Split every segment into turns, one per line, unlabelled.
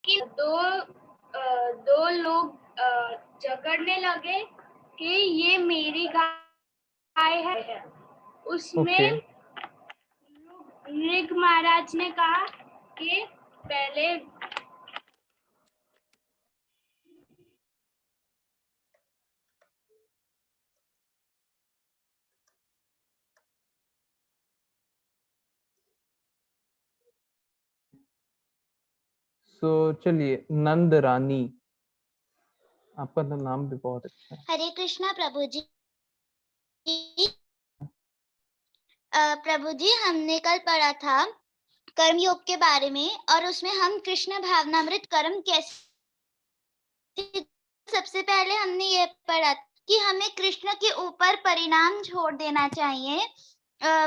कि दो लोग झगड़ने लगे कि ये मेरी गाय है। उसमें नृग महाराज ने कहा कि पहले
चलिए, नंद रानी, आपका तो नाम भी बहुत अच्छा है।
हरे कृष्णा प्रभु जी। प्रभु जी, हमने कल पढ़ा था कर्मयोग के बारे में, और उसमें हम कृष्ण भावनामृत कर्म कैसे, सबसे पहले हमने ये पढ़ा कि हमें कृष्ण के ऊपर परिणाम छोड़ देना चाहिए।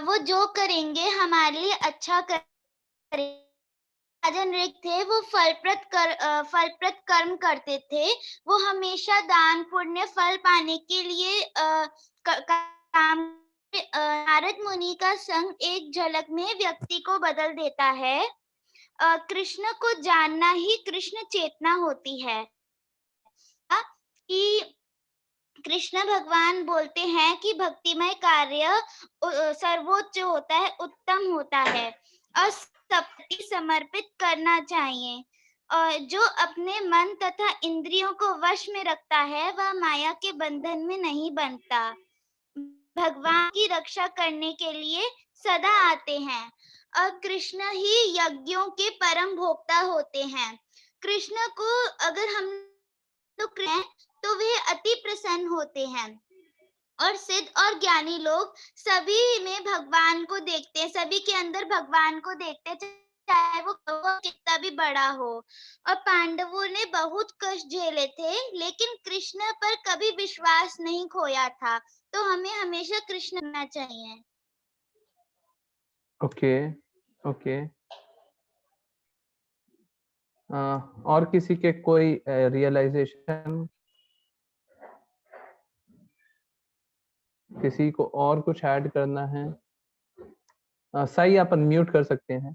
वो जो करेंगे हमारे लिए अच्छा करेंगे। राजा नृग थे, वो फलप्रद कर्म करते थे। वो हमेशा दान पुण्य फल पाने के लिए काम। नारद मुनि का संग एक झलक में व्यक्ति को बदल देता है। कृष्ण को जानना ही कृष्ण चेतना होती है। कि कृष्ण भगवान बोलते हैं कि भक्तिमय कार्य सर्वोच्च होता है, उत्तम होता है, और सबको समर्पित करना चाहिए। और जो अपने मन तथा इंद्रियों को वश में रखता है वह माया के बंधन में नहीं बनता। भगवान की रक्षा करने के लिए सदा आते हैं, और कृष्ण ही यज्ञों के परम भोक्ता होते हैं। कृष्ण को अगर हम लोग तो वे अति प्रसन्न होते हैं, और सिद्ध और ज्ञानी लोग सभी में भगवान को देखते हैं, सभी के अंदर भगवान को देखते हैं, चाहे वो कितना भी बड़ा हो। और पांडवों ने बहुत कष्ट झेले थे, लेकिन कृष्ण पर कभी विश्वास नहीं खोया था। तो हमें हमेशा कृष्ण करना चाहिए।
Okay okay. और किसी के कोई रियलाइजेशन, किसी को और कुछ ऐड करना है? साई, आप अनम्यूट कर सकते हैं।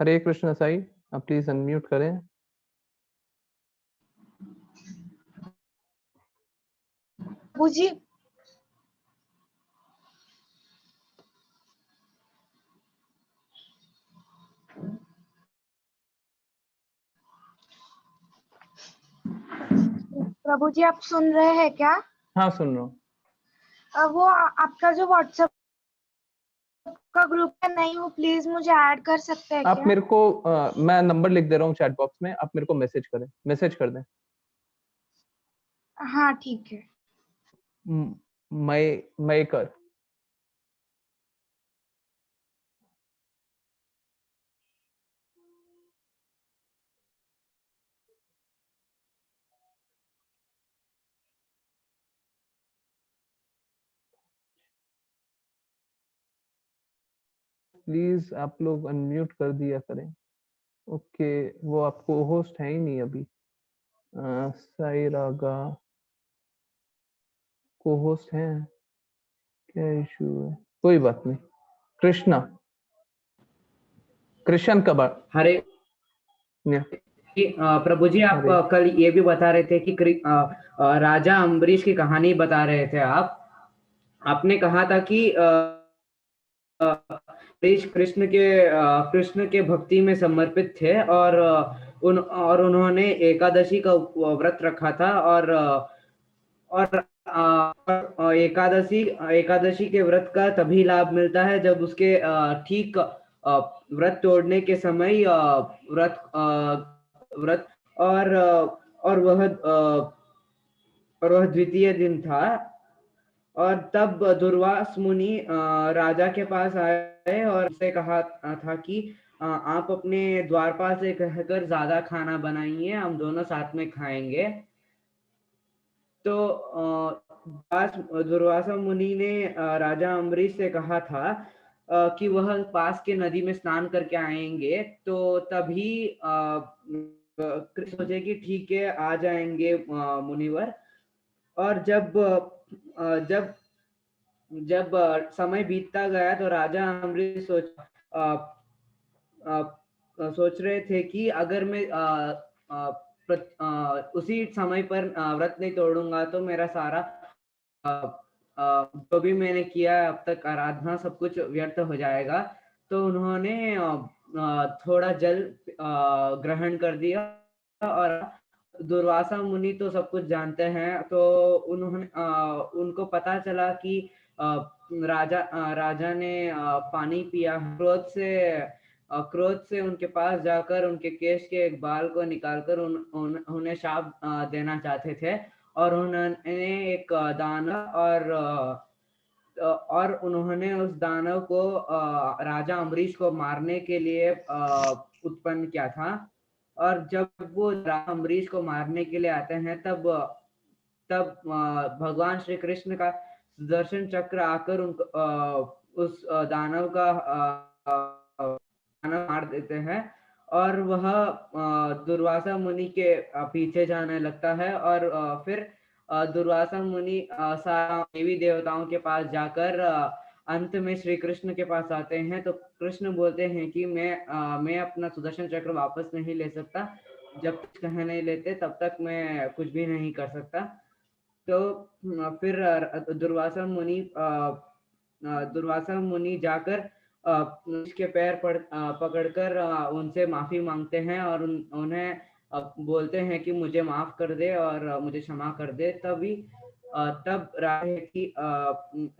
हरे कृष्ण साई, आप प्लीज अनम्यूट करें।
जी, प्रभु जी आप सुन रहे हैं क्या?
हाँ, सुन रहा हूँ।
वो आपका जो व्हाट्सएप का ग्रुप है, नहीं वो प्लीज मुझे ऐड कर सकते हैं
आप
क्या?
मेरे को मैं नंबर लिख दे रहा हूँ चैट बॉक्स में, आप मेरे को मैसेज कर दें।
हाँ ठीक है।
मैं कर प्लीज आप लोग अनम्यूट कर दिया करें। ओके, वो आपको होस्ट है ही नहीं अभी। साई रागा को होस्ट है, क्या इशू है? कोई बात नहीं। कृष्ण कब?
हरे प्रभु जी, आप कल ये भी बता रहे थे कि राजा अम्बरीश की कहानी बता रहे थे। आपने कहा था कि अम्बरीश कृष्ण के भक्ति में समर्पित थे, और उन्होंने एकादशी का व्रत रखा था, और एकादशी के व्रत का तभी लाभ मिलता है जब उसके ठीक व्रत तोड़ने के समय व्रत और वह द्वितीय दिन था। और तब दुर्वास मुनि राजा के पास आए और उससे कहा था कि आप अपने द्वारपाल से कहकर ज्यादा खाना बनाइए, हम दोनों साथ में खाएंगे। तो दुर्वासा मुनि ने राजा अम्बरीश से कहा था कि वह पास के नदी में स्नान करके आएंगे, तो तभी कृष्ण सोचे कि ठीक है, आ जाएंगे मुनिवर। और जब समय बीतता गया तो राजा अम्बरीश सोचा सोच रहे थे कि अगर मैं उसी समय पर व्रत नहीं तोड़ूंगा तो मेरा सारा जो भी मैंने किया है अब तक आराधना सब कुछ व्यर्थ हो जाएगा। तो उन्होंने थोड़ा जल ग्रहण कर दिया और दुर्वासा मुनि तो सब कुछ जानते हैं, तो उन्होंने उनको पता चला कि राजा ने पानी पिया। क्रोध से उनके पास जाकर उनके केश के एक बाल को निकालकर उन्हें शाप देना चाहते थे और उन्होंने एक दानव और उन्होंने उस दानव को राजा अम्बरीश को मारने के लिए उत्पन्न किया था। और जब वो राजा अम्बरीश को मारने के लिए आते हैं तब भगवान श्री कृष्ण का सुदर्शन चक्र आकर उस दानव का दानव मार देते हैं और वह दुर्वासा मुनि के पीछे जाने लगता है। और फिर दुर्वासा मुनि सारा देवी देवताओं के पास जाकर अंत में श्री कृष्ण के पास आते हैं। तो कृष्ण बोलते हैं कि मैं अपना सुदर्शन चक्र वापस नहीं ले सकता, जब तक कह नहीं लेते तब तक मैं कुछ भी नहीं कर सकता। तो फिर दुर्वासा मुनि जाकर उसके पैर पकड़कर उनसे माफी मांगते हैं और उन्हें बोलते हैं कि मुझे माफ कर दे और मुझे क्षमा कर दे। तब राय है कि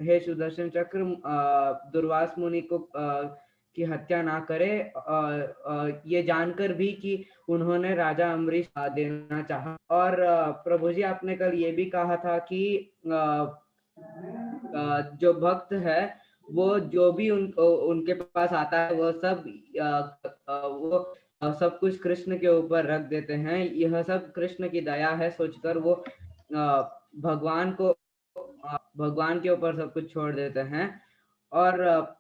हे सुदर्शन चक्र दुर्वास मुनि को की हत्या ना करे, ये जानकर भी कि उन्होंने राजा अम्बरीश देना चाहा। और प्रभु जी आपने कल ये भी कहा था कि जो भक्त है वो जो भी उनके पास आता है वो सब कुछ कृष्ण के ऊपर रख देते हैं। यह सब कृष्ण की दया है सोचकर वो भगवान के ऊपर सब कुछ छोड़ देते हैं। और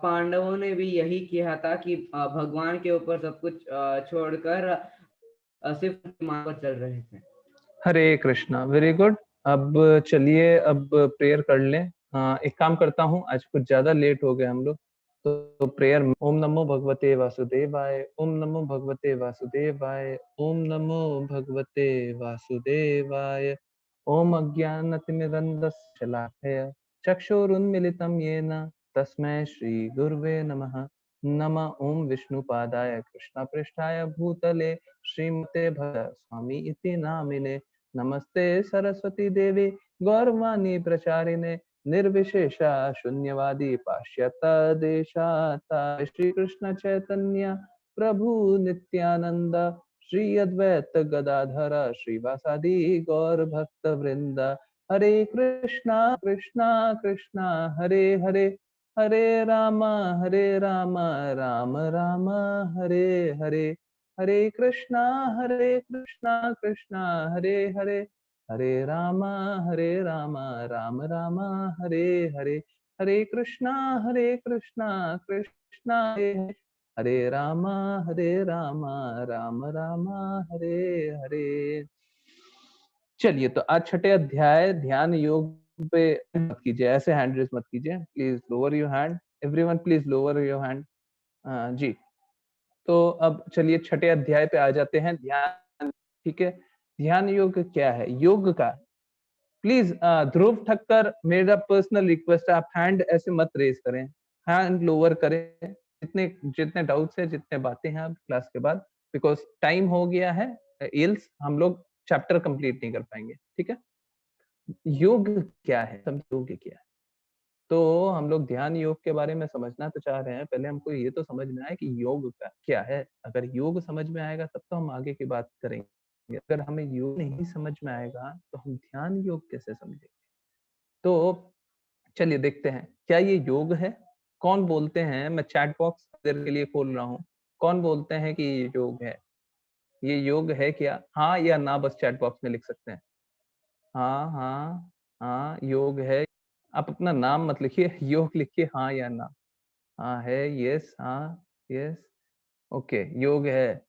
पांडवों ने भी यही किया था कि भगवान के ऊपर सब कुछ छोड़कर सिर्फ मां पर चल रहे थे।
हरे कृष्णा, वेरी गुड। अब चलिए अब प्रेयर कर लें। एक काम करता हूँ, आज कुछ ज्यादा लेट हो गए हम लोग, तो प्रेयर ओम नमो भगवते वासुदेवाय, ओम नमो भगवते वासुदेवाय, ओम नमो भगवते वासुदेवाय, ओम अज्ञानतिमिरन्धस्य शलाकया चक्षुरुन्मिलितं येन तस्मै श्री गुरुवे नमः। नमः ओम विष्णुपादाय कृष्णपृष्ठाय भूतले श्रीमते भरत स्वामी इति नामिने, नमस्ते सरस्वती देवी गौरवाणी प्रचारिणे निर्विशेषा शून्यवादी पाश्चात्य देशाता। श्री कृष्ण चैतन्य प्रभु नित्यानंद श्री अद्वैत गदाधर श्रीवासादि गौर भक्त वृंद। हरे कृष्णा कृष्णा कृष्णा हरे हरे, हरे राम राम राम हरे हरे, हरे कृष्णा कृष्णा हरे हरे, हरे राम राम राम हरे हरे, हरे कृष्णा कृष्णा हरे हरे, हरे राम राम राम हरे हरे। चलिए, तो आज छठे अध्याय ध्यान योग पे मत कीजिए, ऐसे हैंड रेस मत कीजिए, please lower your hand, everyone please lower your hand. जी, तो अब चलिए छठे अध्याय पे आ जाते हैं, ध्यान। ठीक है, ध्यान योग क्या है? योग का प्लीज ध्रुव ठक्कर, मेरा पर्सनल रिक्वेस्ट है, आप हैंड ऐसे मत रेज करें, हैंड लोअर करें। जितने डाउट्स है, जितने बातें हैं आप क्लास के बाद, बिकॉज टाइम हो गया है, एल्स हम लोग चैप्टर कंप्लीट नहीं कर पाएंगे। ठीक है, योग क्या है, योग क्या है? तो हम लोग ध्यान योग के बारे में समझना तो चाह रहे हैं, पहले हमको ये तो समझ में आए कि योग क्या है। अगर योग समझ में आएगा तब तो हम आगे की बात करेंगे। अगर हमें योग नहीं समझ में आएगा तो हम ध्यान योग कैसे समझेंगे? तो चलिए देखते हैं, क्या ये योग है? कौन बोलते हैं? मैं चैट बॉक्स देर के लिए खोल रहा हूँ, कौन बोलते हैं कि ये योग है? ये योग है क्या? हाँ या ना बस चैट बॉक्स में लिख सकते हैं। हाँ हाँ हाँ, योग है। आप अपना नाम मत लिखिए, योग लिखिए, हाँ या ना। हाँ है, यस, हाँ यस, ओके, योग है।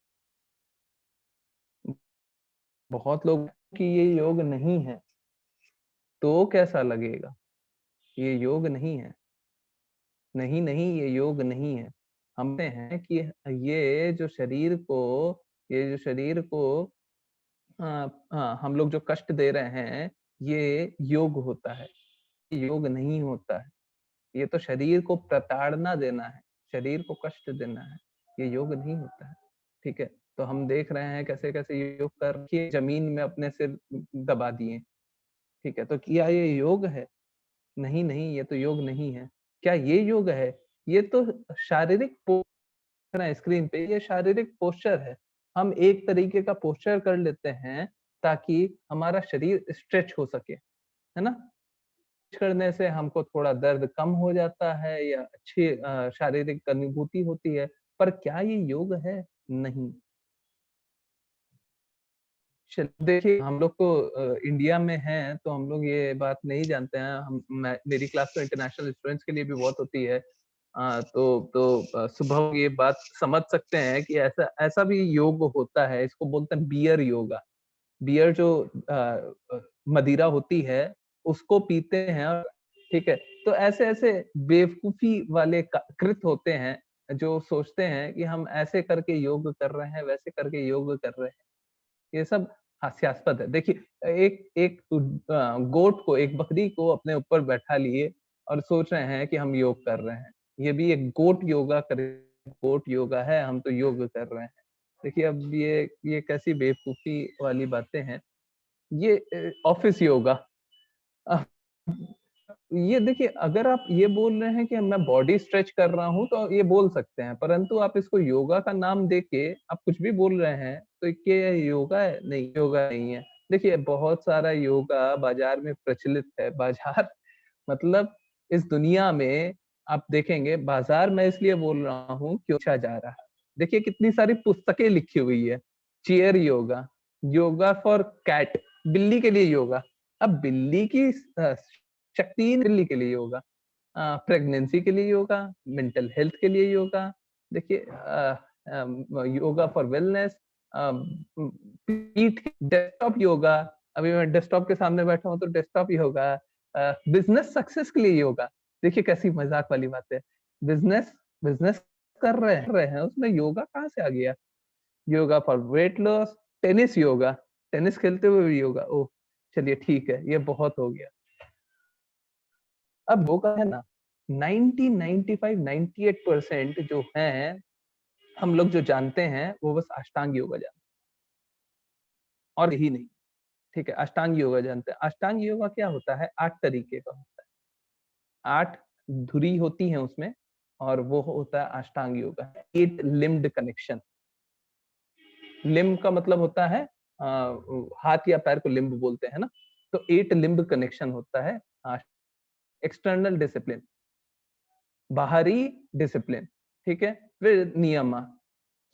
बहुत लोग कि ये योग नहीं है, तो कैसा लगेगा? ये योग नहीं है, नहीं नहीं, ये योग नहीं है। हमने हैं कि ये जो शरीर को हम लोग जो कष्ट दे रहे हैं, ये योग होता है, योग नहीं होता है। ये तो शरीर को प्रताड़ना देना है, शरीर को कष्ट देना है, ये योग नहीं होता है। ठीक है, तो हम देख रहे हैं कैसे कैसे योग करके जमीन में अपने सिर दबा दिए। ठीक है, तो क्या ये योग है? नहीं नहीं, ये तो योग नहीं है। क्या ये योग है? ये तो शारीरिक स्क्रीन पे ये शारीरिक पोस्चर है। हम एक तरीके का पोस्चर कर लेते हैं ताकि हमारा शरीर स्ट्रेच हो सके, है ना? करने से हमको थोड़ा दर्द कम हो जाता है या अच्छी शारीरिक अनुभूति होती है, पर क्या ये योग है? नहीं। देखिए हम लोग तो इंडिया में हैं तो हम लोग ये बात नहीं जानते हैं। मेरी क्लास तो इंटरनेशनल स्टूडेंट्स के लिए भी बहुत होती है। सुबह ये बात समझ सकते हैं कि ऐसा ऐसा भी योग होता है, इसको बोलते हैं बियर योगा। बियर जो मदिरा होती है उसको पीते हैं और ठीक है, तो ऐसे-ऐसे बेवकूफ़ी वाले कृत होते हैं जो सोचते हैं कि हम ऐसे करके योग कर रहे हैं, वैसे करके योग कर रहे हैं। ये सब हास्यास्पद है। देखिए एक एक गोट को, एक बकरी को अपने ऊपर बैठा लिए और सोच रहे हैं कि हम योग कर रहे हैं। ये भी एक गोट योगा है, हम तो योग कर रहे हैं। देखिए अब ये कैसी बेवकूफ़ी वाली बातें हैं। ये ऑफ़िस योगा अ, ये देखिए अगर आप ये बोल रहे हैं कि मैं बॉडी स्ट्रेच कर रहा हूँ, तो ये बोल सकते हैं, परंतु आप इसको योगा का नाम देके आप कुछ भी बोल रहे हैं, तो क्या ये योगा है? नहीं, योगा नहीं है। देखिए बहुत सारा योगा बाज़ार में प्रचलित है। बाज़ार मतलब इस दुनिया में आप देखेंगे, बाज़ार मैं इसलिए बोल रहा हूँ क्यों पूछा जा रहा है। देखिए कितनी सारी पुस्तकें लिखी हुई है। Chair yoga, yoga for cat, बिल्ली के लिए योगा। अब बिल्ली की शक्ति ही बिल्ली के लिए योगा। प्रेगनेंसी के लिए योगा, मेंटल हेल्थ के लिए योगा। देखिए योगा फॉर वेलनेस, पीठ डेस्कटॉप योगा। अभी मैं डेस्कटॉप के सामने बैठा हूँ तो डेस्कटॉप योगा। बिज़नेस सक्सेस के लिए योगा। देखिए कैसी मज़ाक वाली बात है। बिज़नेस बिज़नेस कर रहे हैं, उसमें योगा कहाँ से आ गया? Yoga for weight loss, tennis yoga, tennis खेलते हुए भी योगा। ओह! चलिए ठीक है, ये बहुत हो गया। अब योगा है ना 90, 95, 98% जो हैं, हम लोग जो जानते हैं, वो बस अष्टांग योगा जानते हैं और यही नहीं। ठीक है, अष्टांग योगा जानते हैं। अष्टांग योगा क्या होता है? 8 तरीके का होता है। 8 धुरी होती हैं उसमें और वो होता है अष्टांग योगा। 8 लिम्ब्ड कनेक्शन। लिम्ब का मतलब होता है हाथ या पैर को लिम्ब बोलते हैं ना? तो 8 लिम्ब कनेक्शन होता है। एक्सटर्नल डिसिप्लिन, बाहरी डिसिप्लिन, ठीक है? फिर नियमा,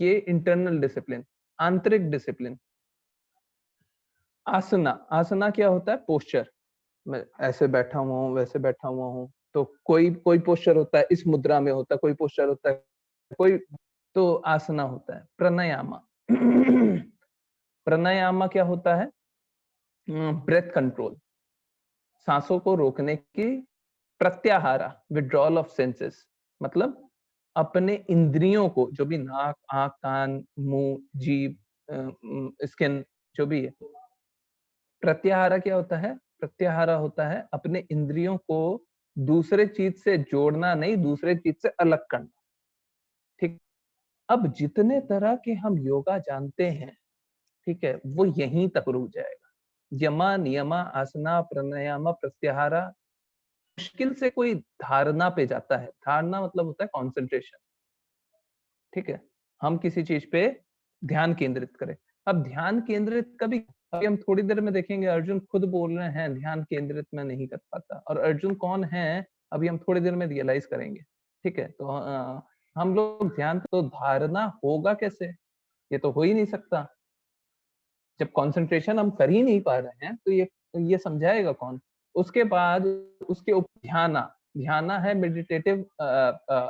ये इंटरनल डिसिप्लिन, आंतरिक डिसिप्लिन। आसना, आसना क्या होता है? पोस्चर। मैं ऐसे बैठा हुआ हूँ, वैसे बैठा हुआ हूँ, तो कोई कोई पोस्चर होता है इस मुद्रा में होता है, कोई पोस्चर होता है कोई तो आसना होता है। प्राणायामा प्राणायामा क्या होता है? ब्रेथ कंट्रोल, सांसों को रोकने की प्रत्याहारा, विथड्रॉल ऑफ सेंसेस, मतलब अपने इंद्रियों को, जो भी नाक, आँख, कान, मुंह, जीभ, स्किन, जो भी है। प्रत्याहारा क्या होता है? प्रत्याहारा होता है अपने इंद्रियों को दूसरे चीज से जोड़ना नहीं, दूसरे चीज से अलग करना। ठीक, अब जितने तरह के हम योगा जानते हैं, ठीक है, वो यहीं तक रुक जाएगा। यमा, नियमा, आसना, प्राणायामा, प्रत्याहारा, मुश्किल से कोई धारणा पे जाता है। धारणा मतलब होता है कंसंट्रेशन। ठीक है, हम किसी चीज पे ध्यान केंद्रित करें। अब ध्यान केंद्रित कभी अभी हम थोड़ी देर में देखेंगे, अर्जुन खुद बोल रहे हैं ध्यान केंद्रित मैं नहीं कर पाता, और अर्जुन कौन है अभी हम थोड़ी देर में रियलाइज करेंगे। ठीक है, तो हम लोग ध्यान, तो धारणा होगा कैसे? ये तो हो ही नहीं सकता। जब कंसंट्रेशन हम कर ही नहीं पा रहे हैं तो ये समझाएगा कौन? उसके बाद उसके ध्याना, ध्याना है मेडिटेटिव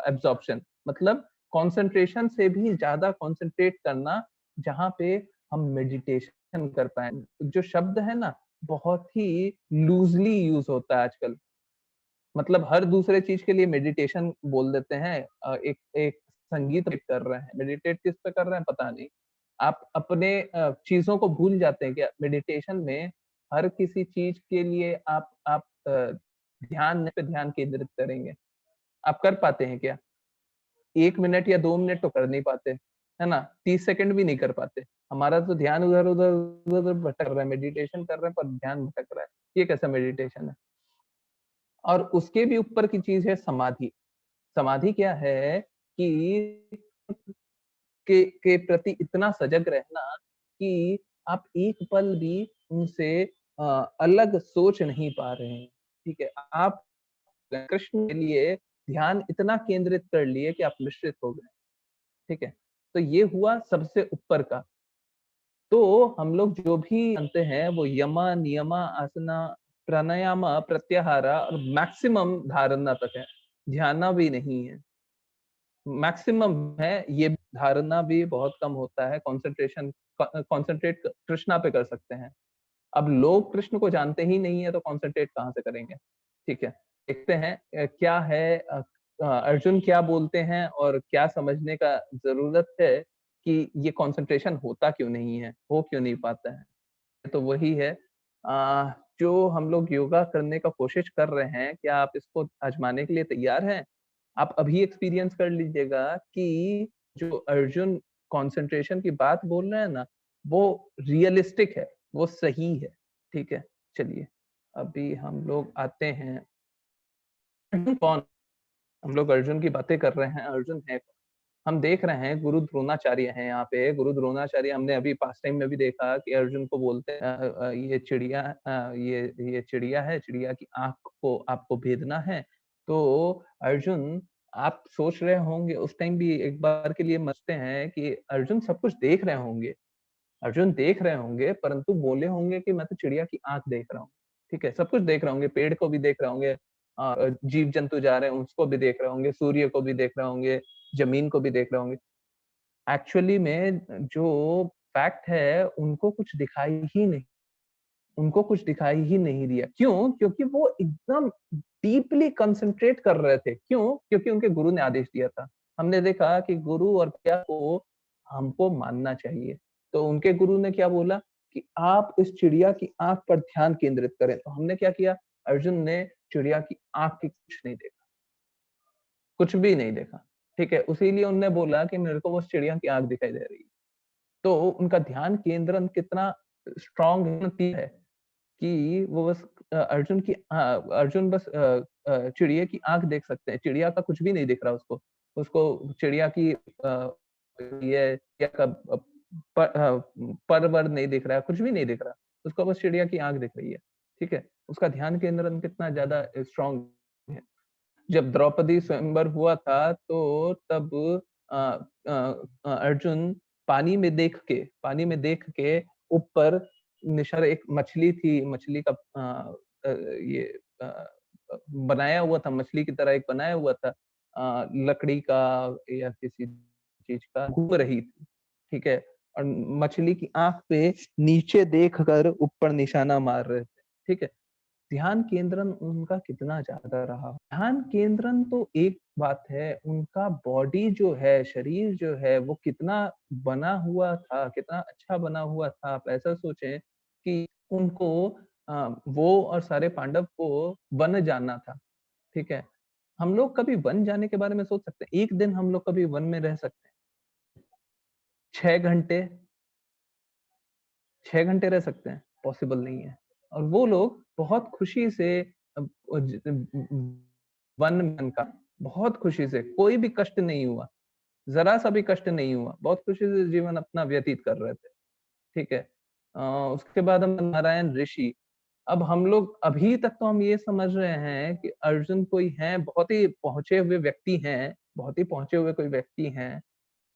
एब्जॉर्प्शन, मतलब कंसंट्रेशन से भी ज्यादा कंसंट्रेट करना, जहां पे हम मेडिटेशन कर पाए। जो शब्द है ना बहुत ही लूजली यूज होता है आजकल, मतलब हर दूसरे चीज के लिए मेडिटेशन बोल देते हैं। एक एक संगीत कर रहे हैं, मेडिटेट किस पे कर रहे हैं पता नहीं। आप अपने चीजों को भूल जाते हैं क्या? मेडिटेशन में हर किसी चीज के लिए आप ध्यान पे ध्यान केंद्रित करेंगे। आप कर पाते हैं क्या? 1 मिनट या 2 मिनट तो कर नहीं पाते, है ना? 30 सेकंड भी नहीं कर पाते। हमारा तो ध्यान उधर-उधर भटक रहा है, मेडिटेशन कर रहे हैं पर ध्यान भटक रहा है। ये कैसा मेडिटेशन है? और उसके भी ऊपर की चीज है समाधि। समाधि क्या है कि के प्रति इतना सजग रहना कि आप एक पल भी उनसे अलग सोच नहीं पा रहे हैं, ठीक है? आप कृष्ण के लिए ध्यान इतना केंद्रित कर लिए कि आप मिश्रित हो गए, ठीक है? तो ये हुआ सबसे ऊपर का। तो हम लोग जो भी जानते हैं वो यमा, नियमा, आसना, प्राणायाम, प्रत्याहारा और मैक्सिमम धारणा तक है, ध्यान भी नहीं है। मैक्सिमम है, ये धारणा भी बहुत कम होता है, कंसंट्रेशन कंसंट्रेट कृष्णा पे कर सकते हैं। अब लोग कृष्ण को जानते ही नहीं है तो कंसंट्रेट कहाँ से करेंगे, ठीक है? देखते हैं क्या है अर्जुन क्या बोलते हैं और क्या समझने का जरूरत है कि ये कंसंट्रेशन होता क्यों नहीं है, हो क्यों नहीं पाता है। तो वही है जो हम लोग योगा करने का कोशिश कर रहे हैं, क्या आप इसको आजमाने के लिए तैयार हैं? आप अभी एक्सपीरियंस कर लीजिएगा कि जो अर्जुन कंसंट्रेशन की बात बोल रहे हैं ना, वो रियलिस्टिक है, वो सही है, ठीक है? चलिए, अभी हम लोग आते हैं अर्जुन कौन? हम लोग अर्जुन की बातें कर रहे हैं, अर्जुन है कौन? हम देख रहे हैं गुरु द्रोणाचार्य हैं यहाँ पे, गुरु द्रोणाचार्य हमने अभी पास्ट टाइम में भी देखा कि अर्जुन को बोलते हैं ये चिड़िया ये चिड़िया है, चिड़िया की आँख को आपको भेदना है। तो अर्जुन आप सोच रहे होंगे उस टाइम भी एक बार के लिए समझते हैं कि अर्जुन सब कुछ देख रहे होंगे। अर्जुन देख रहे होंगे परंतु बोले होंगे कि मैं तो चिड़िया की आँख देख रहा हूँ, ठीक है? सब कुछ देख रहे होंगे, पेड़ को भी देख रहे होंगे, जीव-जंतु जा रहे हैं उसको भी देख रहे होंगे, सूर्य को भी देख रहे होंगे, जमीन को भी देख रहे होंगे। एक्चुअली में जो फैक्ट है उनको कुछ दिखाई ही नहीं, उनको कुछ दिखाई ही नहीं दिया। क्यों? क्योंकि वो एकदम डीपली कंसंट्रेट कर रहे थे। क्यों? क्योंकि उनके गुरु ने आदेश दिया था। हमने देखा कि गुरु और क्या को हमको मानना चाहिए। तो उनके गुरु ने क्या बोला कि आप इस चिड़िया की आँख पर ध्यान केंद्रित करें। तो हमने क्या किया? अर्जुन ने चिड़िया की आँख की कुछ नहीं देखा, कुछ भी नहीं देखा, ठीक है? इसीलिए उन्होंने बोला कि मेरे को वो चिड़िया की आँख दिखाई दे रही है। तो उनका ध्यान केंद्रण कितना स्ट्रॉन्ग है कि वो बस अर्जुन बस चिड़िया की आँख देख सकते हैं, चिड़िया का कुछ भी नहीं दिख रहा उसको। उसको चिड़िया की ये चिड़िया का पर-वर नहीं दिख रहा है, कुछ भी नहीं दिख रहा। उसको बस चिड़िया की आँख दिख रही है, ठीक है? उसका ध्यान केंद्रण कितना ज़्यादा स्ट्रॉन्ग है। जब द्रौपदी स्वयंवर हुआ था तो तब अ अर्जुन पानी में देख के ऊपर निशर एक मछली थी, मछली का ये बनाया हुआ था, मछली की तरह एक बनाया हुआ था लकड़ी का या किसी चीज़ का, घूम रही थी, ठीक है? और मछली की आँख पे नीचे देखकर ऊपर निशाना मार रहे थे, ठीक है? ध्यान केंद्रण उनका कितना ज़्यादा रहा। ध्यान केंद्रण तो एक बात है, उनका बॉडी जो है, शरीर जो है, वो कितना बना हुआ था, कितना अच्छा बना हुआ था। आप ऐसा सोचें कि उनको वो और सारे पांडव को वन जाना था, ठीक है? हम लोग कभी वन जाने के बारे में सोच सकते हैं? एक दिन हम लोग कभी वन में रह सकते हैं? 6 घंटे 6 घंटे रह सकते हैं? पॉसिबल नहीं है। और वो लोग बहुत खुशी से वन में का बहुत खुशी से, कोई भी कष्ट नहीं हुआ, ज़रा-सा भी कष्ट नहीं हुआ, बहुत खुशी से जीवन अपना व्यतीत कर रहे थे, ठीक है? उसके बाद हम नारायण ऋषि, अब हम लोग अभी तक तो हम ये समझ रहे हैं कि अर्जुन कोई हैं, बहुत ही पहुँचे हुए व्यक्ति हैं, बहुत ही पहुँचे हुए कोई व्यक्ति हैं।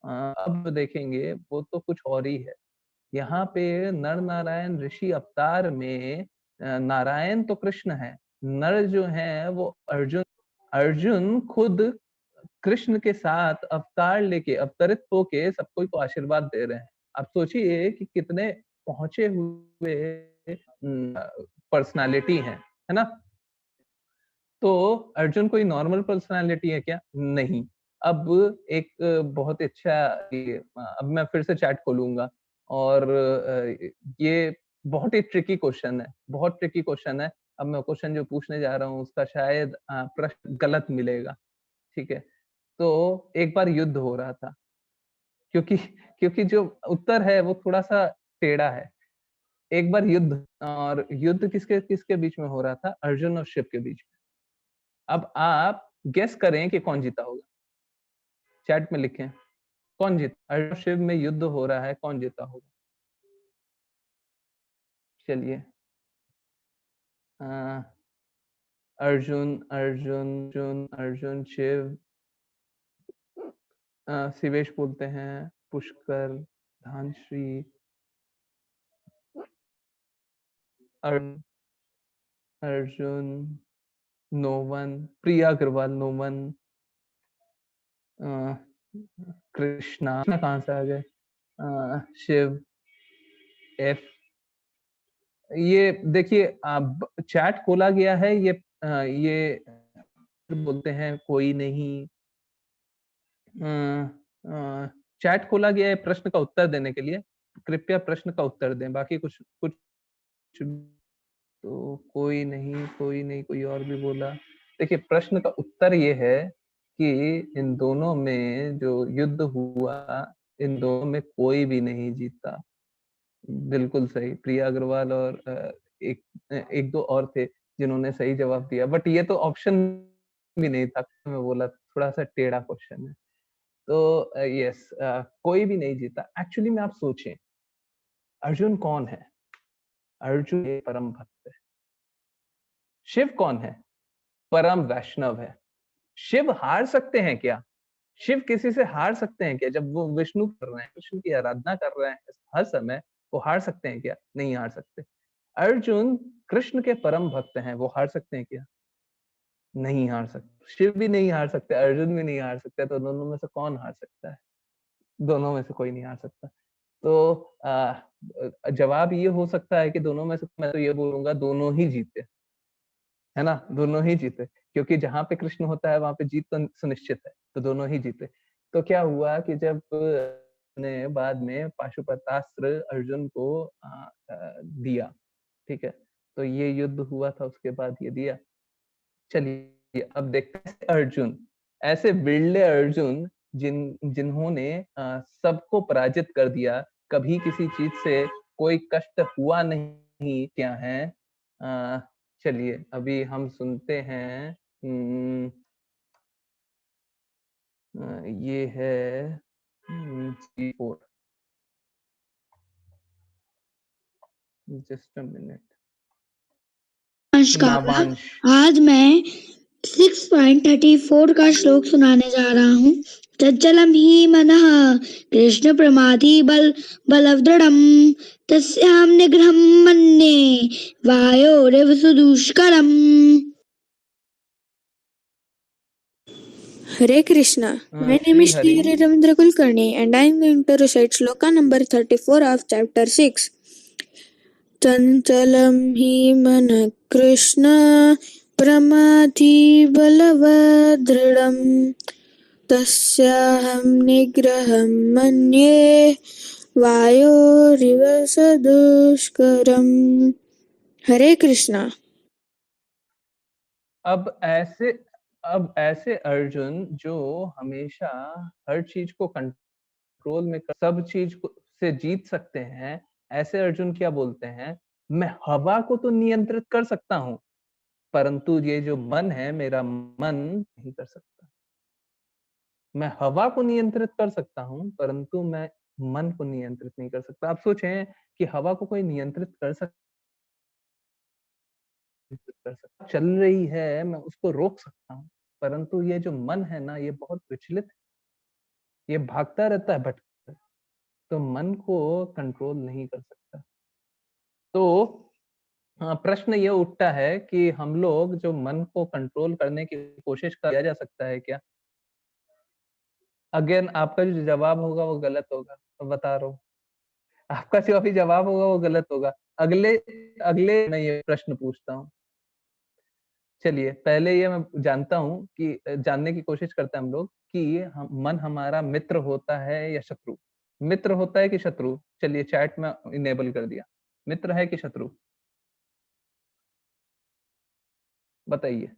अब देखेंगे वो तो कुछ और ही है। यहाँ पे नर नारायण ऋषि अवतार में नारायण तो कृष्ण है, नर जो है वो अर्जुन अर्जुन खुद कृष्ण के साथ अवतार लेके अवतरित होके सब कोई को आशीर्वाद दे रहे हैं। आप सोचिए कि कितने पहुंचे हुए पर्सनालिटी है ना? तो अर्जुन कोई नॉर्मल पर्सनालिटी है क्या? नहीं। अब एक बहुत अच्छा अब मैं फिर से चैट खोलूंगा और ये बहुत ही ट्रिकी क्वेश्चन है, बहुत ट्रिकी क्वेश्चन है। अब मैं क्वेश्चन जो पूछने जा रहा हूँ उसका शायद प्रश्न गलत मिलेगा, ठीक है। तो एक बार युद्ध हो रहा था, क्योंकि क्योंकि जो उत्तर है वो थोड़ा सा टेढ़ा है। एक बार युद्ध, और युद्ध किसके किसके बीच में हो रहा था? अर्जुन और शिव के बीच में। अब आप गेस करें कि कौन जीता होगा, चैट में लिखें कौन जीता। अर्जुन शिव में युद्ध हो रहा है, कौन जीता होगा? चलिए अर्जुन अर्जुन अर्जुन अर्जुन शिव, शिवेश बोलते हैं, पुष्कर, धानश्री, अर्जुन, नोवन, प्रिया अग्रवाल, नोवन, कृष्णा कहाँ से आ गए, शिव, एफ। ये देखिए चैट खोला गया है, ये बोलते हैं कोई नहीं। चैट खोला गया है प्रश्न का उत्तर देने के लिए, कृपया प्रश्न का उत्तर दें, बाकी कुछ कुछ तो कोई नहीं, कोई नहीं, कोई और भी बोला। देखिए प्रश्न का उत्तर ये है कि इन दोनों में जो युद्ध हुआ, इन दोनों में कोई भी नहीं जीता। बिल्कुल सही, प्रिया अग्रवाल और एक एक दो और थे जिन्होंने सही जवाब दिया, बट ये तो ऑप्शन भी नहीं था, मैं बोला थोड़ा सा टेढ़ा क्वेश्चन है। तो यस, कोई भी नहीं जीता। एक्चुअली में आप सोचें, अर्जुन कौन है? अर्जुन परम भक्त है। शिव कौन है? परम वैष्णव है। शिव हार सकते हैं क्या? शिव किसी से हार सकते हैं क्या? जब वो विष्णु कर रहे हैं, विष्णु की आराधना कर रहे हैं हर समय, वो हार सकते हैं क्या? नहीं हार सकते। अर्जुन कृष्ण के परम भक्त हैं, वो हार सकते हैं क्या? नहीं हार सकते। शिव भी नहीं हार सकते, अर्जुन भी नहीं हार सकते, तो दोनों में से कौन हार सकता है? दोनों में से कोई नहीं हार सकता। तो जवाब ये हो सकता है कि दोनों में से मैं तो ये बोलूंगा दोनों ही जीते, है ना? दोनों ही जीते, क्योंकि जहाँ पे कृष्ण होता है वहां पे जीत तो सुनिश्चित है, तो दोनों ही जीते। तो क्या हुआ कि जब ने बाद में पाशुपतास्त्र अर्जुन को दिया, ठीक है, तो ये युद्ध हुआ था, उसके बाद ये दिया। चलिए अब देखते हैं अर्जुन, ऐसे बिरले अर्जुन जिन्होंने सबको पराजित कर दिया, कभी किसी चीज से कोई कष्ट हुआ नहीं, क्या है? चलिए अभी हम सुनते हैं, ये है G4, जस्ट अ मिनट।
नमस्कार, आज मैं 6.34 का श्लोक सुनाने जा रहा हूँ। तज्जलम ही मनः कृष्ण प्रमादी बलवदृढ़म तस्याम निग्रहम मन्ये वायोरिव सुदुष्करम।
Hare Krishna. My name is Sri Hari Ravindra Kulkarni and I am going to recite shloka number 34 of chapter 6. चंचलम ही मन कृष्ण प्रमाथि बलवदृढ़म तस्याहं निग्रहं मन्ये वायोरिव सदुष्करम। हरे कृष्णा।
अब ऐसे अर्जुन जो हमेशा हर चीज को कंट्रोल में कर, सब चीज से जीत सकते हैं, ऐसे अर्जुन क्या बोलते हैं? मैं हवा को तो नियंत्रित कर सकता हूं, परंतु ये जो मन है, मेरा मन नहीं कर सकता। मैं हवा को नियंत्रित कर सकता हूं, परंतु मैं मन को नियंत्रित नहीं कर सकता। आप सोचें कि हवा को कोई नियंत्रित कर सकता, चल रही है, मैं उसको रोक सकता हूँ, परंतु ये जो मन है ना, ये बहुत विचलित है, ये भागता रहता है, भटकता है, तो मन को कंट्रोल नहीं कर सकता। तो प्रश्न ये उठता है कि हम लोग जो मन को कंट्रोल करने की कोशिश किया जा सकता है क्या? अगेन आपका जो जवाब होगा वो गलत होगा, तो बता रहा हूँ, आपका जो अभी जवाब होगा वो गलत होगा। अगले अगले मैं ये प्रश्न पूछता हूँ। चलिए पहले ये मैं जानता हूँ कि जानने की कोशिश करते हैं हम लोग मन हमारा मित्र होता है या शत्रु? मित्र होता है कि शत्रु? चलिए चैट में इनेबल कर दिया, मित्र है कि शत्रु? बताइए।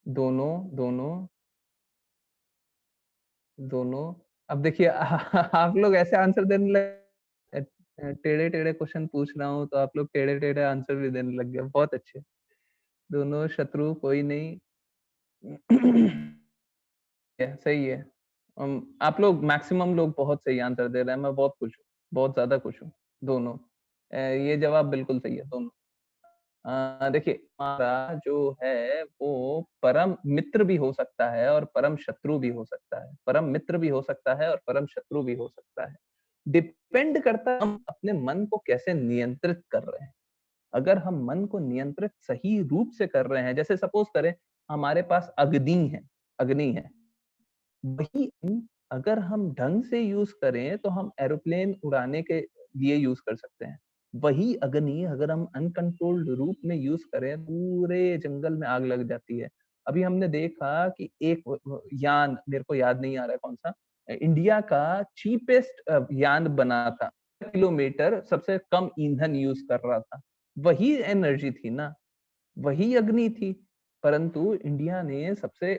दोनों। अब देखिए आप लोग ऐसे आंसर देने लगे, टेढ़े टेढ़े क्वेश्चन पूछ रहा हूँ तो आप लोग टेढ़े टेढ़े आंसर भी देने लग गए, बहुत अच्छे। दोनों, शत्रु, कोई नहीं। सही है। आप लोग मैक्सिमम लोग बहुत सही आंसर दे रहे हैं, मैं बहुत खुश हूँ, बहुत ज्यादा खुश हूँ। दोनों, ये जवाब बिल्कुल सही है, दोनों। देखिए हमारा जो है वो परम मित्र भी हो सकता है और परम शत्रु भी हो सकता है, परम मित्र भी हो सकता है और परम शत्रु भी हो सकता है। डिपेंड करता है हम अपने मन को कैसे नियंत्रित कर रहे हैं। अगर हम मन को नियंत्रित सही रूप से कर रहे हैं, जैसे सपोज करें हमारे पास अग्नि है, वही अगर हम ढंग से यूज करें तो हम एरोप्लेन उड़ाने के लिए यूज कर सकते हैं। वही अग्नि अगर हम अनकंट्रोल्ड रूप में यूज करें, पूरे जंगल में आग लग जाती है। अभी हमने देखा कि एक यान, मेरे को याद नहीं आ रहा है कौन सा, इंडिया का चीपेस्ट यान बना था, किलोमीटर सबसे कम ईंधन यूज कर रहा था। वही एनर्जी थी ना, वही अग्नि थी, परंतु इंडिया ने सबसे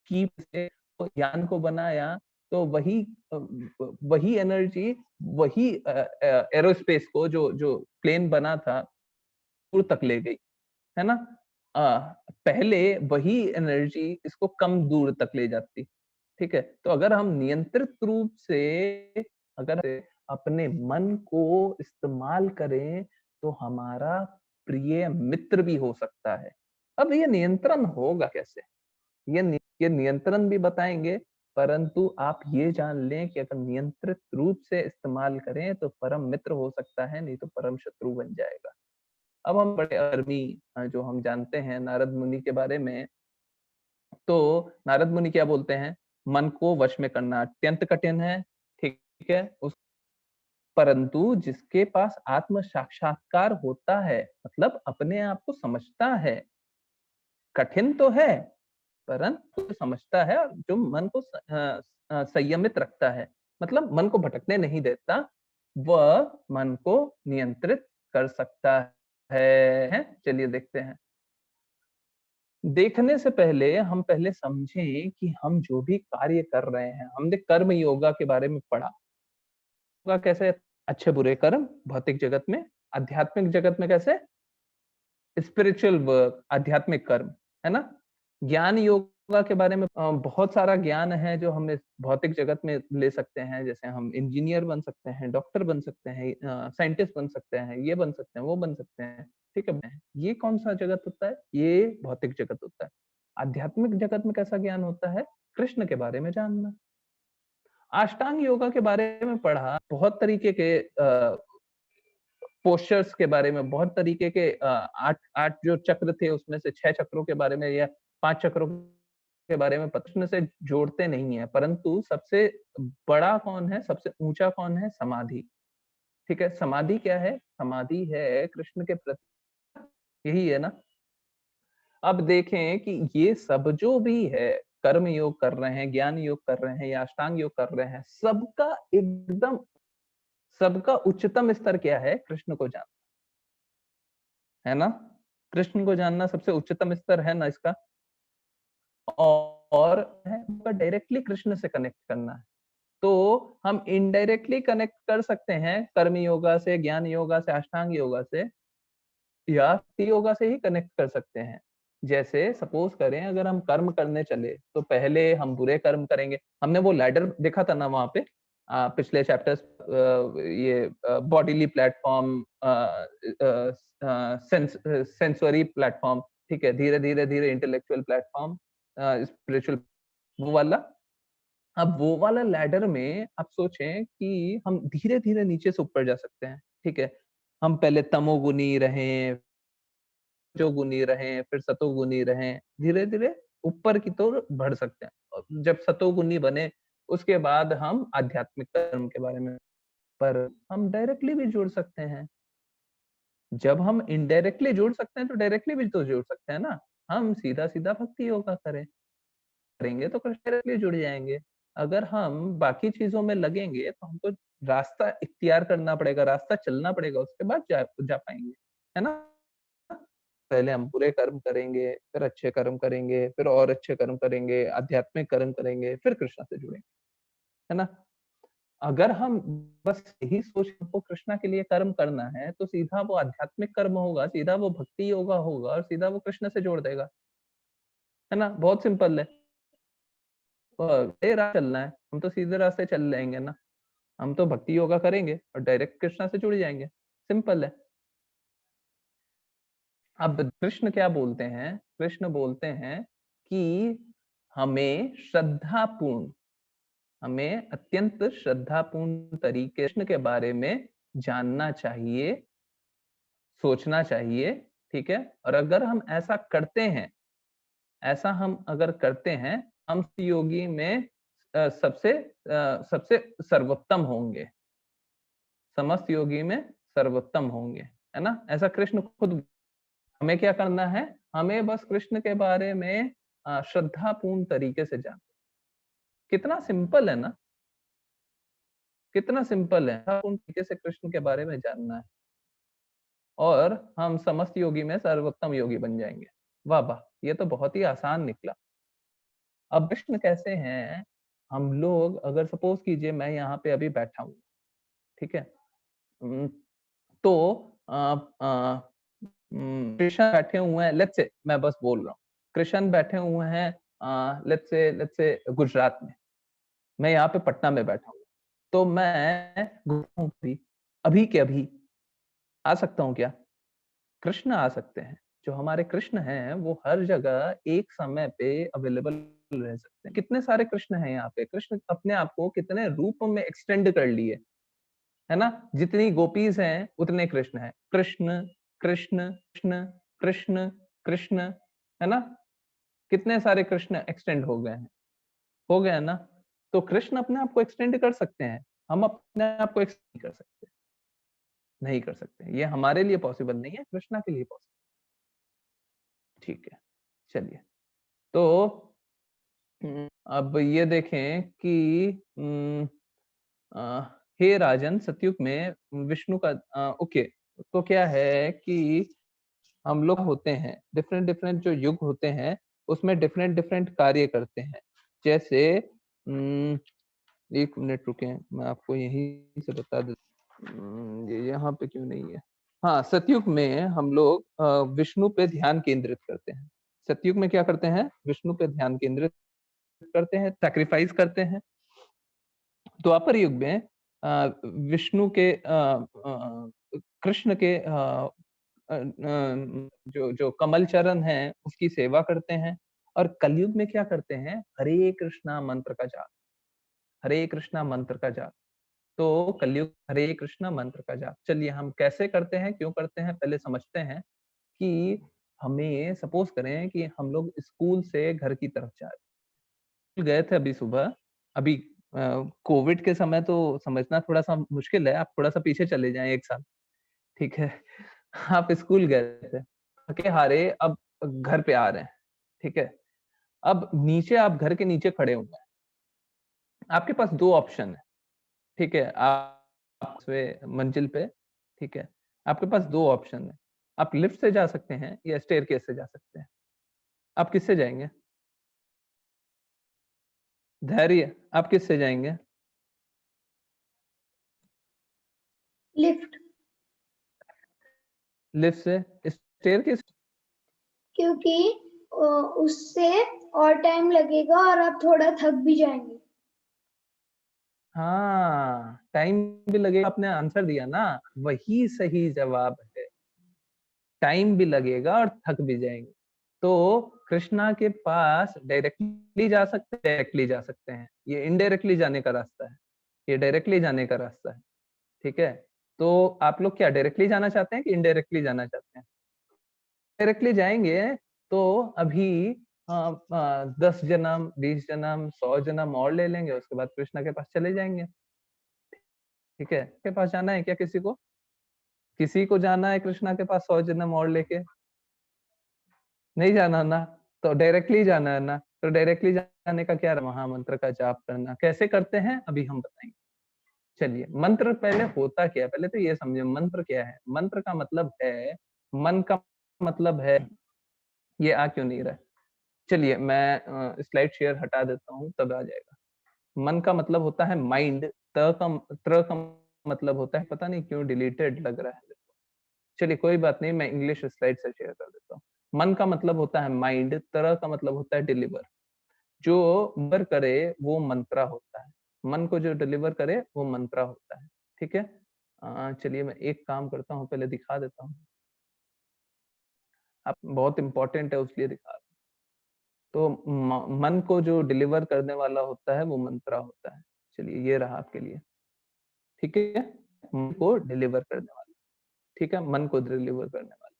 चीप से यान को बनाया, तो वही एनर्जी, वही एरोस्पेस को, जो प्लेन बना था, दूर तक ले गई, है ना। पहले वही एनर्जी इसको कम दूर तक ले जाती। ठीक है, तो अगर हम नियंत्रित रूप से अगर अपने मन को इस्तेमाल करें तो हमारा प्रिय मित्र भी हो सकता है। अब ये नियंत्रण होगा कैसे, ये नियंत्रण भी बताएंगे, परंतु आप ये जान लें कि अगर नियंत्रित रूप से इस्तेमाल करें तो परम मित्र हो सकता है, नहीं तो परम शत्रु बन जाएगा। अब हम बड़े कर्मी जो हम जानते हैं नारद मुनि के बारे में, तो नारद मुनि क्या बोलते हैं, मन को वश में करना अत्यंत कठिन है, ठीक है, परंतु जिसके पास आत्म साक्षात्कार होता है, मतलब अपने आप को समझता है, कठिन तो है परंतु समझता है, और जो मन को संयमित रखता है, मतलब मन को भटकने नहीं देता, वह मन को नियंत्रित कर सकता है। चलिए देखते हैं। देखने से पहले हम पहले समझें कि हम जो भी कार्य कर रहे हैं, हमने कर्म योगा के बारे में पढ़ा, योगा कैसे, अच्छे बुरे कर्म भौतिक जगत में, आध्यात्मिक जगत में कैसे, स्पिरिचुअल वर्क, आध्यात्मिक कर्म, है ना। ज्ञान योगा के बारे में बहुत सारा ज्ञान है जो हम इस भौतिक जगत में ले सकते हैं, जैसे हम इंजीनियर बन सकते हैं, डॉक्टर बन सकते हैं, साइंटिस्ट बन सकते हैं, ये बन सकते हैं, वो बन सकते हैं, ठीक है। ये कौन सा जगत होता है, ये भौतिक जगत होता है। आध्यात्मिक जगत में कैसा ज्ञान होता है, कृष्ण के बारे में जानना। अष्टांग योगा के बारे में पढ़ा, बहुत तरीके के पोस्चर्स के बारे में, बहुत तरीके के 8 जो चक्र थे उसमें से 6 चक्रों के बारे में या 5 चक्रों के बारे में प्रश्न से जोड़ते नहीं है, परंतु सबसे बड़ा कौन है, सबसे ऊंचा कौन है, समाधि। ठीक है, समाधि क्या है, समाधि है कृष्ण के प्रति, यही है ना। अब देखें कि ये सब जो भी है, कर्म योग कर रहे हैं, ज्ञान योग कर रहे हैं या अष्टांग योग कर रहे हैं, सबका उच्चतम स्तर क्या है, कृष्ण को जानना, है ना। कृष्ण को जानना सबसे उच्चतम स्तर है ना इसका, और डायरेक्टली कृष्ण से कनेक्ट करना है। तो हम इनडायरेक्टली कनेक्ट कर सकते हैं कर्म योगा से, ज्ञान योगा से, अष्टांग योगा से, या भक्ति योगा से ही कनेक्ट कर सकते हैं। जैसे सपोज करें अगर हम कर्म करने चले तो पहले हम बुरे कर्म करेंगे। हमने वो लैडर देखा था ना वहां पे पिछले चैप्टर्स, ये बॉडीली प्लेटफॉर्म, सेंसरी प्लेटफॉर्म, ठीक है, धीरे धीरे धीरे इंटेलेक्चुअल प्लेटफॉर्म, स्पिरिचुअल, वो वाला। अब वो वाला लैडर में आप सोचें कि हम धीरे धीरे नीचे से ऊपर जा सकते हैं, ठीक है। हम पहले तमोगुनी रहें, जो गुनी रहें, फिर सतोगुनी रहें, धीरे धीरे ऊपर की ओर बढ़ सकते हैं। और जब सतोगुनी बने उसके बाद हम आध्यात्मिक कर्म के बारे में, पर हम डायरेक्टली भी जुड़ सकते हैं। जब हम इनडायरेक्टली जोड़ सकते हैं तो डायरेक्टली भी तो जोड़ सकते हैं ना। हम सीधा सीधा भक्ति योगा करेंगे तो डायरेक्टली जुड़ जाएंगे। अगर हम बाकी चीजों में लगेंगे तो हमको रास्ता इख्तियार करना पड़ेगा, रास्ता चलना पड़ेगा, उसके बाद जा पाएंगे, है ना। पहले हम बुरे कर्म करेंगे, फिर अच्छे कर्म करेंगे, फिर और अच्छे कर्म करेंगे, आध्यात्मिक कर्म करेंगे, फिर कृष्ण से जुड़ेंगे, है ना। अगर हम बस यही सोच हमको कृष्णा के लिए कर्म करना है तो सीधा वो आध्यात्मिक कर्म होगा, सीधा वो भक्ति योगा होगा और सीधा वो कृष्ण से जोड़ देगा, है ना। बहुत सिंपल है। राह चलना है, हम तो सीधे रास्ते चल जाएंगे ना। हम तो भक्ति योगा करेंगे और डायरेक्ट कृष्णा से जुड़ जाएंगे, सिंपल है। अब कृष्ण क्या बोलते हैं? कृष्ण बोलते हैं कि हमें अत्यंत श्रद्धापूर्ण तरीके कृष्ण के बारे में जानना चाहिए, सोचना चाहिए, ठीक है। और अगर हम ऐसा करते हैं, हम योगी में सबसे सर्वोत्तम होंगे, समस्त योगी में सर्वोत्तम होंगे, है ना। ऐसा कृष्ण खुद। हमें क्या करना है? हमें बस कृष्ण के बारे में श्रद्धापूर्ण तरीके से जानना। कितना सिंपल है ना, कितना सिंपल है। श्रद्धापूर्ण तरीके से कृष्ण के बारे में जानना है और हम समस्त योगी में सर्वोत्तम योगी बन जाएंगे। वाह वाह, ये तो बहुत ही आसान निकला। अब कृष्ण कैसे हैं? हम लोग अगर सपोज कीजिए मैं यहाँ पे अभी बैठा हूँ, ठीक है, तो कृष्ण बैठे हुए हैं, लेट्स से मैं बस बोल रहा हूँ, कृष्ण बैठे हुए हैं लेट्स से गुजरात में, मैं यहाँ पे पटना में बैठा हूँ, तो मैं अभी के अभी आ सकता हूँ क्या? कृष्ण आ सकते हैं। जो हमारे कृष्ण हैं वो हर जगह एक समय पे अवेलेबल रह सकते हैं। कितने सारे कृष्ण हैं यहाँ पे। कृष्ण अपने आप को कितने रूप में एक्सटेंड कर लिए, है ना। जितनी गोपीज हैं उतने कृष्ण हैं। कृष्ण कृष्ण कृष्ण कृष्ण कृष्ण, है ना। कितने सारे कृष्ण एक्सटेंड हो गए हैं ना। तो कृष्ण अपने आप को एक्सटेंड कर सकते हैं, हम अपने आप को एक्सटेंड कर सकते हैं, नहीं कर सकते। ये हमारे लिए पॉसिबल नहीं है, कृष्णा के लिए पॉसिबल। ठीक है, चलिए। तो अब ये देखें कि हे राजन, सतयुग में विष्णु का ओके, तो क्या है कि हम लोग होते हैं डिफरेंट जो युग होते हैं उसमें डिफरेंट कार्य करते हैं। जैसे एक मिनट रुके, मैं आपको यहीं से बता देता। ये यहाँ पे क्यों नहीं है? हाँ, सतयुग में हम लोग विष्णु पे ध्यान केंद्रित करते हैं। सतयुग में क्या करते हैं? विष्णु पे ध्यान केंद्रित करते हैं, सैक्रिफाइस करते हैं। द्वापर युग में विष्णु के कृष्ण के जो कमल चरण है उसकी सेवा करते हैं। और कलयुग में क्या करते हैं? हरे कृष्णा मंत्र का जाप, हरे कृष्णा मंत्र का जाप। तो कलयुग हरे कृष्णा मंत्र का जाप। चलिए हम कैसे करते हैं, क्यों करते हैं, पहले समझते हैं। कि हमें सपोज करें कि हम लोग स्कूल से घर की तरफ जा रहे गए थे अभी सुबह, अभी कोविड के समय तो समझना थोड़ा सा मुश्किल है, आप थोड़ा सा पीछे चले जाएं 1 साल, ठीक है। आप स्कूल गए थे, थके हारे अब घर पे आ रहे हैं, ठीक है। अब नीचे आप घर के नीचे खड़े हुए हैं, आपके पास 2 ऑप्शन है, ठीक है। आप मंजिल पे, ठीक है, आपके पास 2 ऑप्शन है। आप लिफ्ट से जा सकते हैं या स्टेयरकेस से जा सकते हैं। आप किससे जाएंगे? धैर्य, आप किससे जाएंगे?
लिफ्ट,
लिफ्ट से। स्टेयरकेस
क्योंकि उससे और टाइम लगेगा और आप थोड़ा थक भी जाएंगे।
हाँ, टाइम भी लगेगा, आपने आंसर दिया ना, वही सही जवाब है। टाइम भी लगेगा और थक भी जाएंगे। तो कृष्णा के पास डायरेक्टली जा सकते हैं, ये इनडायरेक्टली जाने का रास्ता है, ये डायरेक्टली जाने का रास्ता है, ठीक है। तो आप लोग क्या डायरेक्टली जाना चाहते हैं कि इनडायरेक्टली जाना चाहते हैं? डायरेक्टली जाएंगे तो अभी 10 जन्म, 20 जन्म, 100 जन्म और ले लेंगे, उसके बाद कृष्णा के पास चले जाएंगे, ठीक है। के पास जाना है क्या किसी को? किसी को जाना है कृष्णा के पास 100 जन्म और लेके? नहीं जाना ना, तो डायरेक्टली जाना है ना, तो डायरेक्टली जाने का क्या महामंत्र का जाप करना कैसे करते हैं अभी हम बताएंगे। चलिए मंत्र पहले होता क्या है, पहले तो ये समझे मंत्र क्या है। मंत्र का मतलब है, मन का मतलब है, ये आ क्यों नहीं रहा है? चलिए मैं स्लाइड शेयर हटा देता हूँ तब आ जाएगा। मन का मतलब होता है माइंड, त्र का मतलब होता है, पता नहीं क्यों डिलीटेड लग रहा है। चलिए कोई बात नहीं, मैं इंग्लिश स्लाइड से शेयर कर देता हूँ। मन का मतलब होता है माइंड, त्र का मतलब होता है डिलीवर। जो डिलीवर करे वो मंत्रा होता है, मन को जो डिलीवर करे वो मंत्रा होता है। ठीक है, चलिए मैं एक काम करता हूँ, पहले दिखा देता हूँ, अब बहुत इंपॉर्टेंट है उसलिए दिखा रहा हूँ। तो मन को जो डिलीवर करने वाला होता है वो मंत्रा होता है। चलिए ये रहा आपके लिए, ठीक है, मन को डिलीवर करने वाला, ठीक है, मन को डिलीवर करने वाला।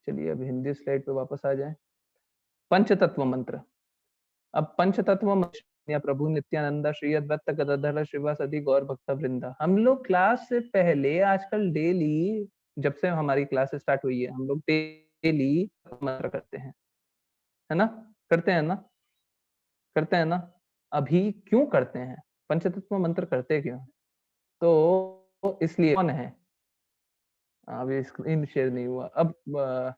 चलिए अब हिंदी स्लाइड पे वापस आ जाए। पंचतत्व मंत्र। अब पंचतत्व मंत्र या प्रभु नित्यानंदा श्री अद्वैत गदाधर श्रीवासदि गौर भक्त वृंदा। हम लोग क्लास से पहले आजकल डेली, जब से हमारी क्लास स्टार्ट हुई है, हम लोग डेली मंत्र करते हैं, है ना, करते हैं ना, करते हैं ना। अभी क्यों करते हैं पंचतत्व मंत्र, करते क्यों हैं? तो इसलिए कौन है, अभी स्क्रीन शेयर नहीं हुआ, अब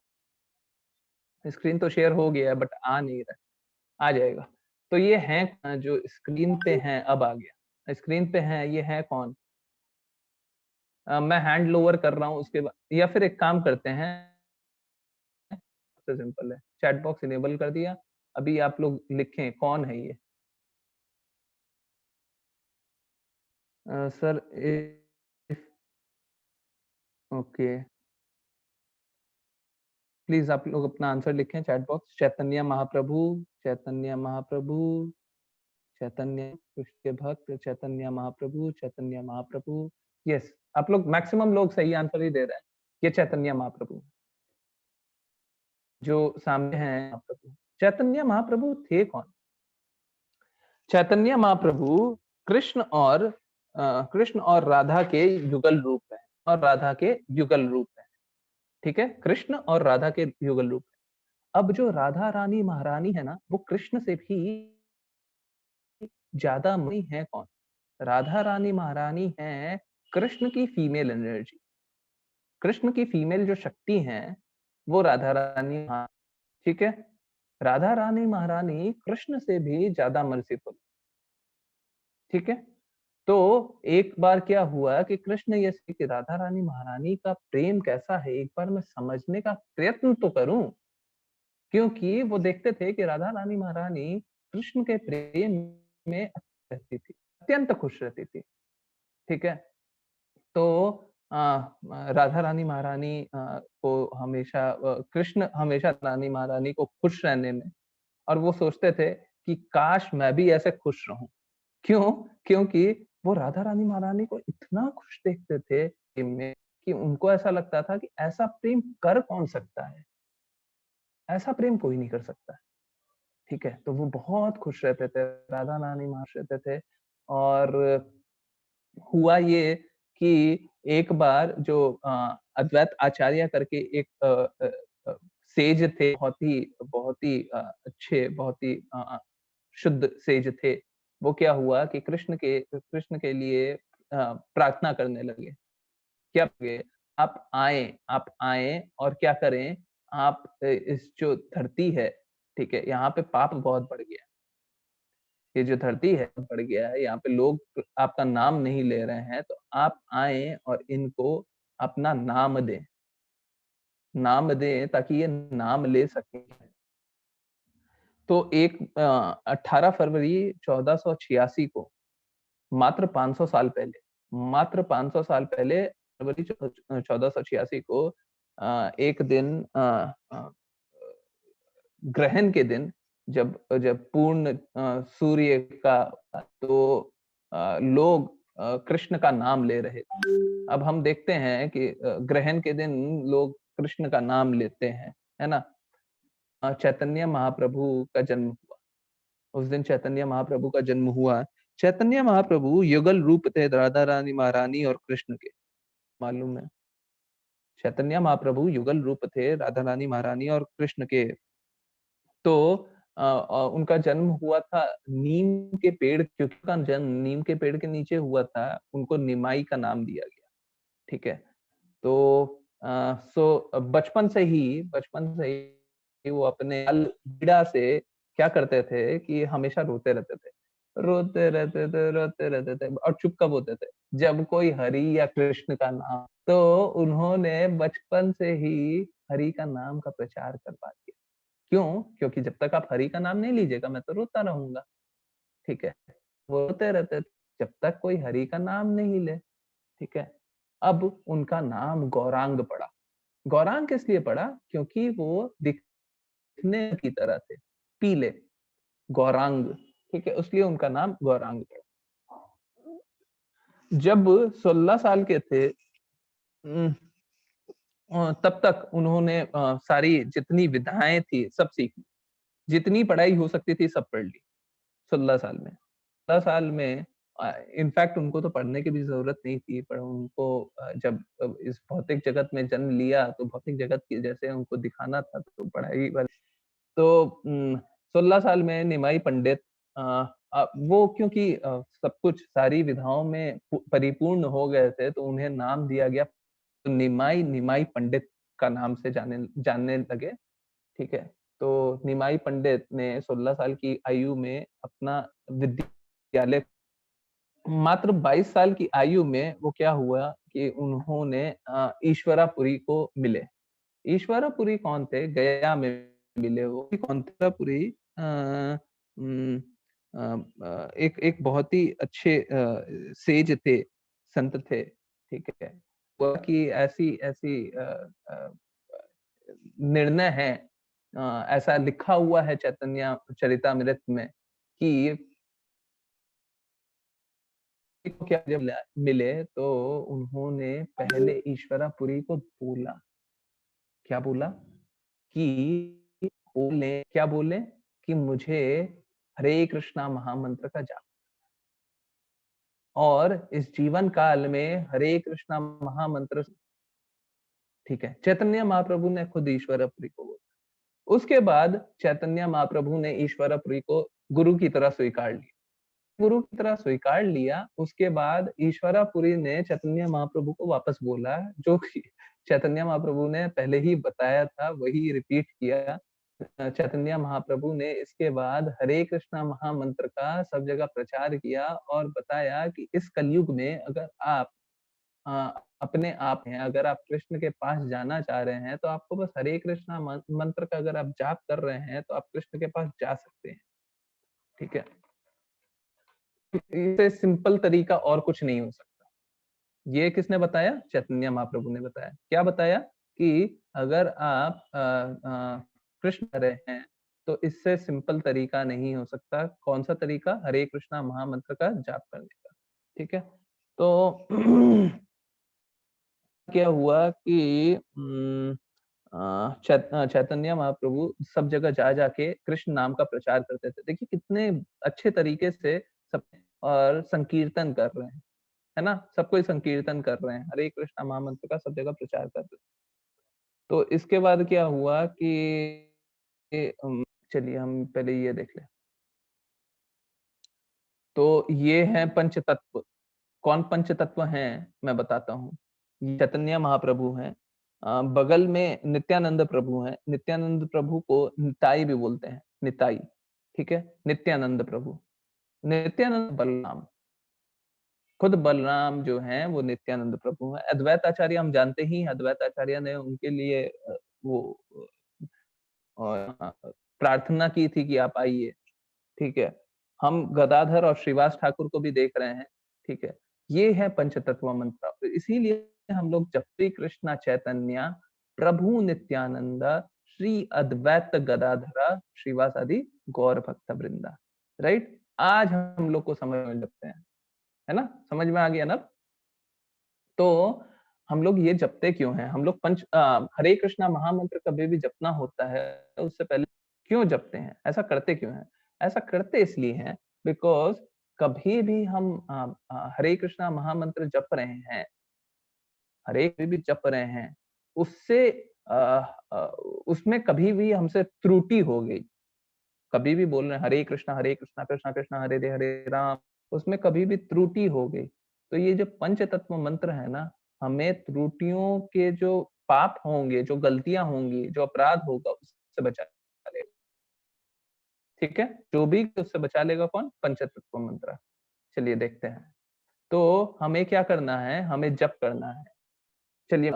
स्क्रीन तो शेयर हो गया बट आ नहीं रहा, आ जाएगा। तो ये हैं जो स्क्रीन पे हैं, अब आ गया, स्क्रीन पे हैं, ये है कौन? मैं हैंड लोअर कर रहा हूँ उसके बाद, या फिर एक काम करते हैं, सबसे सिंपल है, चैट बॉक्स इनेबल कर दिया, अभी आप लोग लिखें कौन है ये। सर ओके, प्लीज आप लोग अपना आंसर लिखें चैट बॉक्स। चैतन्य महाप्रभु, चैतन्य महाप्रभु, चैतन्य कृष्ण के भक्त, चैतन्य महाप्रभु, चैतन्य महाप्रभु। यस, आप लोग मैक्सिमम लोग सही आंसर ही दे रहे हैं, ये चैतन्य महाप्रभु जो सामने हैं। महाप्रभु, चैतन्य महाप्रभु थे कौन? चैतन्य महाप्रभु कृष्ण और राधा के युगल रूप है, और राधा के युगल रूप है, ठीक है, कृष्ण और राधा के युगल रूप है। अब जो राधा रानी महारानी है ना, वो कृष्ण से भी ज्यादा मनी है कौन? राधा रानी महारानी है कृष्ण की फीमेल एनर्जी, कृष्ण की फीमेल जो शक्ति है वो राधा रानी, ठीक है, राधा रानी महारानी कृष्ण से भी ज्यादा मर्सीफुल, ठीक है। तो एक बार क्या हुआ कि कृष्ण ये कि राधा रानी महारानी का प्रेम कैसा है, एक बार मैं समझने का प्रयत्न तो करूं, क्योंकि वो देखते थे कि राधा रानी महारानी कृष्ण के प्रेम में रहती थी, अत्यंत खुश रहती थी, ठीक है। तो राधा रानी महारानी को हमेशा कृष्ण हमेशा रानी महारानी को खुश रहने में, और वो सोचते थे कि काश मैं भी ऐसे खुश रहूं। क्यों? क्योंकि वो राधा रानी महारानी को इतना खुश देखते थे प्रेम में कि उनको ऐसा लगता था कि ऐसा प्रेम कर कौन सकता है, ऐसा प्रेम कोई नहीं कर सकता, ठीक है। तो वो बहुत खुश रहते थे, राधा रानी महारानी रहते थे। और हुआ ये कि एक बार जो अद्वैत आचार्य करके एक सेज थे, बहुत ही अच्छे, बहुत ही शुद्ध सेज थे, वो क्या हुआ कि कृष्ण के लिए प्रार्थना करने लगे। क्या लगे? आप आए और क्या करें, आप इस जो धरती है, ठीक है, यहाँ पे पाप बहुत बढ़ गया, ये जो धरती है बढ़ गया है, यहाँ पे लोग आपका नाम नहीं ले रहे हैं, तो आप आए और इनको अपना नाम दें, नाम दें ताकि ये नाम ले सके। तो 18 फरवरी 1486 को, मात्र 500 साल पहले, मात्र 500 साल पहले फरवरी 1486 को एक दिन ग्रहण के दिन, जब जब पूर्ण सूर्य का, तो लोग कृष्ण का नाम ले रहे थे। अब हम देखते हैं कि ग्रहण के दिन लोग कृष्ण का नाम लेते हैं, है ना। चैतन्य महाप्रभु का जन्म हुआ, उस दिन चैतन्य महाप्रभु का जन्म हुआ। चैतन्य महाप्रभु युगल रूप थे राधा रानी महारानी और कृष्ण के, मालूम है। चैतन्य महाप्रभु युगल रूप थे राधा रानी महारानी और कृष्ण के। तो उनका जन्म हुआ था नीम के पेड़, क्योंकि उनका जन्म नीम के पेड़ के नीचे हुआ था, उनको निमाई का नाम दिया गया। ठीक है, तो बचपन से ही वो अपने पीड़ा से क्या करते थे कि हमेशा रोते रहते थे, और चुप कब होते थे, जब कोई हरि या कृष्ण का नाम। तो उन्होंने बचपन से ही हरि का नाम का प्रचार करवा दिया। क्यों? क्योंकि जब तक आप हरि का नाम नहीं लीजिएगा मैं तो रोता रहूंगा। ठीक है, वो रोते रहते थे जब तक कोई हरि का नाम नहीं ले। ठीक है, अब उनका नाम गौरांग पड़ा। गौरांग किस लिए पड़ा? क्योंकि वो दिखने की तरह थे, पीले, गौरांग। ठीक है, इसलिए उनका नाम गौरांग पड़ा। जब 16 साल के थे तब तक उन्होंने सारी जितनी विधाएं थी सब सीख ली, जितनी पढ़ाई हो सकती थी सब पढ़ ली 16 साल में। 16 साल में इनफैक्ट उनको तो पढ़ने की भी जरूरत नहीं थी, पर उनको जब इस भौतिक जगत में जन्म लिया तो भौतिक जगत की जैसे उनको दिखाना था, तो पढ़ाई वाली। तो 16 साल में निमाई पंडित वो क्योंकि सब कुछ सारी विधाओं में परिपूर्ण हो गए थे, तो उन्हें नाम दिया गया, तो निमाई पंडित का नाम से जानने लगे। ठीक है, तो निमाई पंडित ने 16 साल की आयु में अपना विद्यालय, मात्र 22 साल की आयु में वो क्या हुआ कि उन्होंने ईश्वरापुरी को मिले। ईश्वरापुरी कौन थे? गया में मिले वो। कौन थे ईश्वरापुरी? एक बहुत ही अच्छे सेज थे, संत थे। ठीक है, वो कि ऐसी ऐसी निर्णय है, ऐसा लिखा हुआ है चैतन्य चरितामृत में कि को क्या जब मिले तो उन्होंने पहले ईश्वरापुरी को बोला, क्या बोला कि क्या बोले कि मुझे हरे कृष्णा महामंत्र का जाप, और इस जीवन काल में हरे कृष्णा महामंत्र। ठीक है, चैतन्य महाप्रभु ने खुद ईश्वरापुरी को बोला। उसके बाद चैतन्य महाप्रभु ने ईश्वरापुरी को गुरु की तरह स्वीकार लिया। गुरु की तरह स्वीकार लिया, उसके बाद ईश्वरापुरी ने चैतन्य महाप्रभु को वापस बोला, जो चैतन्य महाप्रभु ने पहले ही बताया था वही रिपीट किया। चैतन्य महाप्रभु ने इसके बाद हरे कृष्णा महामंत्र का सब जगह प्रचार किया और बताया कि इस कलयुग में अगर आप अपने आप हैं, अगर आप कृष्ण के पास जाना चाह रहे हैं, तो आपको बस हरे कृष्णा मंत्र का अगर आप जाप कर रहे हैं तो आप कृष्ण के पास जा सकते हैं। ठीक है, इससे सिंपल तरीका और कुछ नहीं हो सकता। ये किसने बताया? चैतन्य महाप्रभु ने बताया। क्या बताया? कि अगर आप कृष्ण कर रहे हैं तो इससे सिंपल तरीका नहीं हो सकता। कौन सा तरीका? हरे कृष्णा महामंत्र का जाप करने का। ठीक है, तो क्या हुआ कि चैतन्य महाप्रभु सब जगह जा जाके कृष्ण नाम का प्रचार करते थे। देखिए कितने अच्छे तरीके से सब, और संकीर्तन कर रहे हैं, है ना, सब कोई संकीर्तन कर रहे हैं, हरे कृष्णा महामंत्र का सब जगह प्रचार कर रहे हैं। तो इसके बाद क्या हुआ कि चलिए हम पहले ये देख लें। तो ये है पंच तत्व। कौन पंच तत्व हैं मैं बताता हूँ। चैतन्य महाप्रभु हैं, बगल में नित्यानंद प्रभु हैं। नित्यानंद प्रभु को निताई भी बोलते हैं, निताई। ठीक है, नित्यानंद प्रभु, नित्यानंद बलराम, खुद बलराम जो हैं वो नित्यानंद प्रभु हैं। अद्वैत आचार्य हम जानते ही, अद्वैत आचार्य ने उनके लिए वो प्रार्थना की थी कि आप आइए। ठीक है, हम गदाधर और श्रीवास ठाकुर को भी देख रहे हैं। ठीक है, ये है पंचतत्व मंत्र। इसीलिए हम लोग जपते कृष्णा चैतन्य प्रभु नित्यानंद श्री अद्वैत गदाधरा श्रीवास आदि गौर भक्त वृंदा। राइट, आज हम लोग को समझ में लगते हैं, है ना, समझ में आ गया ना। तो हम लोग ये जपते क्यों हैं? हम लोग हरे कृष्णा महामंत्र कभी भी जपना होता है उससे पहले क्यों जपते हैं? ऐसा करते क्यों हैं? ऐसा करते इसलिए हैं बिकॉज कभी भी हम हरे कृष्णा महामंत्र जप रहे हैं, हरे भी जप रहे हैं, उससे उसमें कभी भी हमसे त्रुटि हो गई, कभी भी बोल रहे हैं हरे कृष्णा कृष्णा कृष्णा हरे राम, उसमें कभी भी त्रुटि हो गई, तो ये जो पंच तत्व मंत्र है ना, हमें त्रुटियों के जो पाप होंगे, जो गलतियां होंगी, जो अपराध होगा, उससे बचा लेगा। ठीक है, जो भी उससे बचा लेगा कौन? पंच तत्व मंत्र। चलिए देखते हैं। तो हमें क्या करना है? हमें जप करना है। चलिए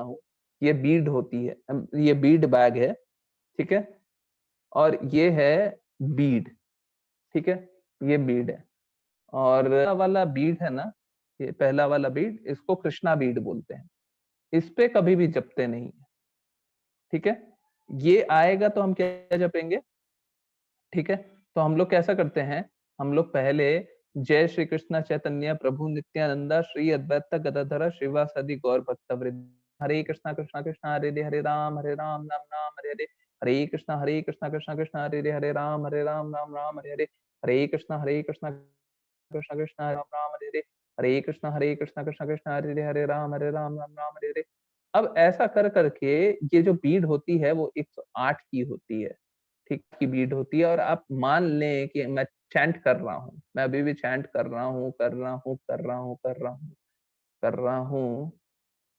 ये बीड होती है, ये बीड बैग है, ठीक है, और ये है बीड, ठीक है, ये बीड है, और वाला बीड है ना, ये पहला वाला बीड, इसको कृष्णा बीड बोलते हैं। इस पे कभी भी जपते नहीं है, ठीक है। ये आएगा तो हम क्या जपेंगे? ठीक है, तो हम लोग कैसा करते हैं? हम लोग पहले जय श्री कृष्ण चैतन्य प्रभु नित्यानंदा श्री अद्वैत गदाधर श्रीवासादि गौर भक्तवृंद, हरे कृष्णा कृष्णा कृष्णा हरे राम राम राम हरे हरे, हरे कृष्णा कृष्णा कृष्णा हरे राम राम राम हरे हरे, हरे कृष्णा कृष्णा कृष्णा राम हरे हरे, हरे कृष्णा कृष्णा कृष्णा हरे राम राम राम हरे हरे। अब ऐसा कर करके ये जो बीड होती है वो 108 की होती है, ठीक की बीड होती है, और आप मान लें कि मैं चैंट कर रहा हूँ, मैं अभी भी चैंट कर रहा हूँ,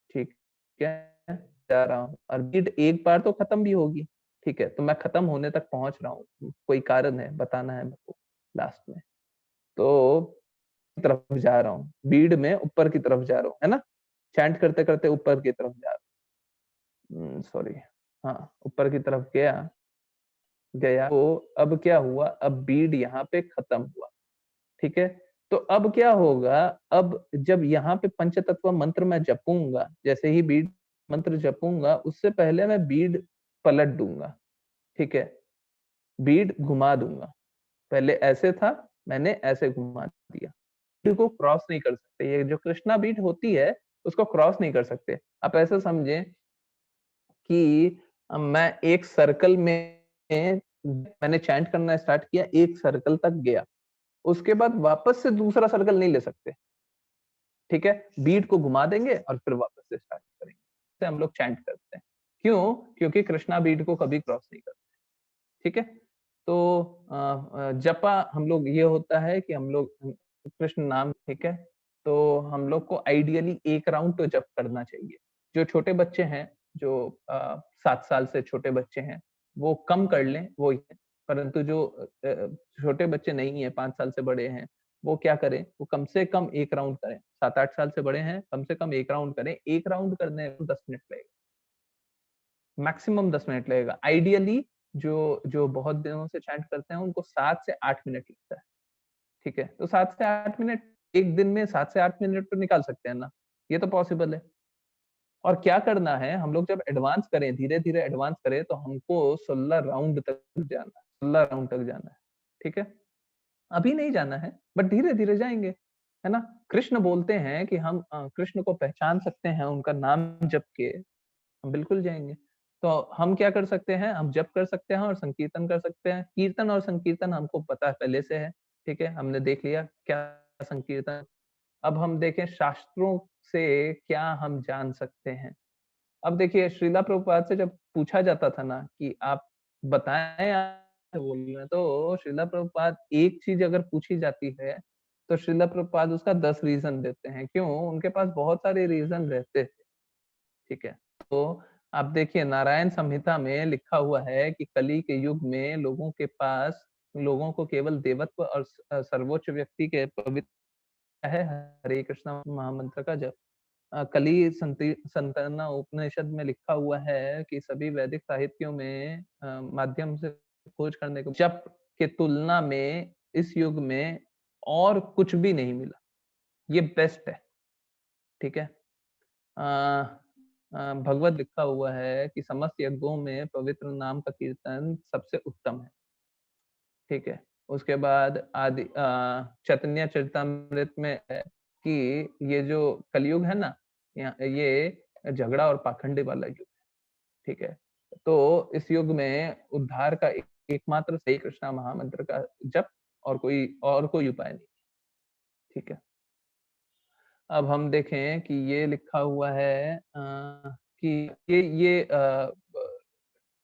ठीक है, जा रहा हूँ, और बीड एक बार तो खत्म भी होगी, ठीक है, तो मैं खत्म होने तक पहुंच रहा हूँ, कोई कारण है बताना है मेरे को लास्ट में, तो तरफ जा रहा हूँ, बीड में ऊपर की तरफ जा रहा हूँ, है ना, चैंट करते करते ऊपर की तरफ जा रहा हूँ, सॉरी, हाँ, ऊपर की तरफ गया, तो अब क्या हुआ? अब बीड यहाँ पे खत्म हुआ, ठीक है, तो अब क्या होगा? अब जब यहाँ पे पंचतत्व मंत्र मैं जपूंगा, जैसे ही बीड मंत्र जपूंगा, उससे पहले मैं बीड पलट दूंगा, ठीक है, बीड घुमा दूंगा, पहले ऐसे था, मैंने ऐसे घुमा दिया, बीड को क्रॉस नहीं कर सकते, ये जो कृष्णा बीड होती है उसको क्रॉस नहीं कर सकते। आप ऐसा समझें कि मैं एक सर्कल में, मैंने चैंट करना स्टार्ट किया, एक सर्कल तक गया, उसके बाद वापस से दूसरा सर्कल नहीं ले सकते, ठीक है, बीट को घुमा देंगे और फिर वापस से स्टार्ट करेंगे, से हम लोग चैंट करते हैं। क्यों? क्योंकि कृष्णा बीट को कभी क्रॉस नहीं करते, ठीक है। तो जपा हम लोग, ये होता है कि हम लोग कृष्ण नाम, ठीक है, तो हम लोग को आइडियली एक राउंड तो जप करना चाहिए। जो छोटे बच्चे हैं, जो 7 साल से छोटे बच्चे हैं, वो कम कर लें, वो, परंतु जो छोटे बच्चे नहीं है, 5 साल से बड़े हैं, वो क्या करें? वो कम से कम 1 राउंड करें। 7-8 साल से बड़े हैं, कम से कम 1 राउंड करें। 1 राउंड करने में 10 मिनट लगेगा, मैक्सिमम 10 मिनट लगेगा। आइडियली जो जो बहुत दिनों से चैंट करते हैं, उनको 7 से 8 मिनट लगता है, ठीक है। तो 7 से 8 मिनट, एक दिन में 7 से 8 मिनट तो निकाल सकते हैं ना, ये तो पॉसिबल है। और क्या करना है, हम लोग जब एडवांस करें, धीरे-धीरे एडवांस करें, तो हमको 16 राउंड तक जाना है, 16 राउंड तक जाना है, ठीक है। अभी नहीं जाना है, बट धीरे-धीरे जाएँगे, है ना? कृष्ण बोलते हैं कि हम कृष्ण को पहचान सकते हैं उनका नाम जप के, हम बिल्कुल जाएँगे। तो हम क्या कर सकते हैं? हम जप कर सकते हैं और संकीर्तन कर सकते हैं। कीर्तन और संकीर्तन हमको पता पहले से है, ठीक है? हमने देख लिया क्या संकीर्तन। अब हम देखें शास्त्रों से क्या हम जान सकते हैं। अब देखिए, श्रीला प्रभुपाद से जब पूछा जाता था ना कि आप बताएँ, आप बोल रहे हैं, तो श्रीला प्रभुपाद एक चीज़ अगर पूछी जाती है, तो श्रीला प्रभुपाद उसका 10 रीज़न देते हैं। क्यों? उनके पास बहुत सारे रीज़न रहते थे, ठीक है? तो आप देखिए, नारायण संहिता में लिखा हुआ है कि कली के युग में लोगों को केवल देवत्व और सर्वोच्च व्यक्ति के पवित्र है हरे कृष्णा महामंत्र का जप। कली संतना उपनिषद में लिखा हुआ है कि सभी वैदिक साहित्यों में माध्यम से खोज करने को जप के तुलना में इस युग में और कुछ भी नहीं मिला, ये बेस्ट है, ठीक है। भगवत लिखा हुआ है कि समस्त यज्ञों में पवित्र नाम का कीर्तन सबसे उत्तम है, ठीक है। उसके बाद चैतन्य चरितमृत में है कि ये जो कलयुग है ना, ये झगड़ा और पाखंडी वाला युग है, ठीक है। तो इस युग में उद्धार का एकमात्र सही कृष्णा महामंत्र का जप, और कोई उपाय नहीं, ठीक है। अब हम देखें कि ये लिखा हुआ है कि कि ये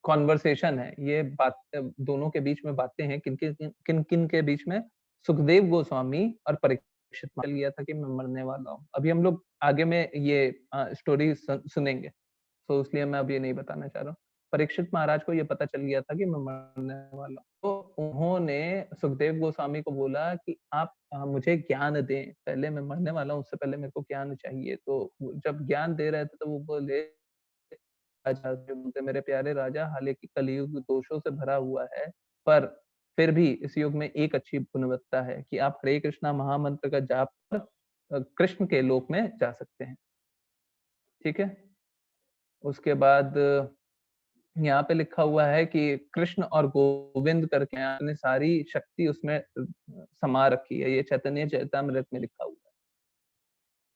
कॉन्वर्सेशन है, ये बात दोनों के बीच में बातें हैं, किन के बीच में, सुखदेव गोस्वामी और परीक्षित चल गया था कि मैं मरने वाला हूँ। अभी हम लोग आगे में ये स्टोरी सुनेंगे, तो इसलिए मैं अब ये नहीं बताना चाह रहा हूँ। परीक्षित महाराज को ये पता चल गया था कि मैं मरने वाला हूँ, तो उन्होंने सुखदेव गोस्वामी को बोला कि आप मुझे ज्ञान दें, पहले मैं मरने वाला हूँ, उससे पहले मेरे को ज्ञान चाहिए। तो जब ज्ञान दे रहे थे तो वो बोले, राजा जो बोलते, मेरे प्यारे राजा, हालांकि कलयुग दोषों से भरा हुआ है, पर फिर भी इस युग में एक अच्छी गुणवत्ता है कि आप हरे कृष्णा महामंत्र का जाप कर कृष्ण के लोक में जा सकते हैं। ठीक है, उसके बाद यहाँ पे लिखा हुआ है कि कृष्ण और गोविंद करके आपने सारी शक्ति उसमें समा रखी है, ये चैतन्य चैतामृत में लिखा हुआ है।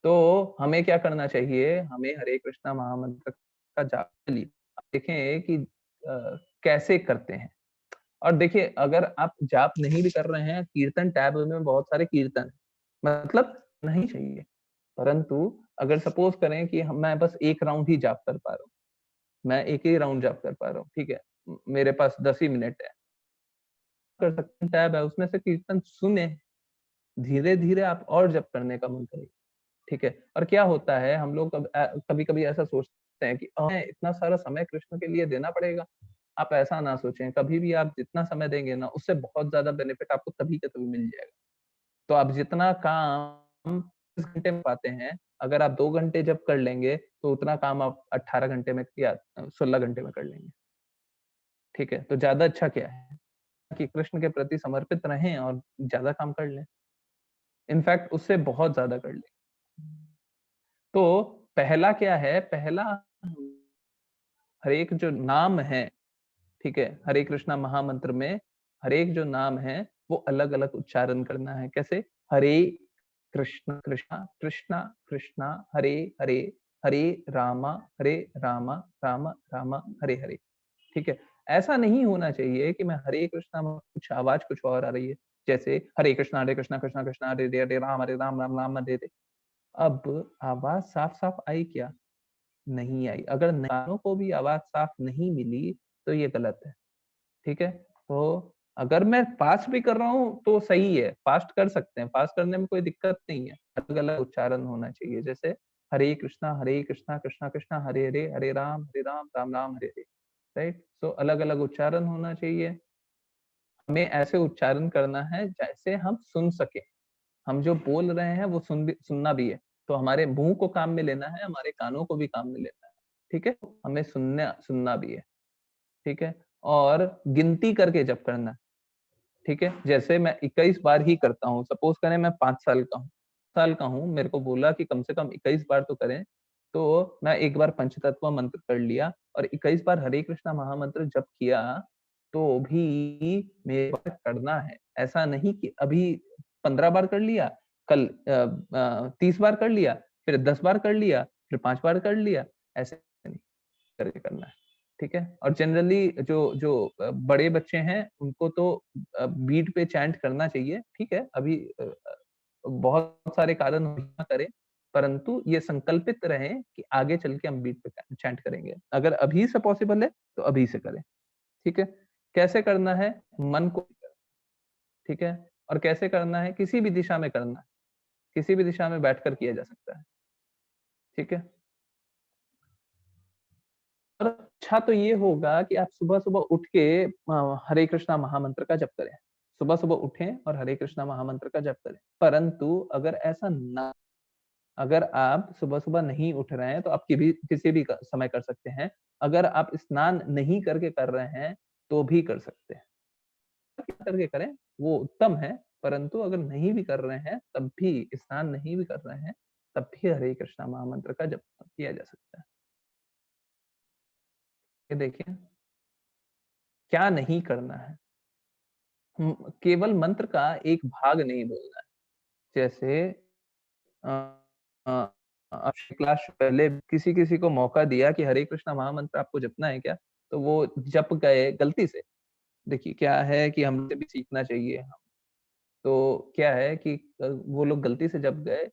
तो हमें क्या करना चाहिए, हमें हरे कृष्णा महामंत्र का जाप देखें कि कैसे करते हैं। और देखिए, अगर आप जाप नहीं भी कर रहे हैं, कीर्तन टैब में बहुत सारे कीर्तन, मतलब नहीं चाहिए, परंतु अगर सपोज करें कि मैं बस एक राउंड ही जाप कर पा रहा हूँ, मैं एक ही राउंड जाप कर पा रहा हूँ, ठीक है, मेरे पास 10 ही मिनट है, कर सकते हैं, टैब है उसमें से कीर्तन सुने, धीरे धीरे आप और जप करने का मन करेगा। ठीक है, और क्या होता है, हम लोग कभी कभी ऐसा सोचते हैं कि इतना सारा समय कृष्ण के लिए देना पड़ेगा। आप ऐसा ना सोचें, कभी भी आप जितना समय देंगे ना, उससे बहुत ज्यादा बेनिफिट आपको तभी के तभी मिल जाएगा। तो आप जितना काम 10 घंटे में पाते हैं, अगर आप 2 घंटे जब कर लेंगे तो उतना काम आप 18 घंटे में या 16 घंटे में कर लेंगे। ठीक है, तो ज्यादा अच्छा क्या है कि कृष्ण के प्रति समर्पित रहें और ज्यादा काम कर लें, इनफैक्ट उससे बहुत ज्यादा कर लें। तो पहला क्या है, पहला हर एक जो नाम है, ठीक है, हरे कृष्णा महामंत्र में हर एक जो नाम है वो अलग अलग उच्चारण करना है। कैसे, हरे कृष्णा कृष्णा कृष्णा कृष्णा हरे हरे, हरे रामा रामा रामा हरे हरे। ठीक है, ऐसा नहीं होना चाहिए कि मैं हरे कृष्णा में कुछ आवाज कुछ और आ रही है, जैसे हरे कृष्णा कृष्णा कृष्णा हरे राम राम राम हरे हरे। अब आवाज साफ साफ आई क्या? नहीं आई। अगर कानों को भी आवाज साफ नहीं मिली तो ये गलत है। ठीक है, तो अगर मैं फास्ट भी कर रहा हूँ तो सही है, फास्ट कर सकते हैं, फास्ट करने में कोई दिक्कत नहीं है, अलग अलग उच्चारण होना चाहिए, जैसे हरे कृष्णा कृष्णा कृष्णा हरे हरे, हरे राम राम राम हरे हरे। राइट, सो अलग अलग उच्चारण होना चाहिए। हमें ऐसे उच्चारण करना है जैसे हम सुन सके, हम जो बोल रहे हैं वो सुनना भी है, तो हमारे मुंह को काम में लेना है, हमारे कानों को भी काम में लेना है। ठीक है, हमें सुनना भी है। ठीक है, और गिनती करके जब करना है। ठीक है, जैसे मैं 21 बार ही करता हूँ, सपोज करें मैं 5 साल का हूँ, मेरे को बोला कि कम से कम 21 बार तो करें, तो मैं एक बार पंचतत्व मंत्र कर लिया और 21 बार हरे कृष्णा महामंत्र जप किया, तो भी मेरे को करना है। ऐसा नहीं कि अभी 15 बार कर लिया, कल 30 बार कर लिया, फिर 10 बार कर लिया, फिर 5 बार कर लिया, ऐसे नहीं करके करना है। ठीक है, और जनरली जो जो बड़े बच्चे हैं उनको तो बीट पे चैंट करना चाहिए। ठीक है, अभी बहुत सारे कारण ना करें, परंतु ये संकल्पित रहें कि आगे चल के हम बीट पे चैंट करेंगे। अगर अभी से पॉसिबल है तो अभी से करें। ठीक है, कैसे करना है, मन को, ठीक है, और कैसे करना है, किसी भी दिशा में करना है, किसी भी दिशा में बैठकर किया जा सकता है। ठीक है, और अच्छा तो ये होगा कि आप सुबह-सुबह उठ के हरे कृष्णा महामंत्र का जप करें। सुबह-सुबह उठें और हरे कृष्णा महामंत्र का जप करें। परंतु अगर ऐसा ना, अगर आप सुबह-सुबह नहीं उठ रहे हैं तो आप किसी भी समय कर सकते हैं। अगर आप स्नान नहीं करके कर रहे हैं तो भी कर सकते हैं। करके करें वो उत्तम है, परंतु अगर नहीं भी कर रहे हैं तब भी, स्नान नहीं भी कर रहे हैं तब भी हरे कृष्णा महामंत्र का जप किया जा सकता है। ये देखिए, क्या नहीं करना है, केवल मंत्र का एक भाग नहीं बोलना है। जैसे क्लास पहले किसी को मौका दिया कि हरे कृष्णा महामंत्र आपको जपना है क्या, तो वो जप गए गलती से। देखिए क्या है कि हमसे भी सीखना चाहिए। तो क्या है कि वो लोग गलती से जप गए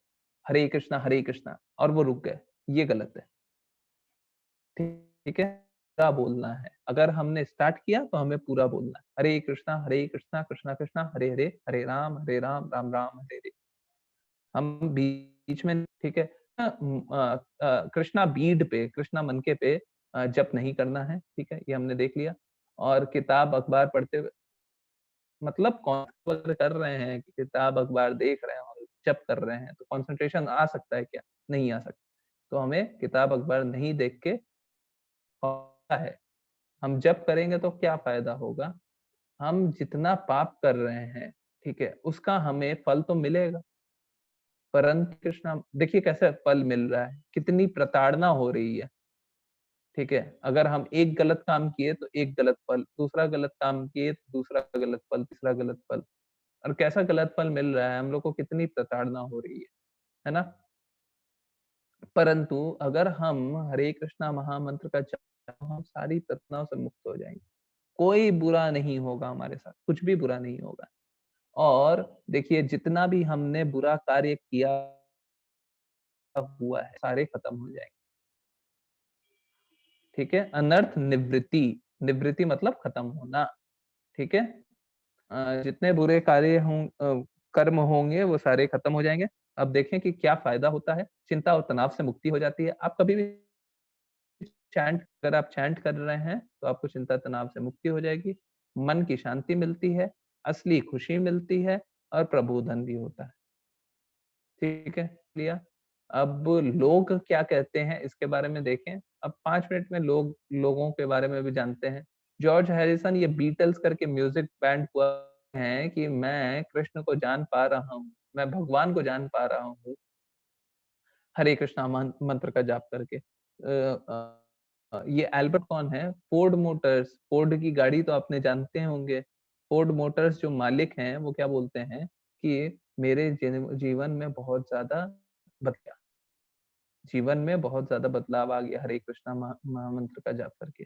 हरे कृष्णा और वो रुक गए, ये गलत है। ठीक है, पूरा बोलना है। अगर हमने स्टार्ट किया तो हमें पूरा बोलना है। हरे कृष्णा कृष्णा कृष्णा हरे हरे, हरे राम राम राम हरे हरे। हम बीच में, ठीक है, कृष्णा बीड पे, कृष्णा मनके पे जप नहीं करना है, ठीक है, ये हमने देख लिया। और किताब अखबार पढ़ते हुए मतलब कौन कर रहे हैं, किताब अखबार देख रहे हैं और जप कर रहे हैं, तो कंसंट्रेशन आ सकता है क्या? नहीं आ सकता। तो हमें किताब अखबार नहीं देख के है, हम जप करेंगे तो क्या फायदा होगा? हम जितना पाप कर रहे हैं, ठीक है, उसका हमें फल तो मिलेगा, परंतु कृष्णा देखिए कैसे फल मिल रहा है, कितनी प्रताड़ना हो रही है, ठीक है। अगर हम एक गलत काम किए तो एक गलत फल, दूसरा गलत काम किए तो दूसरा गलत फल, तीसरा गलत फल, और कैसा गलत फल मिल रहा है, हम लोग को कितनी प्रताड़ना हो रही है ना? परंतु अगर हम हरे कृष्णा महामंत्र का जाप, हम सारी प्रताड़नाओं से मुक्त हो जाएंगे। कोई बुरा नहीं होगा हमारे साथ, कुछ भी बुरा नहीं होगा। और देखिए जितना भी हमने बुरा कार्य किया हुआ है, सारे खत्म हो जाएंगे, ठीक है। अनर्थ निवृत्ति, निवृत्ति मतलब खत्म होना, ठीक है। जितने बुरे कार्य कर्म होंगे वो सारे खत्म हो जाएंगे। अब देखें कि क्या फायदा होता है। चिंता और तनाव से मुक्ति हो जाती है। आप कभी भी अगर आप चैंट कर रहे हैं तो आपको चिंता तनाव से मुक्ति हो जाएगी, मन की शांति मिलती है, असली खुशी मिलती है और प्रबोधन भी होता है, ठीक है। लिया। अब लोग क्या कहते हैं इसके बारे में देखें। अब 5 मिनट में लोगों के बारे में भी जानते हैं। जॉर्ज हैरिसन, ये बीटल्स करके म्यूजिक बैंड हुआ है कि मैं कृष्ण को जान पा रहा हूँ, मैं भगवान को जान पा रहा हूँ हरे कृष्णा मंत्र का जाप करके। ये एल्बर्ट कौन है? फोर्ड मोटर्स, फोर्ड की गाड़ी तो आपने जानते होंगे। फोर्ड मोटर्स जो मालिक हैं वो क्या बोलते हैं कि मेरे जीवन में बहुत ज्यादा बदलाव, जीवन में बहुत ज्यादा बदलाव आ गया हरे कृष्णा महामंत्र का जाप करके,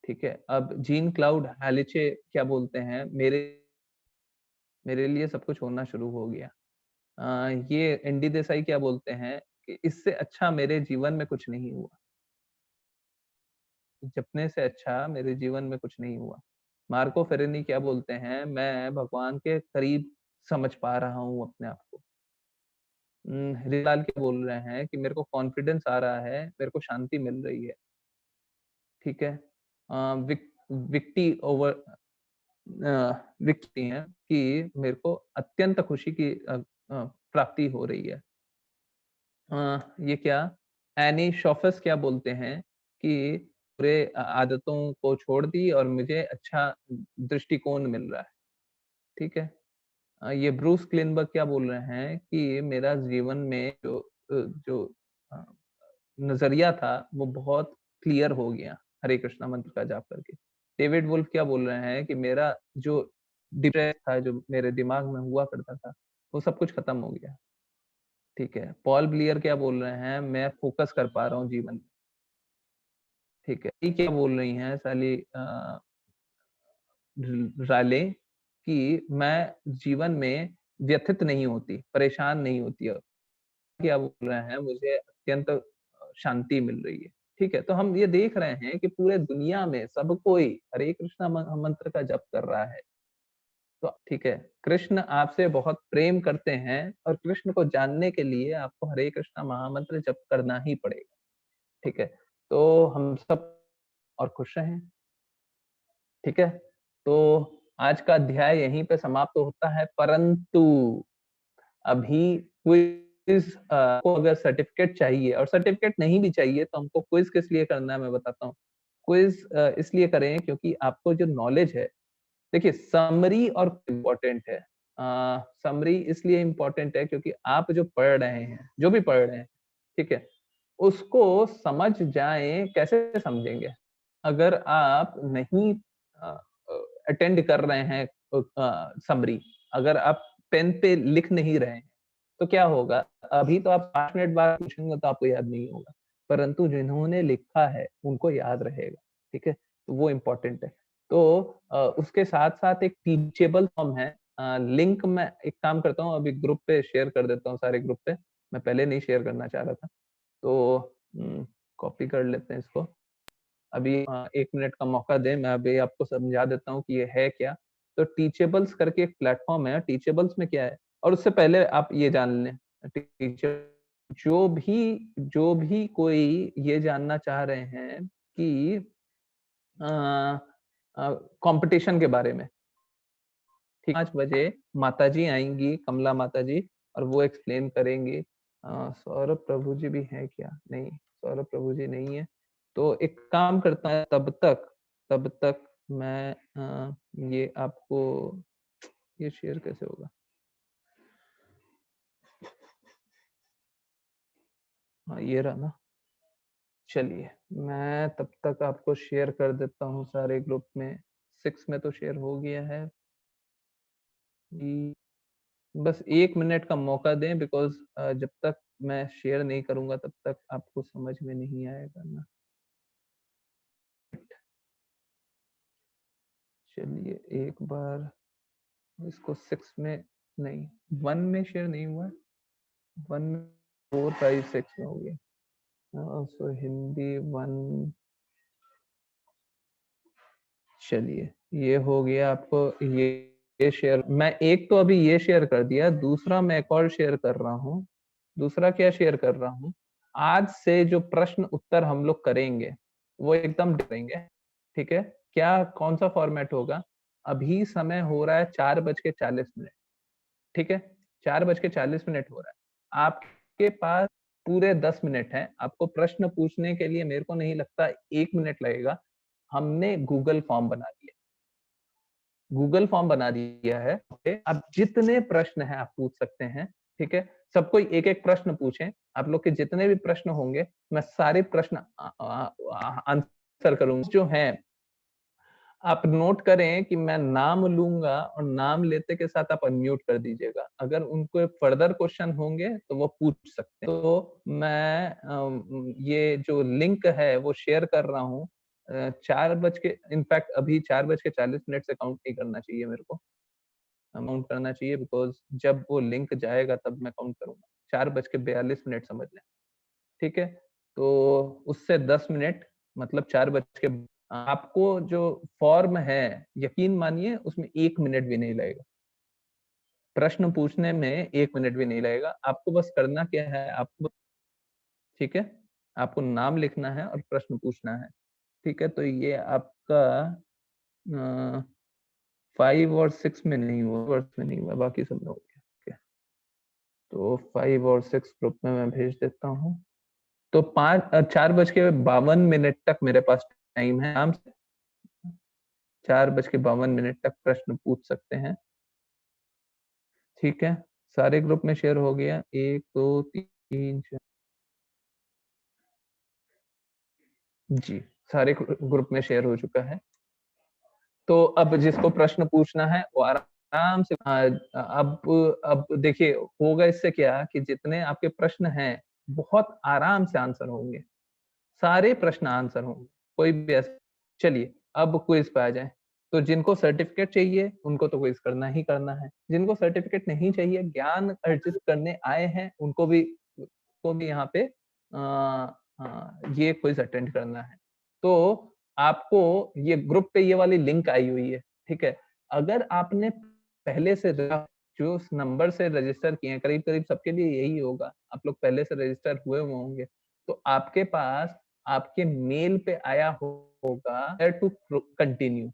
ठीक है। अब जीन क्लाउड हैलिचे क्या बोलते हैं, मेरे मेरे लिए सब कुछ होना शुरू हो गया। ये एनडी देसाई क्या बोलते हैं कि इससे अच्छा मेरे जीवन में कुछ नहीं हुआ, जपने से अच्छा मेरे जीवन में कुछ नहीं हुआ। मार्को फेरेनी क्या बोलते हैं, मैं भगवान के करीब समझ पा रहा हूँ अपने आप को। हरिलाल क्या बोल रहे हैं कि मेरे को कॉन्फिडेंस आ रहा है, मेरे को शांति मिल रही है, ठीक है। विक्टी ओवर विक्टी हैं कि मेरे को अत्यंत खुशी की प्राप्ति हो रही है। ये क्या, एनी शॉफस क्या बोलते हैं कि बुरे आदतों को छोड़ दी और मुझे अच्छा दृष्टिकोण मिल रहा है, ठीक है। ये ब्रूस क्लिनबर्ग क्या बोल रहे हैं कि मेरा जीवन में जो अ, नजरिया था वो बहुत क्लियर हो गया हरे कृष्णा मंत्र का जाप करके। डेविड वुल्फ क्या बोल रहे हैं कि मेरा जो डिप्रेस था, जो मेरे दिमाग में हुआ करता था, वो सब कुछ खत्म हो गया, ठीक है। पॉल ब्लियर क्या बोल रहे हैं, मैं फोकस कर पा रहा हूँ जीवन में, ठीक है। ये क्या बोल रही हैं साली राले कि मैं जीवन में व्यथित नहीं होती, परेशान नहीं होती। अब क्या बोल रहे हैं, मुझे अत्यंत शांति मिल रही है, ठीक है। तो हम ये देख रहे हैं कि पूरे दुनिया में सब कोई हरे कृष्णा मंत्र का जप कर रहा है। तो ठीक है, कृष्ण आपसे बहुत प्रेम करते हैं और कृष्ण को जानने के लिए आपको हरे कृष्णा महामंत्र जप करना ही पड़ेगा, ठीक है। तो हम सब और खुश रहें, ठीक है। तो आज का अध्याय यहीं पे समाप्त होता है, परंतु अभी क्विज को अगर सर्टिफिकेट चाहिए और सर्टिफिकेट नहीं भी चाहिए तो हमको क्विज किस लिए करना है मैं बताता हूँ। क्विज इसलिए करें क्योंकि आपको जो नॉलेज है, देखिए समरी और इम्पोर्टेंट है। समरी इसलिए इम्पोर्टेंट है क्योंकि आप जो पढ़ रहे हैं, जो भी पढ़ रहे हैं, ठीक है, उसको समझ जाएं, कैसे समझेंगे? अगर आप नहीं अटेंड कर रहे हैं समरी, अगर आप पेन पे लिख नहीं रहे हैं तो क्या होगा? अभी तो आप 5 मिनट बाद पूछेंगे तो आपको याद नहीं होगा, परंतु जिन्होंने लिखा है उनको याद रहेगा, ठीक है। तो वो इम्पोर्टेंट है। तो उसके साथ-साथ एक टीचेबल फॉर्म है। लिंक मैं एक काम करता हूँ, अभी ग्रुप पे शेयर कर देता हूँ, सारे ग्रुप पे। मैं पहले नहीं शेयर करना चाह रहा था। तो कॉपी कर लेते हैं इसको। अभी 1 मिनट का मौका दें, मैं अभी आपको समझा देता हूँ कि ये है क्या। तो टीचेबल्स करके एक प्लेटफॉर्म है, टीचेबल्स में क्या है, और उससे पहले आप ये जान लें, टीचर जो भी कोई ये जानना चाह रहे हैं कि कंपटीशन के बारे में, ठीक 5 बजे माताजी आएंगी, कमला माताजी, और वो एक्सप्लेन करेंगी। सौरभ प्रभु जी भी हैं क्या? नहीं, सौरभ प्रभु जी नहीं है। तो एक काम करता है, तब तक मैं ये आपको, ये शेयर कैसे होगा? हाँ, ये रहा ना। चलिए, मैं तब तक आपको शेयर कर देता हूँ सारे ग्रुप में। 6 में तो शेयर हो गया है। बस 1 मिनट का मौका दें, बिकॉज़ जब तक मैं शेयर नहीं करूँगा तब तक आपको समझ में नहीं आएगा ना। चलिए एक बार इसको 6 में नहीं, 1 में शेयर नहीं हुआ है। 1 में 4, 5, 6 में हो गया। सो हिंदी 1, चलिए ये हो गया आपको ये शेयर। मैं एक तो अभी ये शेयर कर दिया, दूसरा मैं एक और शेयर कर रहा हूँ। दूसरा क्या शेयर कर रहा हूँ, आज से जो प्रश्न उत्तर हम लोग करेंगे वो एकदम करेंगे, ठीक है? क्या कौन सा फॉर्मेट होगा? अभी समय हो रहा है 4:40, ठीक है? 4:40 हो रहा है। आपके पास पूरे 10 मिनट हैं। आपको प्रश्न पूछने के लिए मेरे को नहीं लगता 1 मिनट लगेगा। हमने गूगल फॉर्म बना दिया। गूगल फॉर्म बना दिया है। अब जितने प्रश्न हैं आप पूछ सकते हैं, ठीक है? सब कोई एक-एक प्रश्न पूछें। आप लोग के जितने भी प्रश्न होंगे, मैं सारे प्रश्न आंसर करूँगा। जो हैं, आप नोट करें कि मैं नाम लूँगा और नाम लेते के साथ आप अनम्यूट कर दीजिएगा। अगर उनको फर्दर क्वेश्चन होंगे तो वो पूछ सकते हैं। तो मैं ये जो लिंक है वो शेयर कर रहा हूँ। 4 बज के, इनफैक्ट अभी 4:40 से काउंट नहीं करना चाहिए मेरे को। काउंट करना चाहिए, बिकॉज़ जब वो लिंक जाएगा तब मैं काउंट करूँगा। 4:42 समझ लें, ठीक है? तो उससे 10 मिनट मतलब 4 बज के, आपको जो फॉर्म है, यकीन मानिए उसमें 1 मिनट भी नहीं लगेगा। प्रश्न पूछने में 1 मिनट भी नहीं लगेगा। आपको बस करना क्या है, आपको, ठीक है? आपको नाम लिखना है और प्रश्न पूछना है, ठीक है? तो ये आपका 5 और 6 में नहीं हुआ, वर्ष में नहीं हुआ, बाकी सब में हो गया, ठीक है? तो 5 और 6 ग्रुप में मैं भेज देता हूँ। तो 4:52 तक मेरे पास टाइम है। आराम से 4:52 तक प्रश्न पूछ सकते हैं, ठीक है? सारे ग्रुप में शेयर हो गया। 1, 2, 3, 4 जी, सारे ग्रुप में शेयर हो चुका है। तो अब जिसको प्रश्न पूछना है वो आराम से अब देखिए होगा इससे क्या कि जितने आपके प्रश्न हैं, बहुत आराम से आंसर होंगे। सारे प्रश्न आंसर होंगे, कोई भी ऐसा। चलिए अब क्विज पे आ जाएँ। तो जिनको सर्टिफिकेट चाहिए उनको तो क्विज करना ही करना है। जिनको सर्टिफिकेट नहीं चाहिए, ज्ञान अर्जित करने आए हैं, उनको भी यहाँ पे ये क्विज अटेंड करना है। तो आपको ये ग्रुप पे ये वाली लिंक आई हुई है, ठीक है? अगर आपने पहले से जो उस नंबर से रजिस्टर किए हैं, करीब-करीब सबके लिए यही होगा। आप लोग पहले से रजिस्टर हुए होंगे। तो आपके पास आपके मेल पे आया होगा हियर टू कंटिन्यू।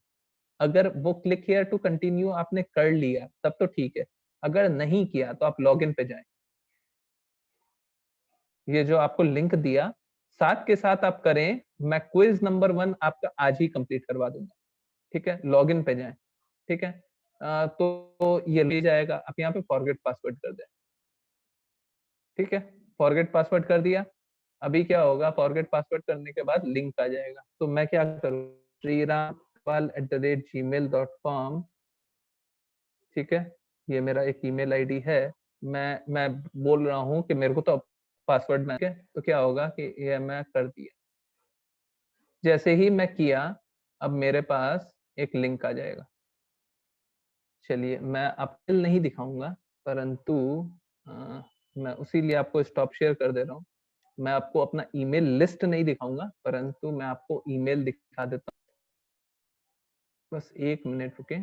अगर वो क्लिक हियर टू कंटिन्यू आपने कर लिया तब तो ठीक है। अगर नहीं किया तो आप लॉगिन पे जाएँ। ये जो आपको लिंक दिया, साथ के साथ आप करें, मैं क्विज़ नंबर 1 आपका आज ही कंप्लीट करवा दूँगा, ठीक है? लॉगिन पे जाएँ, ठीक है? तो ये ले जाएगा, आप यहाँ पे फॉरगेट पासवर्ड कर दें, ठीक है? फॉरगेट पासवर्ड कर दिया, अभी क्या होगा, फॉरगेट पासवर्ड करने के बाद लिंक आ जाएगा। तो मैं क्या करूँ, shriram@gmail.com, ठीक है? ये मेरा एक ईमेल आईडी है। मैं बोल रहा हूँ कि मेरे को तो पासवर्ड ना, ठीक है? तो क्या होगा कि ये मैं कर दिया। जैसे ही मैं किया, अब मेरे पास एक लिंक आ जाएगा। चलिए मैं आपको नहीं दिखाऊँगा, परंतु अ, मैं उसीलिए आपको स्टॉप शेयर कर दे रहा हूँ। मैं आपको अपना ईमेल लिस्ट नहीं दिखाऊंगा, परंतु मैं आपको ईमेल दिखा देता हूँ। बस 1 मिनट रुके।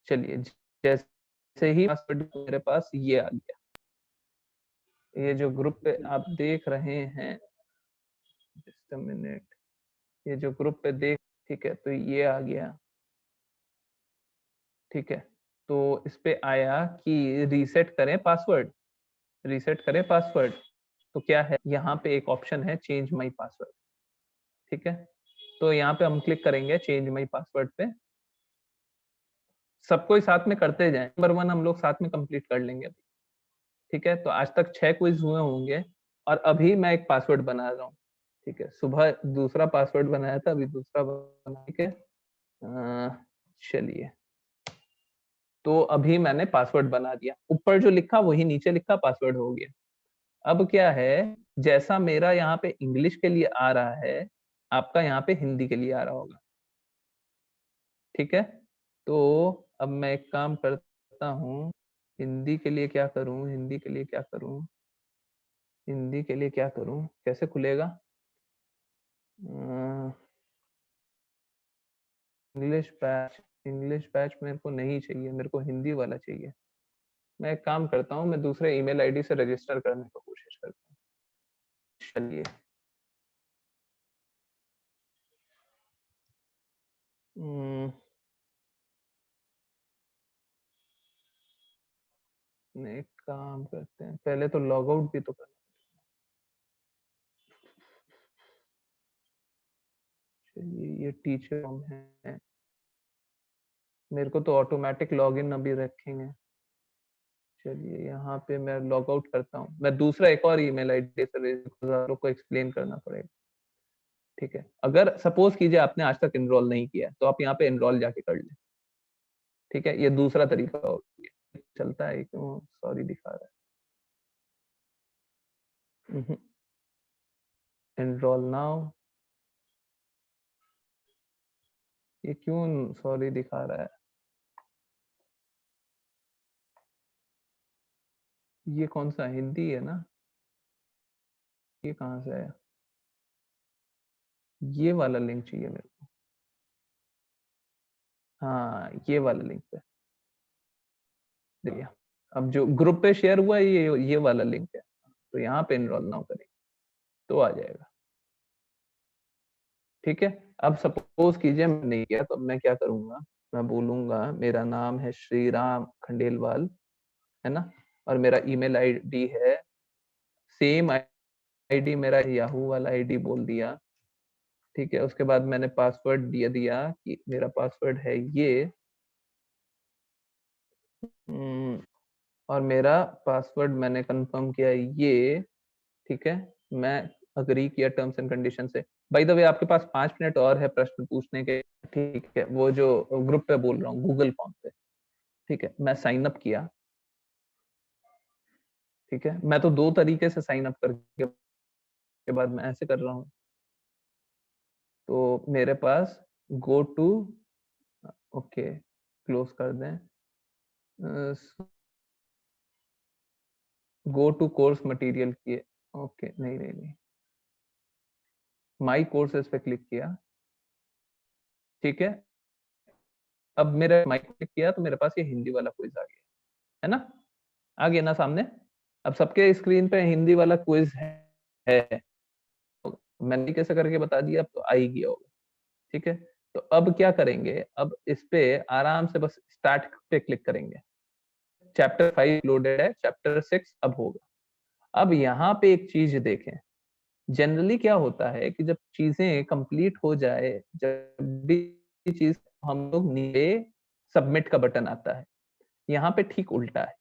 चलिए, जैसे ही पासवर्ड मेरे पास ये आ गया, ये जो ग्रुप पे आप देख रहे हैं, जस्ट अ मिनट, ये जो ग्रुप पे देख, ठीक है, तो ये आ गया, ठीक है। तो इस पे आया कि रीसेट करें पासवर्ड, रीसेट करें पासवर्ड। तो क्या है, यहाँ पे एक ऑप्शन है चेंज माई पासवर्ड, ठीक है। तो यहाँ पे हम क्लिक करेंगे चेंज माई पासवर्ड पे। सबको ही साथ में करते जाएं, नंबर 1 हम लोग साथ में कंप्लीट कर लेंगे अभी, ठीक है। तो आज तक 6 क्विज हुए होंगे और अभी मैं एक पासवर्ड बना रहा हूँ, ठीक है। सुबह दूसरा पासवर्ड बनाया था, अभी दूसरा बना, ठीक है। चलिए, तो अभी मैंने पासवर्ड बना दिया, ऊपर जो लिखा वही नीचे लिखा, पासवर्ड हो गया। अब क्या है, जैसा मेरा यहाँ पे इंग्लिश के लिए आ रहा है, आपका यहाँ पे हिंदी के लिए आ रहा होगा, ठीक है। तो अब मैं एक काम करता हूँ, हिंदी के लिए क्या करूँ, हिंदी के लिए क्या करूँ, हिंदी के लिए क्या करूँ, कैसे खुलेगा? इंग्लिश बैच मेरे को नहीं चाहिए, मेरे को हिंदी वाला चाहिए। मैं एक काम करता हूँ, मैं दूसरे ईमेल आईडी से रजिस्टर करने की कोशिश करता हूँ। चलिए, एक काम करते हैं, पहले तो लॉग आउट भी तो करना। चलिए, ये टीचर है, मेरे को तो ऑटोमेटिक लॉगिन अभी रखेंगे। चलिए, यहाँ पे मैं लॉग आउट करता हूँ, मैं दूसरा एक और ईमेल आईडी से को एक्सप्लेन करना पड़ेगा, ठीक है। अगर सपोज कीजिए आपने आज तक एनरोल नहीं किया, तो आप यहाँ पे एनरोल जाके कर लें, ठीक है। ये दूसरा तरीका हो गया, चलता है क्यों सॉरी दिखा रहा है, एनरोल नाउ, ये क्यों सॉरी दिखा रहा है, ये कौन सा हिंदी है ना, ये कहाँ से आया, ये वाला लिंक चाहिए मेरे को, हाँ ये वाला लिंक पे देखिए। अब जो ग्रुप पे शेयर हुआ है ये वाला लिंक है, तो यहाँ पे एनरोल नाउ करेंगे तो आ जाएगा, ठीक है। अब सपोज कीजिए मैं नहीं किया, तो मैं क्या करूंगा, मैं बोलूंगा मेरा नाम है श्री राम खंडेलवाल, है ना, और मेरा ईमेल आईडी है सेम आईडी, मेरा याहू वाला आईडी बोल दिया, ठीक है। उसके बाद मैंने पासवर्ड दिया कि मेरा पासवर्ड है ये, और मेरा पासवर्ड मैंने कंफर्म किया ये, ठीक है। मैं अग्री किया टर्म्स एंड कंडीशन से। बाय द वे, आपके पास 5 मिनट और है प्रश्न पूछने के, ठीक है। वो जो ग्रुप पे बोल रहा हूँ, गूगल फॉर्म पे, ठीक है। मैं साइन अप किया, ठीक है। मैं तो 2 तरीके से साइन अप करके के बाद मैं ऐसे कर रहा हूँ। तो मेरे पास गो टू, ओके क्लोज कर दें, गो टू कोर्स मटेरियल किए, ओके नहीं, माई कोर्सेज पे क्लिक किया, ठीक है। अब मेरा माइक क्लिक किया तो मेरे पास ये हिंदी वाला क्विज आ गया, है ना, आ गया ना सामने। अब सबके स्क्रीन पे हिंदी वाला क्विज है, मैंने कैसे करके बता दिया, अब तो आ ही गया होगा, ठीक है। तो अब क्या करेंगे, अब इस पे आराम से बस स्टार्ट पे क्लिक करेंगे। चैप्टर 5 लोडेड है, चैप्टर 6 अब होगा। अब यहाँ पे एक चीज देखें, जनरली क्या होता है कि जब चीजें कंप्लीट हो जाए, जब भी चीज हम लोग नीचे सबमिट का बटन आता है, यहाँ पे ठीक उल्टा है,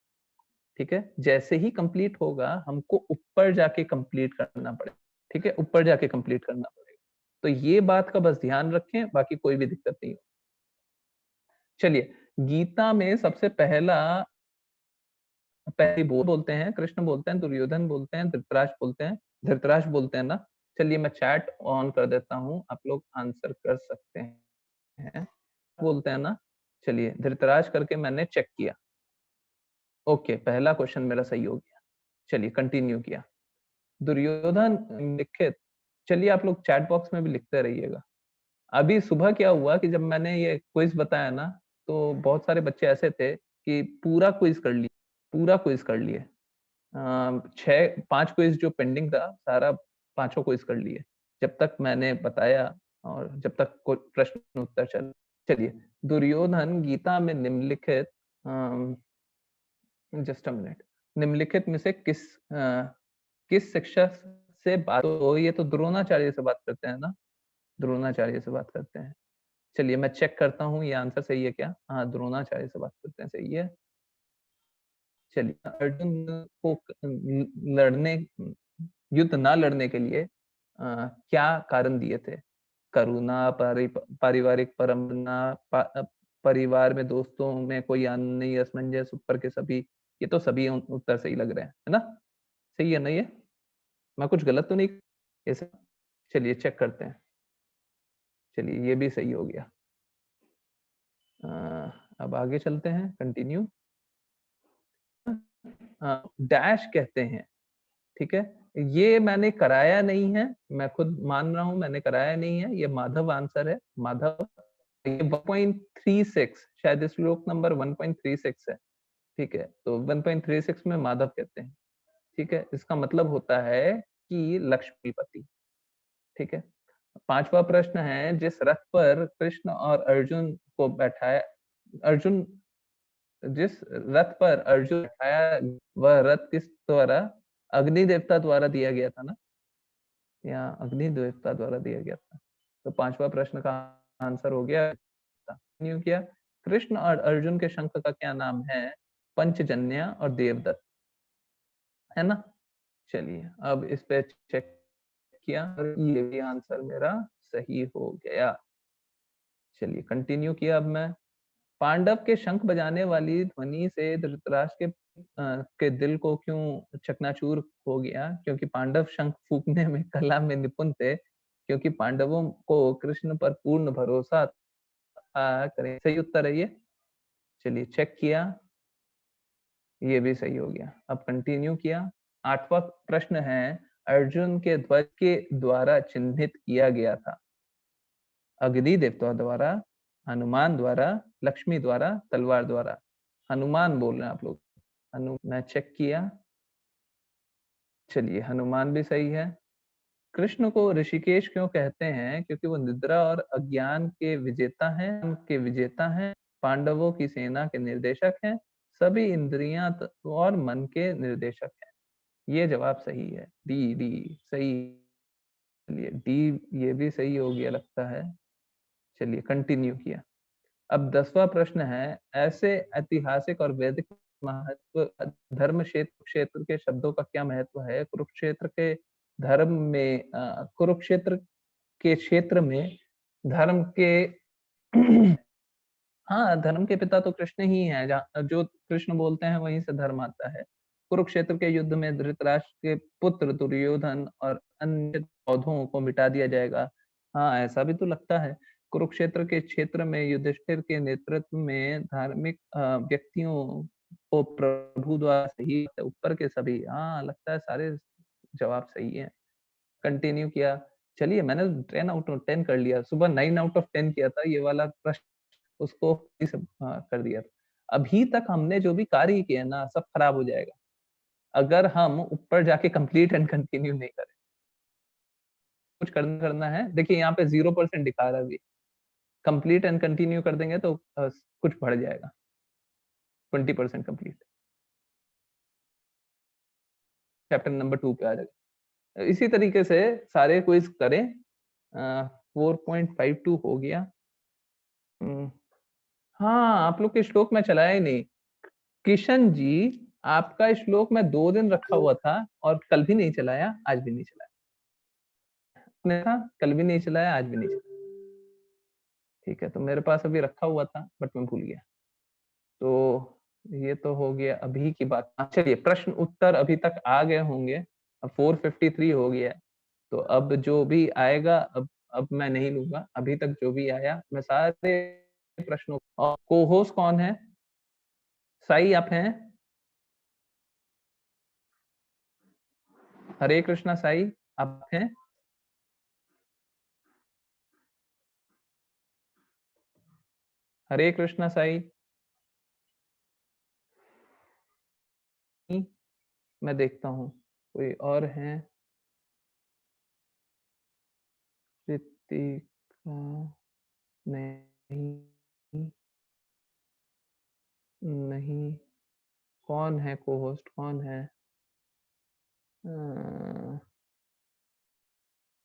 ठीक है। जैसे ही कंप्लीट होगा हमको ऊपर जाके कंप्लीट करना पड़ेगा, ठीक है, ऊपर जाके कंप्लीट करना पड़ेगा। तो ये बात का बस ध्यान रखें, बाकी कोई भी दिक्कत नहीं हो। चलिए, गीता में सबसे पहले बोलते हैं, कृष्ण बोलते हैं, दुर्योधन बोलते हैं, धृतराष्ट्र बोलते हैं ना। चलिए, मैं चैट ऑन कर देता हूँ, आप लोग आंसर कर सकते हैं, बोलते हैं ना। चलिए, धृतराष्ट्र करके मैंने चेक किया, ओके, पहला क्वेश्चन मेरा सही हो गया। चलिए कंटिन्यू किया। दुर्योधन लिखित, चलिए आप लोग चैट बॉक्स में भी लिखते रहिएगा। अभी सुबह क्या हुआ कि जब मैंने ये क्विज बताया ना, तो बहुत सारे बच्चे ऐसे थे कि पूरा क्विज कर लिए, पूरा क्विज कर लिए। 5 क्विज जो पेंडिंग था, सारा 5 क्विज कर लिए जब तक मैंने बताया और जब तक कोई प्रश्न उत्तर चलिए, दुर्योधन गीता में निम्नलिखित, जस्ट अ मिनट, निम्नलिखित में से किस शिक्षा से बात, तो ये तो द्रोणाचार्य से बात करते हैं ना, द्रोणाचार्य से बात करते हैं। चलिए मैं चेक करता हूँ ये आंसर सही है क्या। हाँ, द्रोणाचार्य से बात करते हैं, सही है। चलिए, अर्जुन को लड़ने, युद्ध ना लड़ने के लिए क्या कारण दिए थे? करुणा, पारिवारिक परंपरा, परिवार में दोस्तों में कोई आनंद नहीं, असमंजस, ऊपर के सभी। ये तो सभी उत्तर सही लग रहे हैं, है ना? सही है ना ये? मैं कुछ गलत तो नहीं ऐसे? चलिए चेक करते हैं। चलिए ये भी सही हो गया। अब आगे चलते हैं, कंटिन्यू। डैश कहते हैं, ठीक है, ये मैंने कराया नहीं है, मैं खुद मान रहा हूं मैंने कराया नहीं है, ये माधव आंसर है, माधव। ये 1.36 शायद श्लोक नंबर 1.36 है, ठीक है, तो 1.36 में माधव कहते हैं, ठीक है। इसका मतलब होता है कि लक्ष्मीपति, ठीक है। 5वां प्रश्न है, जिस रथ पर कृष्ण और अर्जुन को बैठाया, अर्जुन जिस रथ पर अर्जुन बैठाया, वह रथ किस द्वारा, अग्नि देवता द्वारा दिया गया था ना, या अग्नि देवता द्वारा दिया गया था। तो 5वां प्रश्न का आंसर हो गया। न्यू किया, कृष्ण और अर्जुन के शंख का क्या नाम है? पंचजन्य और देवदत्त, है ना। चलिए अब इस पे चेक किया और ये भी आंसर मेरा सही हो गया। चलिए कंटिन्यू किया अब मैं। पांडव के शंख बजाने वाली ध्वनि से धृतराष्ट्र के दिल को क्यों चकनाचूर हो गया? क्योंकि पांडव शंख फूंकने में कला में निपुण थे, क्योंकि पांडवों को कृष्ण पर पूर्ण भरोसा था। करें, सही उत्तर है ये। चलिए चेक किया, ये भी सही हो गया। अब कंटिन्यू किया। 8वां प्रश्न है, अर्जुन के ध्वज के द्वारा चिन्हित किया गया था? अग्नि देवता द्वारा, हनुमान द्वारा, लक्ष्मी द्वारा, तलवार द्वारा। हनुमान बोल रहे हैं आप लोग। मैं चेक किया, चलिए हनुमान भी सही है। कृष्ण को ऋषिकेश क्यों कहते हैं? क्योंकि वो निद्रा और अज्ञान के विजेता हैं, पांडवों की सेना के निर्देशक हैं, सभी इंद्रियां और मन के निर्देशक हैं। ये जवाब सही है, डी डी सही। चलिए डी ये भी सही हो गया लगता है। चलिए कंटिन्यू किया। अब 10वां प्रश्न है, ऐसे ऐतिहासिक और वैदिक महत्व धर्म क्षेत्र के शब्दों का क्या महत्व है? कुरुक्षेत्र के धर्म में कुरुक्षेत्र के क्षेत्र में धर्म के हाँ, धर्म के पिता तो कृष्ण ही है, जो कृष्ण बोलते हैं वहीं से धर्म आता है। कुरुक्षेत्र के युद्ध में धृतराष्ट्र के पुत्र दुर्योधन और अन्य पौधों को मिटा दिया जाएगा। हाँ, ऐसा भी तो लगता है। कुरुक्षेत्र के क्षेत्र में युधिष्ठिर के नेतृत्व में धार्मिक व्यक्तियों को प्रभु द्वारा सही, ऊपर के सभी। हाँ, लगता है सारे जवाब सही है। कंटिन्यू किया। चलिए मैंने 10 आउट ऑफ 10 कर लिया। सुबह 9 आउट ऑफ 10 किया था, ये वाला प्रश्न उसको कर दिया था। अभी तक हमने जो भी कार्य किए ना, सब खराब हो जाएगा अगर हम ऊपर जाके कंप्लीट एंड कंटिन्यू नहीं करें। कुछ करना है। देखिए यहाँ पे 0% दिखा रहा है अभी। कंप्लीट एंड कंटिन्यू कर देंगे तो कुछ बढ़ जाएगा, 20% कंप्लीट। चैप्टर नंबर 2 पे आ जाएगा। इसी तरीके से सारे क्विज करें। 4.52 हो गया। हाँ, आप लोग के श्लोक में चलाया ही नहीं। किशन जी, आपका श्लोक में 2 दिन रखा हुआ था और कल भी नहीं चलाया, आज भी नहीं चलाया। आपने कहा कल भी नहीं चलाया, आज भी नहीं चलाया। ठीक है, तो मेरे पास अभी रखा हुआ था बट मैं भूल गया। तो ये तो हो गया अभी की बात। चलिए प्रश्न उत्तर अभी तक आ गए होंगे। अब 453 हो गया है, तो अब जो भी आएगा अब मैं नहीं लूंगा। अभी तक जो भी आया मैं सारे प्रश्नों। को होस्ट कौन है? साई आप हैं? हरे कृष्णा साई, आप हैं? हरे कृष्णा साई। मैं देखता हूँ कोई और है। कृतिका नहीं, नहीं। कौन है को होस्ट, कौन है?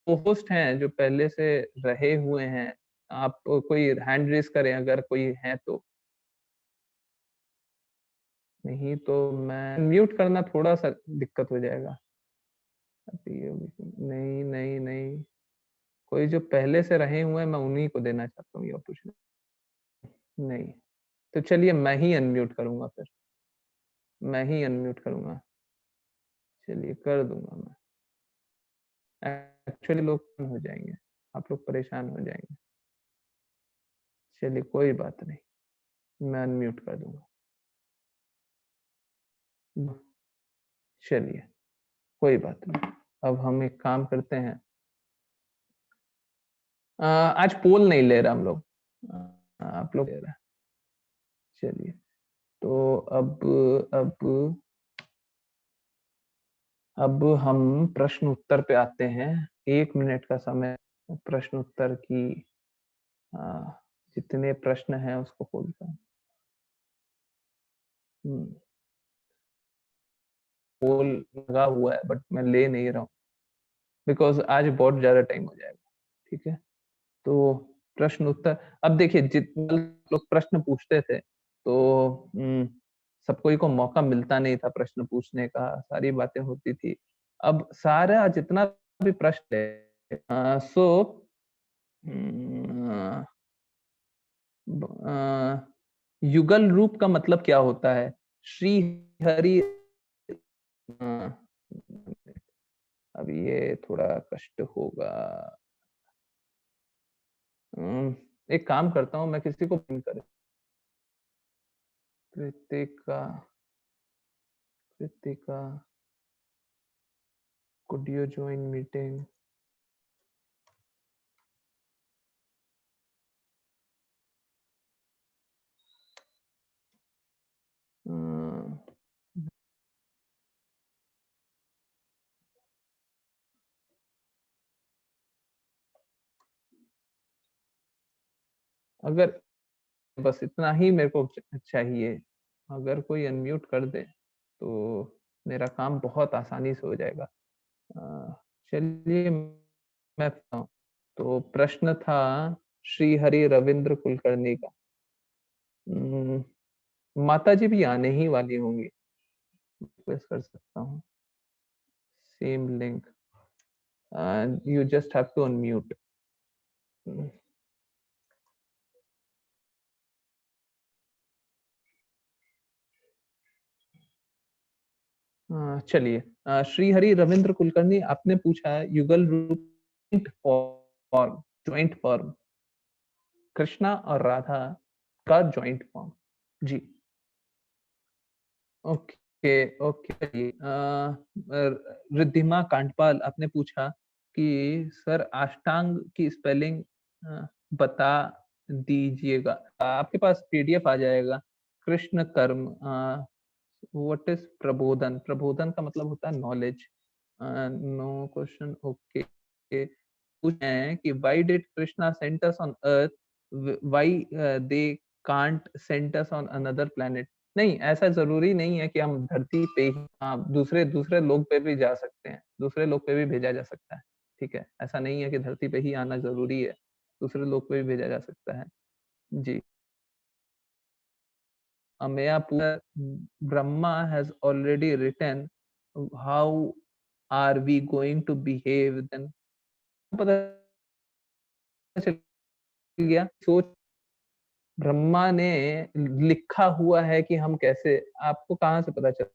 को होस्ट हैं जो पहले से रहे हुए हैं। आप कोई हैंड रेस करें अगर कोई है तो। नहीं तो मैं म्यूट करना थोड़ा सा दिक्कत हो जाएगा। नहीं नहीं नहीं, कोई जो पहले से रहे हुए हैं मैं उन्हीं को देना चाहता हूँ ये अपॉर्चुनिटी। नहीं तो चलिए मैं ही अनम्यूट करूंगा, फिर मैं ही अनम्यूट करूंगा। चलिए कर दूंगा मैं। एक्चुअली लोग हो जाएंगे, आप लोग परेशान हो जाएंगे। चलिए कोई बात नहीं, मैं अनम्यूट कर दूंगा। चलिए कोई बात नहीं। अब हम एक काम करते हैं, आज पोल नहीं ले रहा हम लोग, आप लोग ले रहे हैं। चलिए तो अब हम प्रश्न उत्तर पे आते हैं। 1 मिनट का समय प्रश्न उत्तर की, जितने प्रश्न हैं उसको खोलता हूँ। पोल लगा हुआ है बट मैं ले नहीं रहा हूँ बिकॉज आज बहुत ज्यादा टाइम हो जाएगा। ठीक है, तो प्रश्न उत्तर, अब देखिए जितने लोग प्रश्न पूछते थे तो सब कोई को मौका मिलता नहीं था प्रश्न पूछने का, सारी बातें होती थी। अब सारा जितना भी प्रश्न है, सो युगल रूप का मतलब क्या होता है? श्री हरि, अब ये थोड़ा कष्ट होगा। एक काम करता हूँ, मैं किसी को पिन कर, Kritika, Kritika could you join meeting? अगर बस इतना ही मेरे को चाहिए, अगर कोई अनम्यूट कर दे तो मेरा काम बहुत आसानी से हो जाएगा। चलिए मैं तो प्रश्न था श्री हरि रविंद्र कुलकर्णी का। माता जी भी आने ही वाली होंगी, रिक्वेस्ट कर सकता हूँ। Same link, you just have to unmute. चलिए, श्री हरि रविंद्र कुलकर्णी आपने पूछा है युगल रूप फॉर्म, ज्वाइंट फॉर्म, कृष्णा और राधा का ज्वाइंट फॉर्म। जी ओके ओके। रिद्धिमा कांटपाल आपने पूछा कि सर अष्टांग की स्पेलिंग बता दीजिएगा। आपके पास पीडीएफ आ जाएगा। कृष्ण कर्म, व्हाट इज प्रबोधन? प्रबोधन का मतलब होता है नॉलेज। No question, okay. पूछे हैं कि why did Krishna Saint us on earth, why they can't Saint us on another planet? नहीं, ऐसा जरूरी नहीं है कि हम धरती पे ही, दूसरे दूसरे लोग पे भी जा सकते हैं, दूसरे लोग पे भी भेजा जा सकता है। ठीक है, ऐसा नहीं है कि धरती पे ही आना जरूरी है, दूसरे लोग पे भी भेजा जा सकता है। जी, Ameya Brahma has already written, how are we going to behave then? पता चल गया, सोच ब्रह्मा ने लिखा हुआ है कि हम कैसे, आपको कहाँ से पता चल?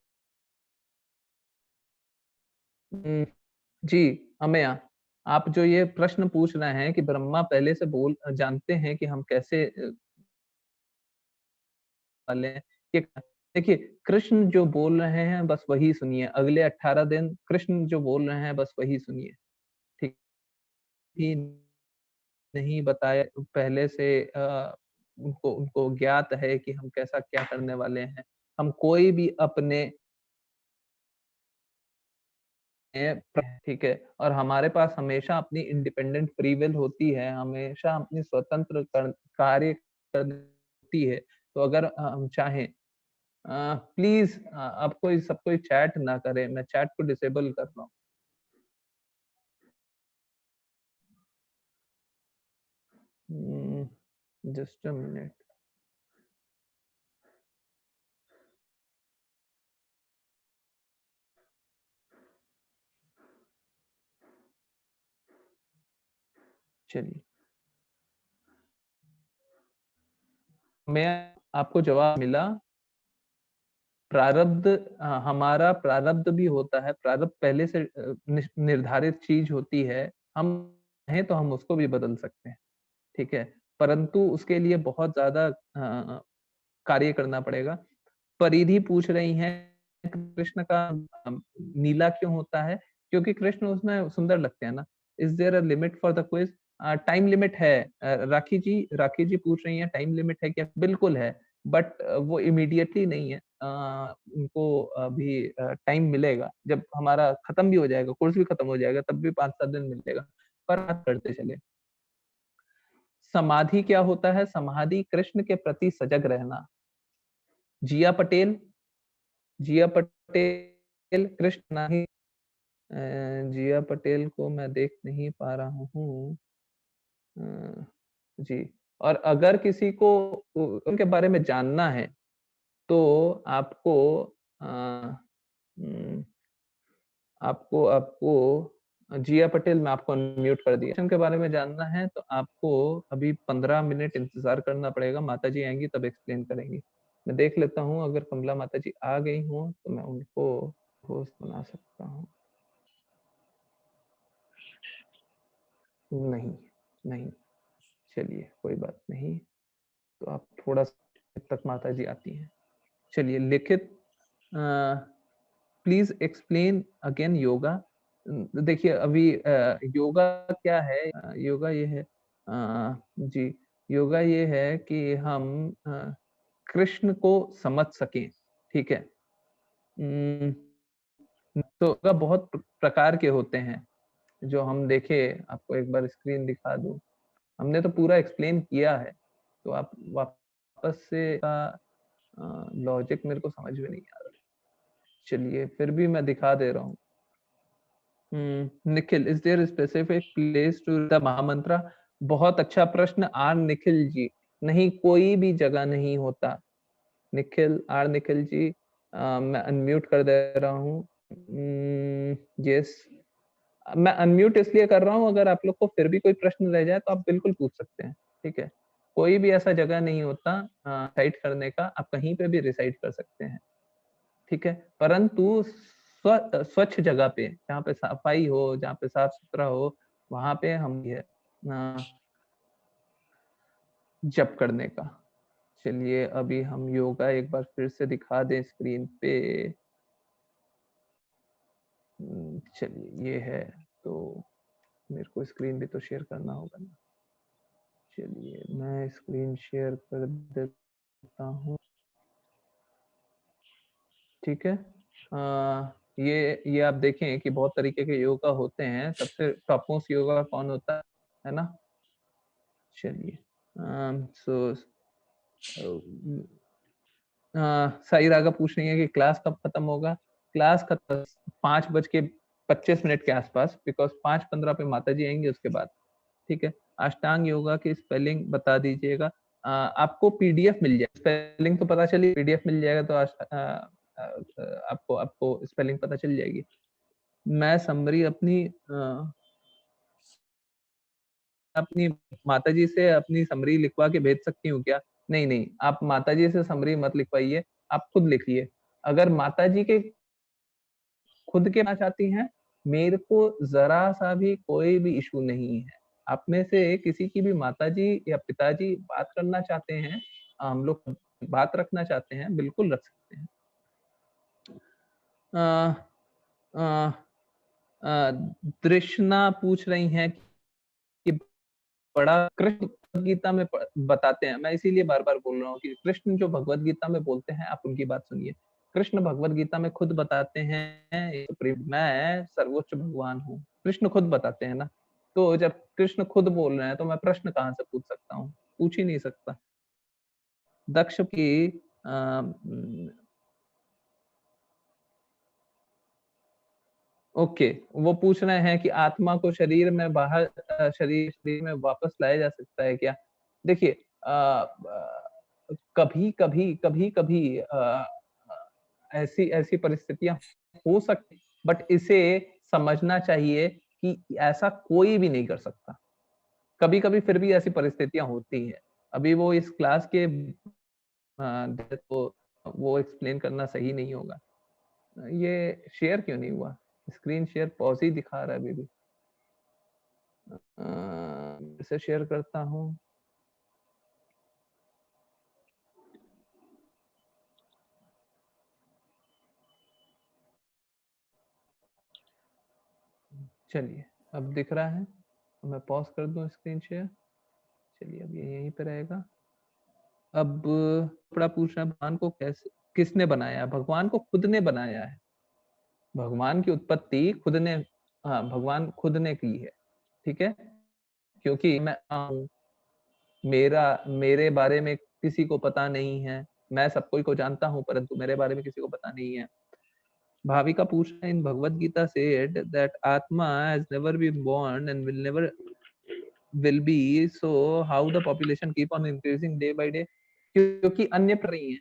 जी अमेया, आप जो ये प्रश्न पूछ रहे हैं कि ब्रह्मा पहले से बोल जानते हैं कि हम कैसे वाले हैं, देखिए कृष्ण जो बोल रहे हैं बस वही सुनिए, अगले 18 दिन कृष्ण जो बोल रहे हैं बस वही सुनिए, ठीक ही नहीं बताया पहले से उनको उनको ज्ञात है कि हम कैसा क्या करने वाले हैं। हम कोई भी अपने ठीक है, और हमारे पास हमेशा अपनी इंडिपेंडेंट फ्री विल होती है, हमेशा अपनी स्वतंत्र कार्य करनी होती है। तो अगर हम चाहें प्लीज अब कोई सब कोई चैट ना करे, मैं चैट को डिसेबल कर रहा हूँ। Just a minute. चलिए मैं आपको जवाब मिला। प्रारब्ध हमारा प्रारब्ध भी होता है, प्रारब्ध पहले से निर्धारित चीज होती है, हम हैं तो हम उसको भी बदल सकते हैं, ठीक है, परंतु उसके लिए बहुत ज्यादा कार्य करना पड़ेगा। परिधि पूछ रही हैं कृष्ण का नीला क्यों होता है? क्योंकि कृष्ण उसमें सुंदर लगते हैं ना। Is there a limit for the quiz? Time limit है। राखी जी पूछ रही हैं टाइम लिमिट है क्या? बिल्कुल है, बट वो इमीडिएटली नहीं है। उनको अभी टाइम मिलेगा, जब हमारा खत्म भी हो जाएगा, कोर्स भी खत्म हो जाएगा, तब भी 5-7 दिन मिलेगा, पर आप करते चले। समाधि क्या होता है? समाधि कृष्ण के प्रति सजग रहना। जिया पटेल, जिया पटेल कृष्ण नहीं, जिया पटेल को मैं देख नहीं पा रहा हूँ। जी, और अगर किसी को उनके बारे में जानना है तो आपको आपको आपको जिया पटेल, मैं आपको अनम्यूट कर दिया। के बारे में जानना है तो आपको अभी 15 मिनट इंतजार करना पड़ेगा, माता जी आएंगी तब एक्सप्लेन करेंगी। मैं देख लेता हूँ, अगर कमला माता जी आ गई हूँ तो मैं उनको होस्ट बना सकता हूँ। नहीं, नहीं, चलिए कोई बात नहीं, तो आप थोड़ा सा तक माता जी आती हैं। चलिए लिखित, प्लीज एक्सप्लेन अगेन योगा। देखिए अभी योगा क्या है? योगा ये है जी, योगा ये है कि हम कृष्ण को समझ सकें, ठीक है। तो योगा बहुत प्रकार के होते हैं, जो हम देखे, आपको एक बार स्क्रीन दिखा दूं, हमने तो पूरा एक्सप्लेन किया है, तो आप वापस से लॉजिक मेरे को समझ में नहीं आ रहा। चलिए फिर भी मैं दिखा दे रहा हूँ। Nikhil, is there specific place to the Mahamantra? बहुत अच्छा प्रश्न आर निखिल जी, नहीं कोई भी जगह नहीं होता। निखिल, आर निखिल जी, मैं अनम्यूट कर दे रहा हूँ। यस, मैं अनम्यूट इसलिए कर रहा हूँ, अगर आप लोग को फिर भी कोई प्रश्न रह जाए तो आप बिल्कुल पूछ सकते हैं, ठीक है। कोई भी ऐसा जगह नहीं होता रिसाइट करने का, आप कहीं पे भी रिसाइट कर सकते हैं, ठीक है, परंतु स्वच्छ जगह पे, जहाँ पे सफाई हो, जहाँ पे साफ सुथरा हो, वहां पे हम ये जप करने का। चलिए अभी हम योगा एक बार फिर से दिखा दें स्क्रीन पे। चलिए ये है, तो मेरे को स्क्रीन भी तो शेयर करना होगा ना। चलिए मैं स्क्रीन शेयर कर देता हूँ, ठीक है। ये आप देखें कि बहुत तरीके के योगा होते हैं, सबसे टॉपमोस्ट योगा कौन होता है ना। चलिए सो साई रागा पूछ रही है कि क्लास कब खत्म होगा? क्लास खत्म 5:25 के आसपास, बिकॉज 5:15 पे माता जी आएंगे उसके बाद, ठीक है। अष्टांग योगा की स्पेलिंग बता दीजिएगा। आपको पीडीएफ मिल जाए, स्पेलिंग तो पता चली, पीडीएफ मिल जाएगा तो आपको आपको स्पेलिंग पता चल जाएगी। मैं समरी अपनी अपनी माताजी से अपनी समरी लिखवा के भेज सकती हूँ क्या? नहीं नहीं, आप माताजी से समरी मत लिखवाइए, आप खुद लिखिए। अगर माताजी के खुद के ना चाहती हैं, मेरे को जरा सा भी कोई भी इशू नहीं है। आप में से किसी की भी माताजी या पिताजी बात करना चाहते हैं, हम लोग बात रखना चाहते हैं बिल्कुल रख सकते हैं। अ, अ, तृष्णा पूछ रही हैं कि बड़ा कृष्ण भगवद गीता में बताते हैं, मैं इसीलिए बार-बार बोल रहा हूँ कि कृष्ण जो भगवद गीता में बोलते हैं आप उनकी बात सुनिए। कृष्ण भगवद गीता में खुद बताते हैं मैं सर्वोच्च भगवान हूँ। कृष्ण खुद बताते हैं ना, तो जब कृष्ण खुद बोल रहे हैं तो मैं प्रश्न कहाँ से पूछ सकता हूँ? पूछ ही नहीं सकता। दक्ष की ओके, वो पूछ रहे हैं कि आत्मा को शरीर में बाहर शरीर में वापस लाया जा सकता है क्या? देखिए कभी-कभी ऐसी ऐसी परिस्थितियाँ हो सकती, बट इसे समझना चाहिए कि ऐसा कोई भी नहीं कर सकता। कभी-कभी फिर भी ऐसी परिस्थितियाँ होती हैं। अभी वो इस क्लास के तो वो एक्सप्लेन करना सही नहीं होगा। ये शेयर क्यों नहीं हुआ? स्क्रीन शेयर पॉज़ ही दिखा रहा है अभी भी। इसे शेयर करता हूँ। चलिए, अब दिख रहा है? तो मैं पॉज़ कर दूँ स्क्रीन शेयर? चलिए, अब ये यहीं पे रहेगा। अब थोड़ा पूछना भगवान को कैसे किसने बनाया? भगवान को खुद ने बनाया है। भगवान की उत्पत्ति खुद ने भगवान खुद ने की है, ठीक है? क्योंकि मैं हूँ, मेरे बारे में किसी को पता नहीं है। मैं सब कोई को जानता हूँ, परंतु मेरे बारे में किसी को पता नहीं है। भाविका पूछ रहे हैं इन Bhagavad Gita said that Atma has never been born and will never will be, so how the population keep on increasing day by day? क्योंकि अन्य प्राणी हैं।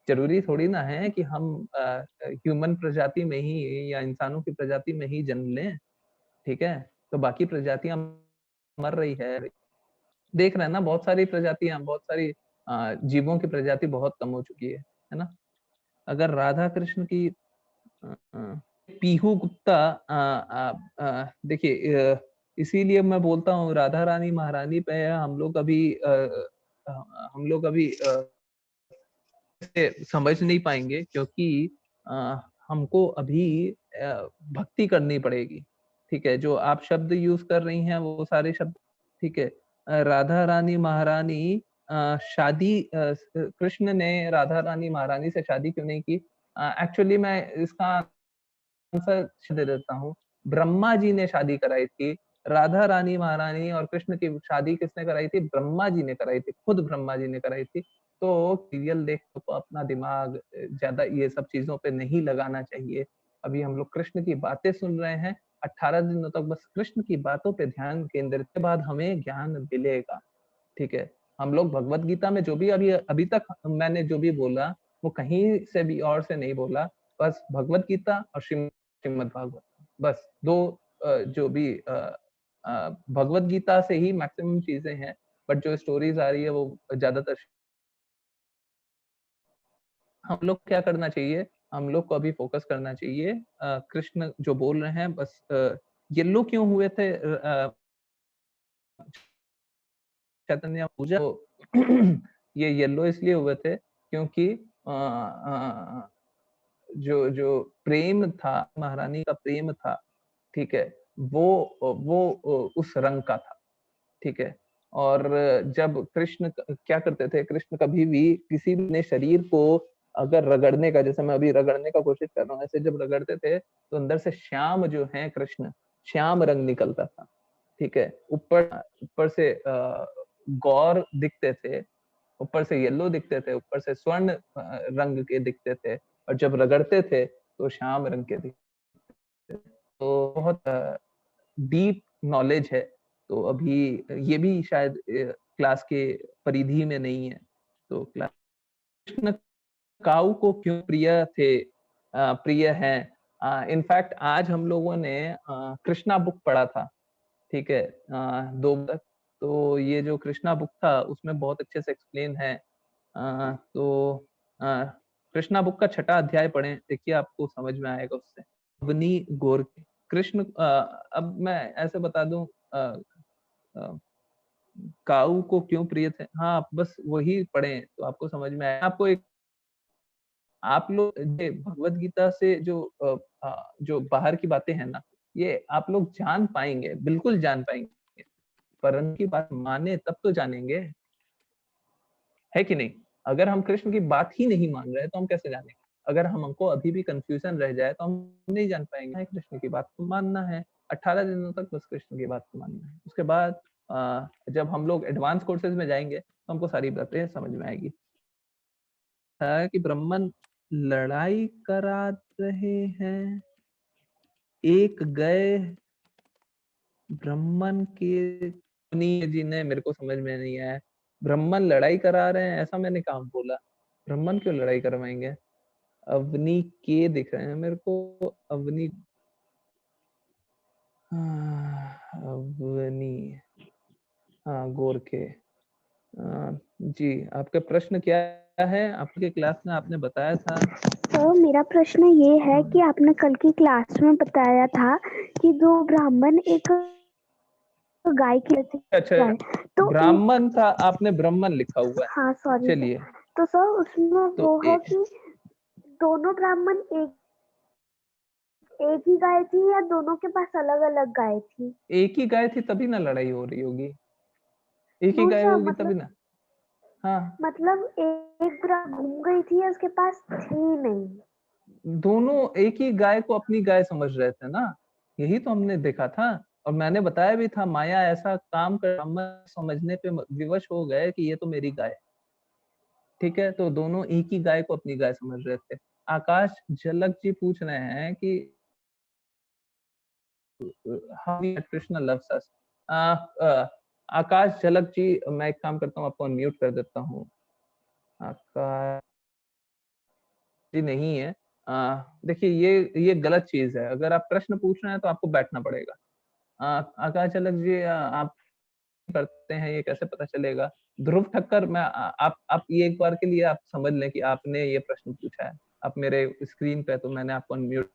जरूरी थोड़ी ना है कि हम ह्यूमन प्रजाति में ही या इंसानों की प्रजाति में ही जन्म लें, ठीक है? तो बाकी प्रजातियां मर रही है। देख रहे हैं ना, बहुत सारी प्रजातियां, बहुत सारी जीवों की प्रजाति बहुत कम हो चुकी है ना? अगर राधा कृष्ण की पीहू गुप्ता देखिए इसीलिए मैं बोलता हूँ राधा रानी महारानी पे हम लोग अभी समझ नहीं पाएंगे, क्योंकि हमको अभी भक्ति करनी पड़ेगी, ठीक है? जो आप शब्द यूज कर रही हैं वो सारे शब्द, ठीक है? राधा रानी महारानी कृष्ण ने राधा रानी महारानी से शादी क्यों नहीं की? एक्चुअली मैं इसका आंसर दे देता हूँ। ब्रह्मा जी ने शादी कराई थी। राधा रानी महारानी और कृष्ण की शादी किसने कराई थी? ब्रह्मा जी ने कराई थी, खुद ब्रह्मा जी ने कराई थी। तो सीरियल देख तो अपना दिमाग ज्यादा ये सब चीजों पे नहीं लगाना चाहिए। अभी हम लोग कृष्ण की बातें सुन रहे हैं, 18 दिनों तक बस कृष्ण की बातों पे ध्यान केंद्रित के बाद हमें ज्ञान मिलेगा, ठीक है? हम लोग भगवत गीता में जो भी अभी तक मैंने जो भी बोला, वो कहीं से भी और से नहीं बोला, बस भगवत गीता और श्रीमद् भागवत, बस 2 जो भी भगवत गीता से ही मैक्सिमम चीजें हैं, बट जो स्टोरीज आ रही है वो ज्यादातर हम लोग क्या करना चाहिए? हम लोग को अभी फोकस करना चाहिए कृष्ण जो बोल रहे हैं, बस येलो क्यों हुए थे चैतन्य पूजा ये येलो इसलिए हुए थे क्योंकि जो जो प्रेम था, महारानी का प्रेम था, ठीक है? वो उस रंग का था, ठीक है? और जब कृष्ण क्या करते थे, कृष्ण कभी भी किसी भी अपने शरीर को अगर रगड़ने का, जैसे मैं अभी रगड़ने का कोशिश कर रहा हूँ, ऐसे जब रगड़ते थे तो अंदर से श्याम जो है कृष्ण, श्याम रंग निकलता था, ठीक है? ऊपर ऊपर से गौर दिखते थे, ऊपर से येलो दिखते थे, ऊपर से स्वर्ण रंग के दिखते थे, और जब रगड़ते थे तो श्याम रंग के दिखते थे। तो बहुत डीप नॉलेज है, तो अभी ये भी शायद क्लास के परिधि में नहीं है। तो कृष्ण काऊ को क्यों प्रिय हैं? इनफैक्ट आज हम लोगों ने कृष्णा बुक पढ़ा था, ठीक है? 2 तक, तो ये जो कृष्णा बुक था उसमें बहुत अच्छे से एक्सप्लेन है। तो कृष्णा बुक का 6ठा अध्याय पढ़ें, देखिए आपको समझ में आएगा उससे। अवनी गोर कृष्ण अब मैं ऐसे बता दूं काऊ को क्यों प्रिय थे, हाँ आप बस वही पढ़ें तो आपको समझ में आए। आपको एक, आप लोग ये भगवत गीता से जो बाहर की बातें हैं ना, ये आप लोग जान पाएंगे, बिल्कुल जान पाएंगे, पर उनकी बात माने तब तो जानेंगे, है कि नहीं? अगर हम कृष्ण की बात ही नहीं मान रहे तो हम कैसे जानेंगे? अगर हमको अभी भी कंफ्यूजन रह जाए तो हम नहीं जान पाएंगे। कृष्ण की बात को मानना है, 18 दिनों तक बस कृष्ण की बात को मानना है। उसके बाद जब हम लोग एडवांस कोर्सेज में जाएंगे तो हमको सारी बातें समझ में आएगी। कि ब्राह्मण लड़ाई करा रहे हैं, एक गए ब्राह्मण के, जी ने मेरे को समझ में नहीं आया। ब्राह्मण लड़ाई करा रहे हैं ऐसा मैंने कहाँ बोला? ब्राह्मण क्यों लड़ाई करवाएंगे? अवनी के दिख रहे हैं मेरे को, अवनी, अवनी, हाँ गोरखे। जी आपका प्रश्न क्या है? आपके क्लास में आपने बताया था।
तो मेरा प्रश्न ये है कि आपने कल की क्लास में बताया था कि दो ब्राह्मण एक गाय की
अच्छा,
तो
ब्राह्मण था, आपने ब्राह्मण लिखा हुआ है।
हाँ सॉरी
चलिए,
तो सर उसमें
तो
वो है कि दोनों ब्राह्मण एक ही गाय थी या दोनों के पास अलग अलग गाय थी?
एक ही गाय थी तभी ना लड़ाई हो रही होगी, एक ही
नो
गाय
सर,
होगी तभी ना। हाँ,
मतलब एक ब्राह्मण घूम गई थी या उसके पास थी नहीं?
दोनों एक ही गाय को अपनी गाय समझ रहे थे ना, यही तो हमने देखा था। और मैंने बताया भी था, माया ऐसा काम कर समझने पे विवश हो गए कि ये तो मेरी गाय, ठीक है। तो दोनों एक ही गाय को अपनी गाय समझ रहे थे। आकाश झलक जी पूछ रहे हैं कि how कृष्ण loves us। आकाश झलक जी, मैं एक काम करता हूँ, आपको अनम्यूट कर देता हूँ। आकाश जी नहीं है। देखिए ये गलत चीज है, अगर आप प्रश्न पूछ रहे हैं तो आपको बैठना पड़ेगा। आकाश झलक जी, आप करते हैं ये कैसे पता चलेगा? ध्रुव ठक्कर, मैं आप ये एक बार के लिए आप समझ लें कि आपने ये प्रश्न पूछा है। आप मेरे स्क्रीन पे, तो मैंने आपको अनम्यूट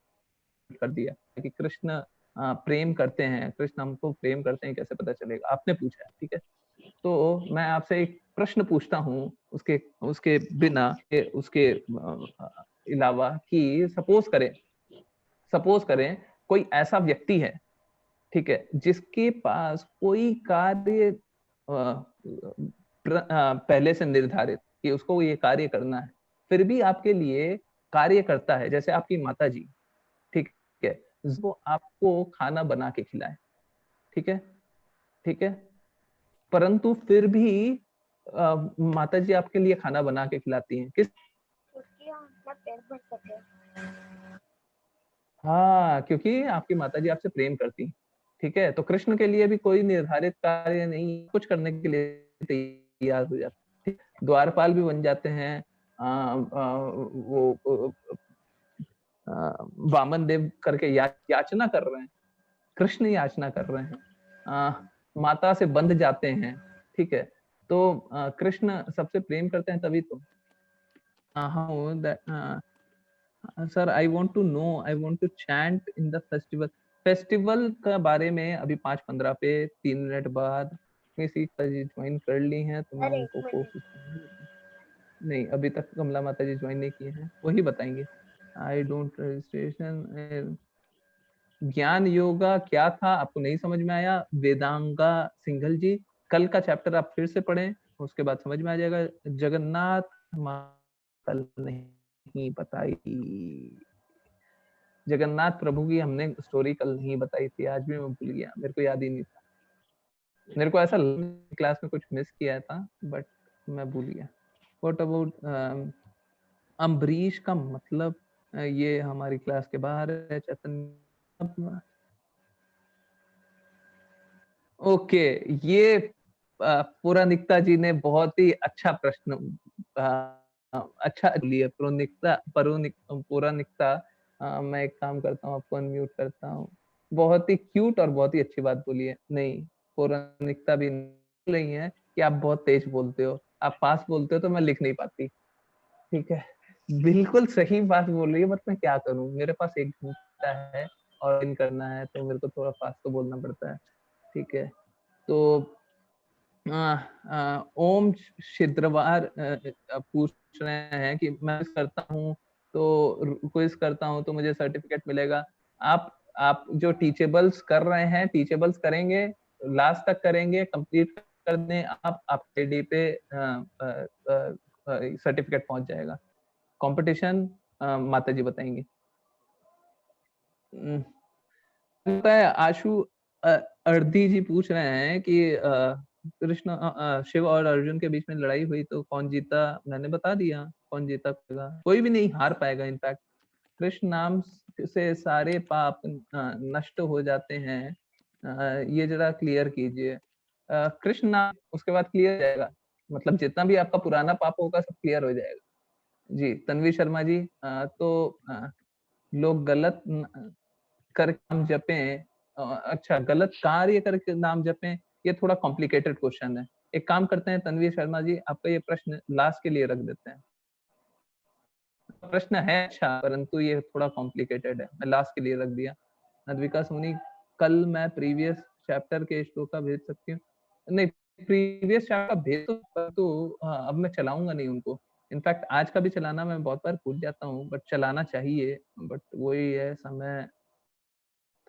कर दिया कि कृष्ण प्रेम करते हैं, कृष्ण हमको प्रेम करते हैं कैसे पता चलेगा? आपने पूछा है, ठीक है। तो मैं आपसे एक प्रश्न पूछता हूँ उसके उसके बिना, उसके अलावा, कि सपोज करें कोई ऐसा व्यक्ति है, ठीक है, जिसके पास कोई कार्य पहले से निर्धारित कि उसको ये कार्य करना है, फिर भी आपके लिए कार्य करता है, जैसे आपकी माता जी, ठीक है, वो आपको खाना बना के खिलाए, ठीक है, ठीक है, परंतु फिर भी माता जी आपके लिए खाना बना के खिलाती हैं, किस? हाँ, क्योंकि आपकी माता जी आपसे प्रेम करती, ठीक है। तो कृष्ण के लिए भी कोई निर्धारित कार्य नहीं, कुछ करने के लिए तैयार हो जाते हैं, द्वारपाल भी बन जाते हैं। वो वामन देव करके याचना कर रहे हैं, कृष्ण याचना कर रहे हैं, माता से बंध जाते हैं, ठीक है। तो कृष्ण सबसे प्रेम करते हैं तभी तो। Sir I want to know, I want to chant in the festival का बारे में अभी 5:15 पे 3 मिनट बाद किसी का ज्वाइन कर ली है तो मैं उनको नहीं, अभी तक कमला माता जी ज्वाइन नहीं किए हैं, वही बताएंगे। I don't registration. ज्ञान योगा क्या था, आपको नहीं समझ में आया? वेदांगा सिंघल जी, कल का चैप्टर आप फिर से पढ़ें, उसके बाद समझ में आ जाएगा। जगन्नाथ कल नहीं बताई, जगन्नाथ प्रभु की हमने स्टोरी कल नहीं बताई थी, आज भी मैं भूल गया, मेरे को याद ही नहीं था। मेरे को ऐसा क्लास में कुछ मिस किया था, बट मैं भूल गया। व्हाट अबाउट अम्बरीश का मतलब, ये हमारी क्लास के बाहर है। चैतन्य, ओके, ये पुरानिकता जी ने बहुत ही अच्छा प्रश्न अच्छा लिया। पुरानिकता, मैं एक काम करता हूँ, आपको अनम्यूट करता हूँ। बहुत ही क्यूट और बहुत ही अच्छी बात बोली है। नहीं, पुरानिकता भी नहीं है कि आप बहुत तेज बोलते हो, आप फास्ट बोलते हो तो मैं लिख नहीं पाती, ठीक है। बिल्कुल सही बात बोल रही है, बट मैं क्या करूं, मेरे पास एक घंटा है और इन करना है, तो मेरे को थोड़ा फास्ट तो बोलना पड़ता है, ठीक है। तो ओम छिद्रवार पूछ रहे हैं कि मैं करता हूँ तो क्विज करता हूँ तो मुझे सर्टिफिकेट मिलेगा। आप जो टीचेबल्स कर रहे हैं, टीचेबल्स करेंगे, लास्ट तक करेंगे, कंप्लीट कर दें आप डे पे सर्टिफिकेट पहुंच जाएगा। कंपटीशन माता जी बताएंगे। आशु अर्धी जी पूछ रहे हैं कि कृष्ण शिव और अर्जुन के बीच में लड़ाई हुई तो कौन जीता? मैंने बता दिया कौन जीता पाएगा, कोई भी नहीं हार पाएगा। इनफैक्ट कृष्ण नाम से सारे पाप नष्ट हो जाते हैं, ये जरा क्लियर कीजिए। कृष्ण नाम उसके बाद क्लियर हो जाएगा, मतलब जितना भी आपका पुराना पाप होगा सब क्लियर हो जाएगा। जी तन्वी शर्मा जी, तो लोग गलत करके नाम जपें, अच्छा गलत कार्य करके नाम जपें, ये थोड़ा कॉम्प्लिकेटेड क्वेश्चन है। एक काम करते हैं तन्वी शर्मा जी, आपका ये प्रश्न लास्ट के लिए रख देते हैं। प्रश्न है अच्छा, परंतु ये थोड़ा कॉम्प्लिकेटेड है, मैं लास्ट के लिए रख दिया। नदविका सोनी, कल मैं प्रीवियस चैप्टर के श्लोक का भेज सकती हूँ? नहीं, प्रीवियस चैप्टर भेज तो, परंतु अब मैं चलाऊंगा नहीं उनको। इनफैक्ट आज का भी चलाना मैं बहुत बार भूल जाता हूँ, बट चलाना चाहिए, बट वही है समय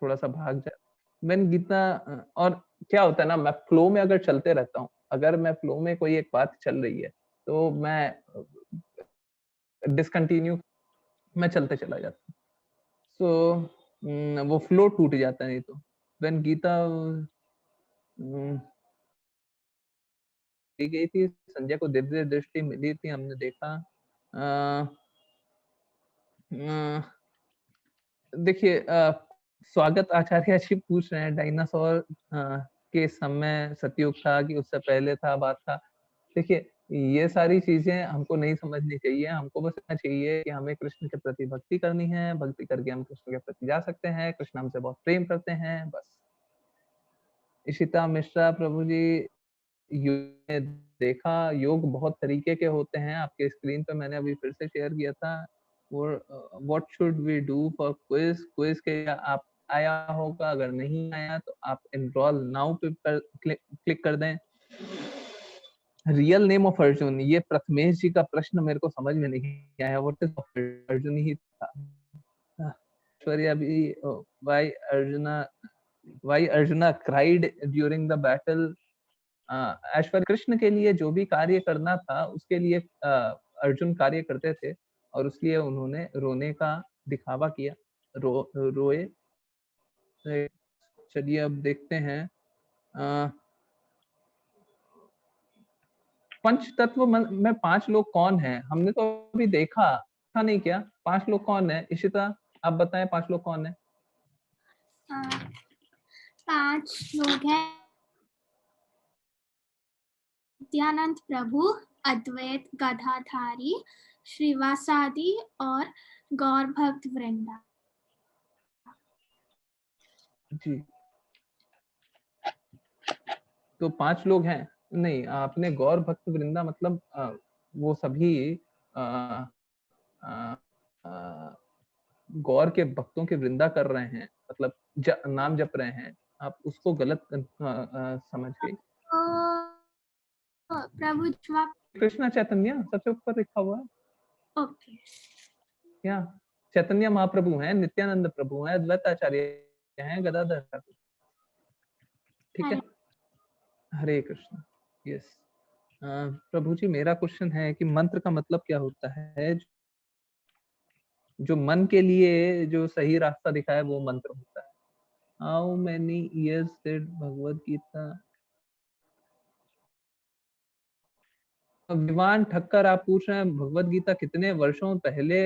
थोड़ा सा भाग जाए। मैंने गीता और क्या होता है ना, मैं फ्लो में अगर चलते रहता हूँ, अगर मैं फ्लो में कोई एक बात चल रही है तो मैं डिसकंटिन्यू मैं चलते चला जाता हूँ, सो वो फ्लो टूट जाता है। नहीं तो व्हेन गीता दी गई थी, संजय को दिव्य दृष्टि मिली थी, हमने देखा। देखिए स्वागत आचार्य जी पूछ रहे हैं डायनासोर के समय सतयुग था कि उससे पहले था, बात था। देखिए ये सारी चीजें हमको नहीं समझनी चाहिए, हमको बस इतना चाहिए कि हमें कृष्ण के प्रति भक्ति करनी है, भक्ति करके हम कृष्ण के प्रति जा सकते हैं, कृष्ण हमसे बहुत प्रेम करते हैं, बस। इशिता मिश्रा, प्रभु जी ने देखा योग बहुत तरीके के होते हैं, आपके स्क्रीन पे मैंने अभी फिर से शेयर किया था। What should we do for quiz? Quiz के आप आया होगा, अगर नहीं आया तो आप एनरोल नाउ पे क्लिक कर दें। रियल नेम ऑफ अर्जुन, ये प्रथमेश जी का प्रश्न मेरे को समझ में नहीं आया, व्हाट इज अर्जुन ही था। ऐश्वर्या भी, why arjuna cried during the battle. Aishwarya, Krishna के लिए जो भी कार्य करना था उसके लिए अर्जुन कार्य करते थे और उसलिए उन्होंने रोने का दिखावा किया, रोए। चलिए अब देखते हैं पंच तत्व में 5 लोग कौन हैं? हमने तो अभी देखा नहीं क्या? 5 लोग कौन है? इशिता आप बताएं 5 लोग कौन है?
5 लोग हैं नित्यानंद प्रभु, अद्वैत गदाधारी, श्रीवासादि और गौर भक्त वृंदा।
जी तो 5 लोग हैं। नहीं, आपने गौर भक्त वृंदा मतलब वो सभी गौर के भक्तों के वृंदा कर रहे हैं, मतलब नाम जप रहे हैं, आप उसको गलत समझ गई।
प्रभु
कृष्णा चैतन्य सबसे ऊपर लिखा हुआ है।
ओके,
क्या चैतन्य महाप्रभु हैं, नित्यानंद प्रभु हैं, अद्वैत आचार्य हैं, गदाधर ठाकुर, ठीक है। हरे कृष्ण। यस प्रभु जी, मेरा क्वेश्चन है कि मंत्र का मतलब क्या होता है? जो मन के लिए जो सही रास्ता दिखाए वो मंत्र होता है। How many years did Bhagavad Gita? Vivaan Thakkar आप पूछ रहे हैं भगवद गीता कितने वर्षों पहले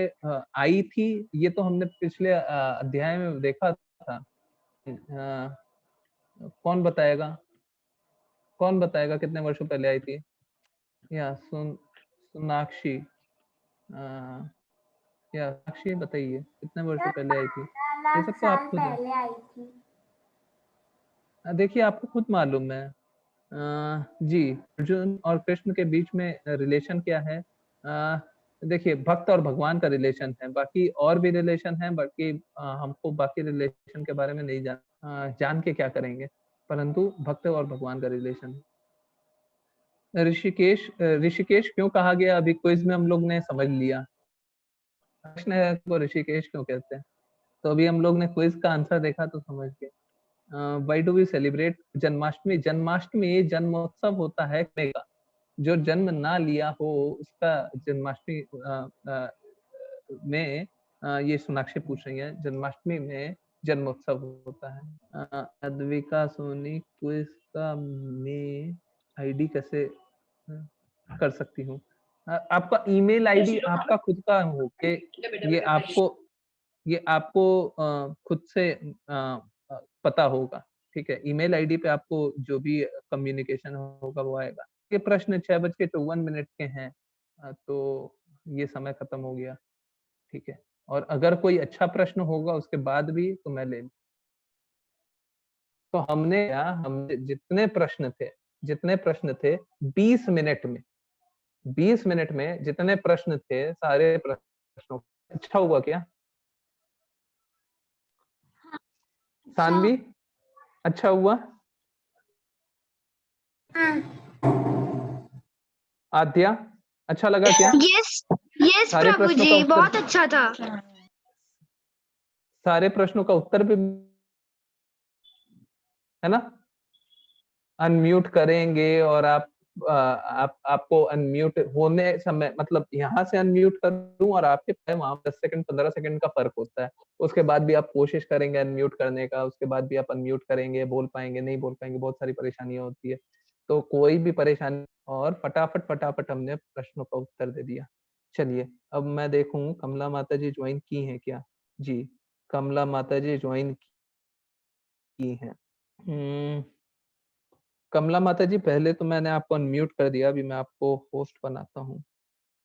आई थी? ये तो हमने पिछले अध्याय में देखा था। कौन बताएगा? कौन बताएगा कितने वर्षों पहले आई थी? या सोनाक्षी, या साक्षी बताइए कितने वर्षों पहले आई थी? ये सब तो आप खुद
पहले आई थी।
देखिए आपको खुद मालूम है। जी अर्जुन और कृष्ण के बीच में रिलेशन क्या है? देखिए भक्त और भगवान का रिलेशन है, बाकी और भी रिलेशन है, बाकी हमको बाकी रिलेशन के बारे में नहीं जान के क्या करेंगे, परंतु भक्त और भगवान का रिलेशन है। ऋषिकेश, ऋषिकेश क्यों कहा गया? अभी क्विज में हम लोग ने समझ लिया। प्रश्न है को ऋषिकेश क्यों कहते हैं, तो अभी हम लोग ने क्विज का आंसर देखा तो समझ गए। Why do we celebrate Janmashtami? Janmashtami जन्मोत्सव होता है का, जो जन्म ना लिया हो उसका जन्माष्टमी में ये सोनाक्षी पूछ रही है, जन्माष्टमी में जन्मोत्सव होता है। अद्विका सोनी, क्विज का मैं आईडी कैसे कर सकती हूँ? आपका ईमेल आईडी आपका खुद का हो के ये आपको खुद से पता होगा, ठीक है। ईमेल आईडी पे आपको जो भी कम्युनिकेशन होगा वो आएगा। ये प्रश्न 6:54 के हैं, तो ये समय खत्म हो गया, ठीक है। और अगर कोई अच्छा प्रश्न होगा उसके बाद भी तो मैं ले लूँ। तो हमने जितने प्रश्न थे 20 मिनट में जितने प्रश्न थे सारे प्रश्नों, अच्छा हुआ क्या सानवी? अच्छा हुआ? आद्या, अच्छा लगा क्या?
यस
सारे
प्रभु
प्रश्नों
जी,
का उत्तर,
बहुत अच्छा था।
सारे प्रश्नों का उत्तर भी है ना? अनम्यूट करेंगे और आपको अनम्यूट होने समय, मतलब यहाँ से अनम्यूट करूं और आपके वहां 10 सेकंड 15 सेकंड का फर्क होता है। उसके बाद भी आप कोशिश करेंगे अनम्यूट करने का, उसके बाद भी आप अनम्यूट करेंगे, बोल पाएंगे नहीं बोल पाएंगे, बहुत सारी परेशानियां होती है। तो कोई भी परेशानी, और फटाफट हमने प्रश्नों का उत्तर दे दिया। चलिए अब मैं देखूं कमला माता जी ज्वाइन की हैं क्या? जी, कमला माता जी ज्वाइन की हैं। कमला माता जी, पहले तो मैंने आपको अनम्यूट कर दिया, अभी मैं आपको होस्ट बनाता हूँ,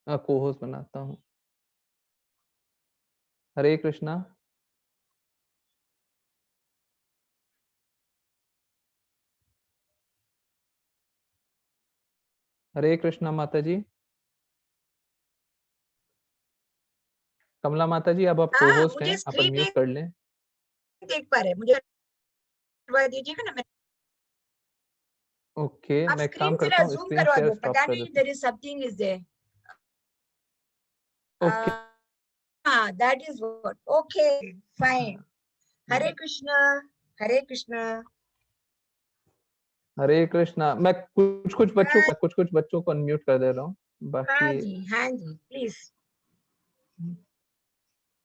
को होस्ट बनाता हूँ। हरे कृष्णा। हरे कृष्णा माता जी। कमला माता जी अब आप को होस्ट हैं, आप अनम्यूट कर लें।
देख पा रहे, मुझे करवा दीजिएगा ना। मैं
ओके, मैं काम करता हूँ,
जूम
स्क्रीन
करवा
शेयर
दो,
स्टॉप
पता
कर
नहीं
देता
there is something is there.
Okay.
हाँ, that is what. Okay fine. Hare Krishna, Hare Krishna.
Hare Krishna. मैं कुछ बच्चों को अनम्यूट कर दे रहा हूँ, बाकी
हाँ जी प्लीज।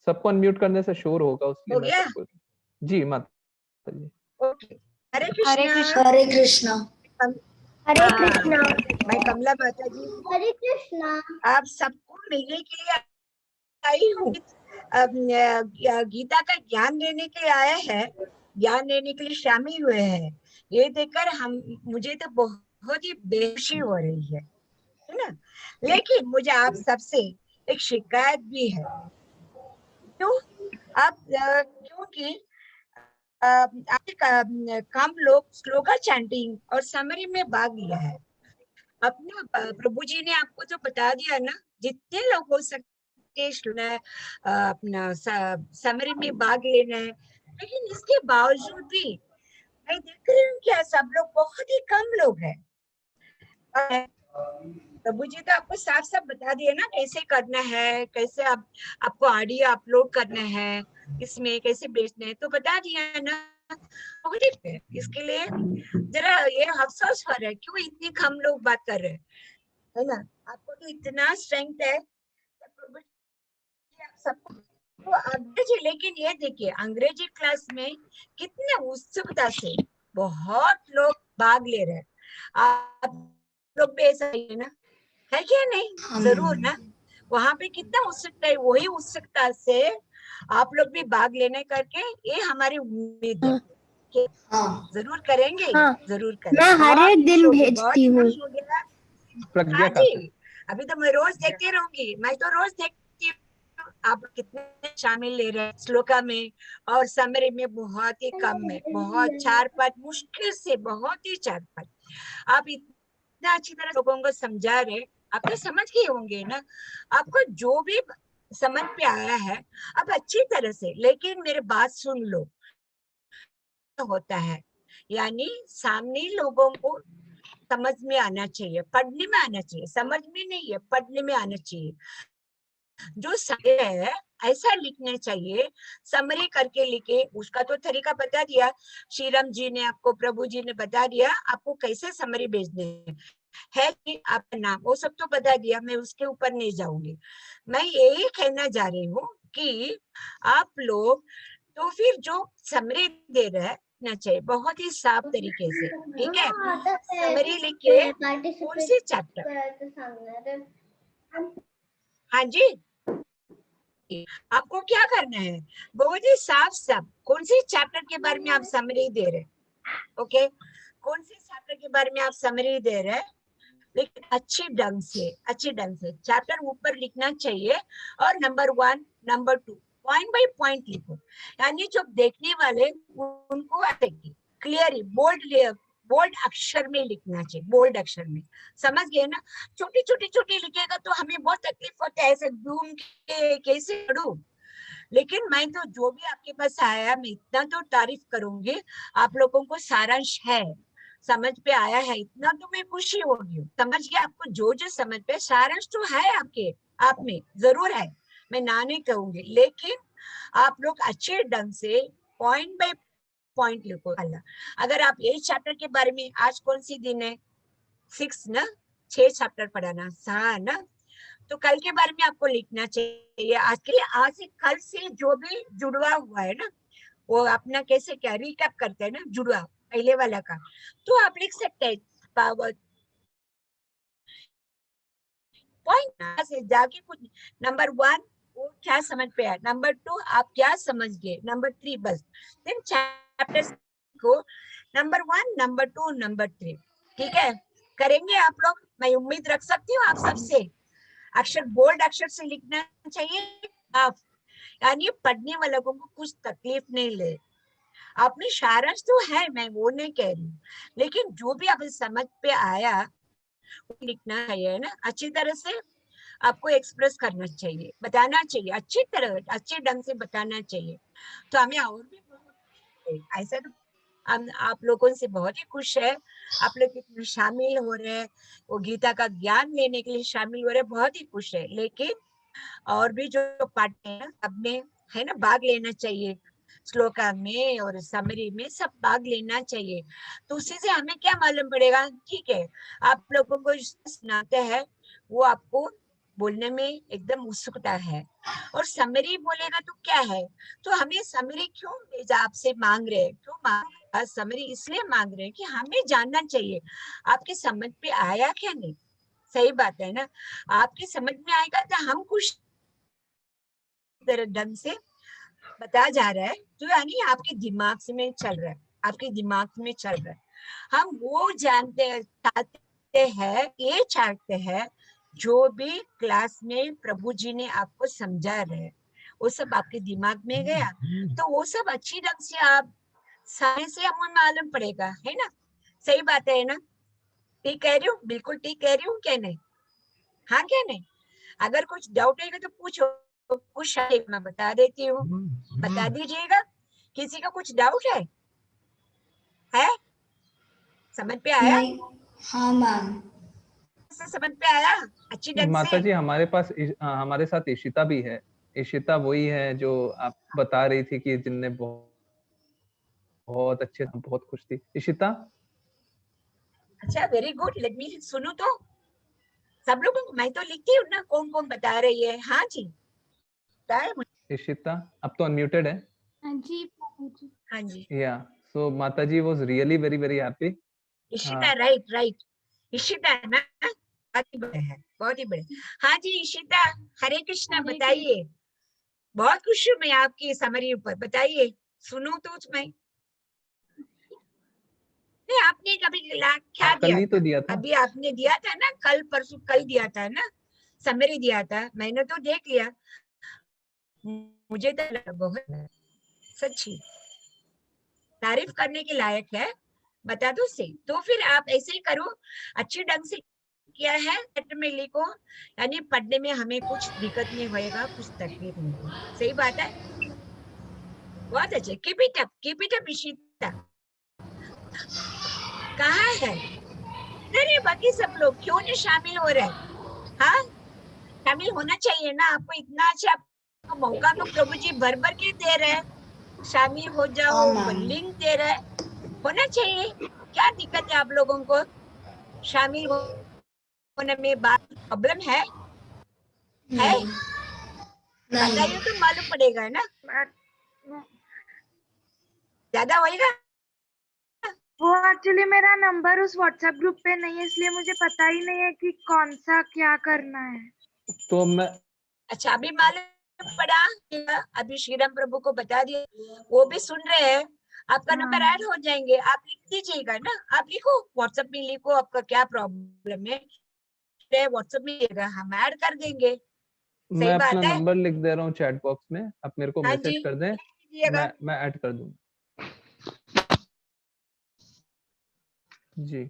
सबको अनम्यूट करने से शोर होगा, उसलिए
हो
मैं
गया?
सबको। जी माता जी।
ओके, हरे कृष्णा।
हरे कृष्णा। हरे कृष्णा।
मैं कमला माता जी,
हरे कृष्णा।
आप सबको मिलने के लिए आई हूँ। गीता का ज्ञान देने के लिए आया है, ज्ञान देने के लिए शामिल हुए हैं। ये देखकर मुझे तो बहुत ही बेखुशी हो रही है ना। लेकिन मुझे आप सबसे एक शिकायत भी है। क्यों? क्योंकि कम लोग स्लोगन चैंटिंग और समरी में भाग लिया है। अपना प्रभु जी ने आपको तो बता दिया ना, जितने लोग हो सकते अपना समरी में भाग लेना है। लेकिन इसके बावजूद भी मैं देख रही हूँ क्या सब लोग बहुत ही कम लोग हैं। प्रभु जी तो आपको साफ साफ बता दिए ना कैसे करना है, कैसे आपको ऑडियो अपलोड करना है, इसमें कैसे बेचना है, तो बता दिया ना। इसके लिए जरा ये अफसोस हो रहा है क्यों इतने कम लोग बात कर रहे हैं, है ना। आपको तो इतना स्ट्रेंथ है सबको तो अंग्रेजी। लेकिन ये देखिए अंग्रेजी क्लास में कितने उत्सुकता से बहुत लोग भाग ले रहे हैं। आप लोग भी ऐसा ही है ना, है क्या नहीं? जरूर ना। वहां पे कितना उत्सुकता है, वही उत्सुकता से आप लोग भी भाग लेने करके ये हमारी उम्मीद है कि जरूर करेंगे। जरूर करेंगे।
मैं हर एक दिन भेजती हूँ।
हाँ जी, अभी तो मैं रोज देखती रहूंगी। मैं तो रोज देखती हूँ आप कितने शामिल ले रहे हैं श्लोका में और समरी में बहुत ही कम है, बहुत 4-5 मुश्किल से, बहुत ही 4-5। आप इतना अच्छी तरह लोगों को समझा रहे, आप तो समझ गए होंगे ना। आपको जो भी समझ पे आया है आप अच्छी तरह से, लेकिन मेरे बात सुन लो। होता है यानी सामने लोगों को समझ में आना चाहिए, पढ़ने में आना चाहिए, समझ में नहीं है, पढ़ने में आना चाहिए। जो सही है ऐसा लिखना चाहिए, समरी करके लिखे। उसका तो तरीका बता दिया श्रीराम जी ने आपको, प्रभु जी ने बता दिया आपको कैसे समरी भेजने है कि आपका नाम, वो सब तो बता दिया, मैं उसके ऊपर नहीं जाऊंगी। मैं यही कहना जा रही हूँ कि आप लोग तो फिर जो समरी दे रहे ना चाहिए बहुत ही साफ तरीके से, ठीक है। समरी लिखिए कौन से चैप्टर, हाँ जी, आपको क्या करना है, बहुत ही साफ साफ कौन से चैप्टर के बारे में आप समरी दे रहे, ओके, कौन से चैप्टर के बारे में आप समरी दे रहे, लेकिन अच्छे ढंग से चैप्टर ऊपर लिखना चाहिए। और number 1 number 2 point by point लिखो, यानी जो देखने वाले उनको क्लियर बोल्ड अक्षर में लिखना चाहिए, बोल्ड अक्षर में, समझ गए ना। छोटी लिखेगा तो हमें बहुत तकलीफ होता है, ऐसे घूम के कैसे पढ़ूं। लेकिन मैं तो जो भी आपके पास आया मैं इतना तो तारीफ करूंगी, आप लोगों को सारांश है, समझ पे आया है, इतना तो मैं खुशी होगी। समझ गया आपको, जो समझ पे, सारांश तो है आपके आप में जरूर है, मैं ना नहीं कहूंगी, लेकिन आप लोग अच्छे ढंग से पॉइंट बाय पॉइंट लिखो। अगर आप 8 चैप्टर के बारे में, आज कौन सी दिन है, 6 ना, 6 चैप्टर पढ़ाना, हाँ ना, तो कल के बारे में आपको लिखना चाहिए। आज के लिए, आज से कल से जो भी जुड़वा हुआ है ना, वो अपना कैसे क्या रिकैप करते हैं ना, जुड़वा पहले वाला का, तो आप लिख सकते हैं पावर पॉइंट से जाके कुछ। नंबर 1 वो क्या समझ पे आया, नंबर 2 आप क्या समझ गए, नंबर 3 बस, देन चैप्टर्स को नंबर 1 नंबर 2 नंबर 3, ठीक है, करेंगे आप लोग। मैं उम्मीद रख सकती हूँ आप सबसे। अक्षर बोल्ड अक्षर से लिखना चाहिए आप, यानी पढ़ने वालों को कुछ तकलीफ नहीं ले। आपने सारांश तो है, मैं वो नहीं कह रही हूँ, लेकिन जो भी आप समझ पे आया वो लिखना चाहिए ना, अच्छी तरह से आपको एक्सप्रेस करना चाहिए, बताना चाहिए, अच्छी तरह अच्छे ढंग से बताना चाहिए। तो हमें और भी ऐसा तो हम आप लोगों से बहुत ही खुश है, आप लोग कितने शामिल हो रहे हैं, वो गीता का ज्ञान लेने के लिए शामिल हो रहे हैं, बहुत ही खुश है। लेकिन और भी जो पार्ट है सब में है ना, भाग लेना चाहिए, श्लोका में और समरी में सब भाग लेना चाहिए। तो उसी से हमें क्या मालूम पड़ेगा, ठीक है, आप लोगों को सुनाते हैं वो आपको बोलने में एकदम उत्सुकता है, और समरी बोलेगा तो क्या है, तो हमें समरी क्यों भेजा, आपसे मांग रहे हैं, क्यों मांग समरी, इसलिए मांग रहे हैं कि हमें जानना चाहिए आपके समझ पे आया क्या नहीं। सही बात है ना, आपके समझ में आएगा तो हम कुछ ढंग से बता जा रहा है, तो यानी आपके दिमाग से में चल रहा है, आपके दिमाग में चल रहा है। हम वो जानते चाहते हैं, ये चाहते हैं जो भी क्लास में प्रभु जी ने आपको समझा रहे, वो सब आपके दिमाग में गया, तो वो सब अच्छी ढंग से आप सामने से हमें मालूम पड़ेगा, है ना। सही बात है ना, ठीक कह रही हूँ, बिल्कुल ठीक कह रही हूँ क्या नहीं, हाँ क्या नहीं। अगर कुछ डाउट है तो पूछो, कुछ मैं बता देती हूँ, बता दीजिएगा। किसी का कुछ डाउट है? समझ पे आया?
हाँ मैम,
समझ पे आया अच्छी ढंग से?
माता जी हमारे पास हमारे साथ इशिता भी है। इशिता वही है जो आप बता रही थी कि जिनने बहुत अच्छे, बहुत खुश थी इशिता।
अच्छा, वेरी गुड, लेट मी सुनो तो सब लोगों को, मैं तो लिखती हूँ ना कौन कौन बता रही है। हाँ जी
इशिता अब तो अनम्यूटेड है।
हाँ जी
या so Mata ji was really very very happy.
Ishita, right Ishita ना, बहुत ही बड़े है, बहुत ही बड़े। हाँ जी इशिता, हरे कृष्णा, बताइए। बहुत खुश हूँ मैं आपकी समरी ऊपर, बताइए, सुनो तो उसमें। नहीं, आपने कभी क्या
कल ही तो दिया था।
अभी आपने दिया था ना, कल परसों कल दिया था ना, समरी दिया था, मैंने तो देख लिया, मुझे तो लगा बहुत सच्ची तारीफ करने के लायक है, बता दो से। तो फिर आप ऐसे ही करो, अच्छे ढंग से किया है, में लिखो, यानी पढ़ने में हमें कुछ दिक्कत नहीं होएगा, कुछ तकलीफ नहीं होगी। सही बात है, बहुत अच्छे, कीप इट अप इशिता। कहाँ है किधर है बाकी सब लोग, क्यों नहीं शामिल हो रहे? हाँ, शामिल होना चाहिए ना, आपको इतना अच्छा मौका तो प्रभु जी भर भर के दे रहे हैं, शामिल हो जाओ, लिंक दे रहे हैं, होना चाहिए। क्या दिक्कत है आप लोगों को शामिल होने में? बात प्रॉब्लम है बताइए तो मालूम पड़ेगा ना, ज्यादा होएगा।
वो एक्चुअली मेरा नंबर उस व्हाट्सएप ग्रुप पे नहीं है, इसलिए मुझे पता ही नहीं है कि कौन सा क्या करना है।
तो मैं
अच्छा, अभी मालूम पड़ा, अभी श्रीराम प्रभु को बता दिए, वो भी सुन रहे हैं, आपका नंबर ऐड हो जाएंगे, आप लिख दीजिएगा ना, आप लिखो व्हाट्सएप में, लिखो आपका क्या प्रॉब्लम है, व्हाट्सएप में लिखिएगा, हम ऐड कर देंगे।
मैं
सही
अपना
बात है।
नंबर लिख दे रहा हूँ चैट बॉक्स में, आप मेरे को
हाँ
मैसेज
जी,
कर दें,
लिख दीजिएगा।
मैं ऐड कर दूंगा जी।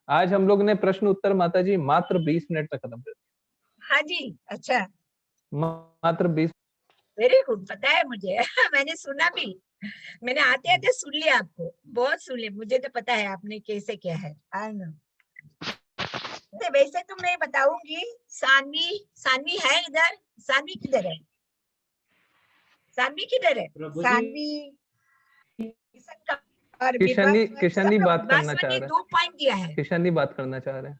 आज हम लोग ने प्रश्न उत्तर माता जी मात्र 20 मिनट में खत्म कर दिया।
हाँ जी, अच्छा,
मात्र 20।
वेरी गुड, पता है मुझे मैंने सुना भी, मैंने आते आते सुन लिया, आपको बहुत सुन लिया, मुझे तो पता है आपने कैसे क्या है। I know. वैसे तो मैं बताऊंगी, सानवी है इधर, सानवी किधर है? सानवी किधर है?
प्रभु जी
सानवी और
किशन जी बात करना चाह
ने
रहे
2 पॉइंट दिया है।
हैं, किशन जी बात करना चाह रहे हैं।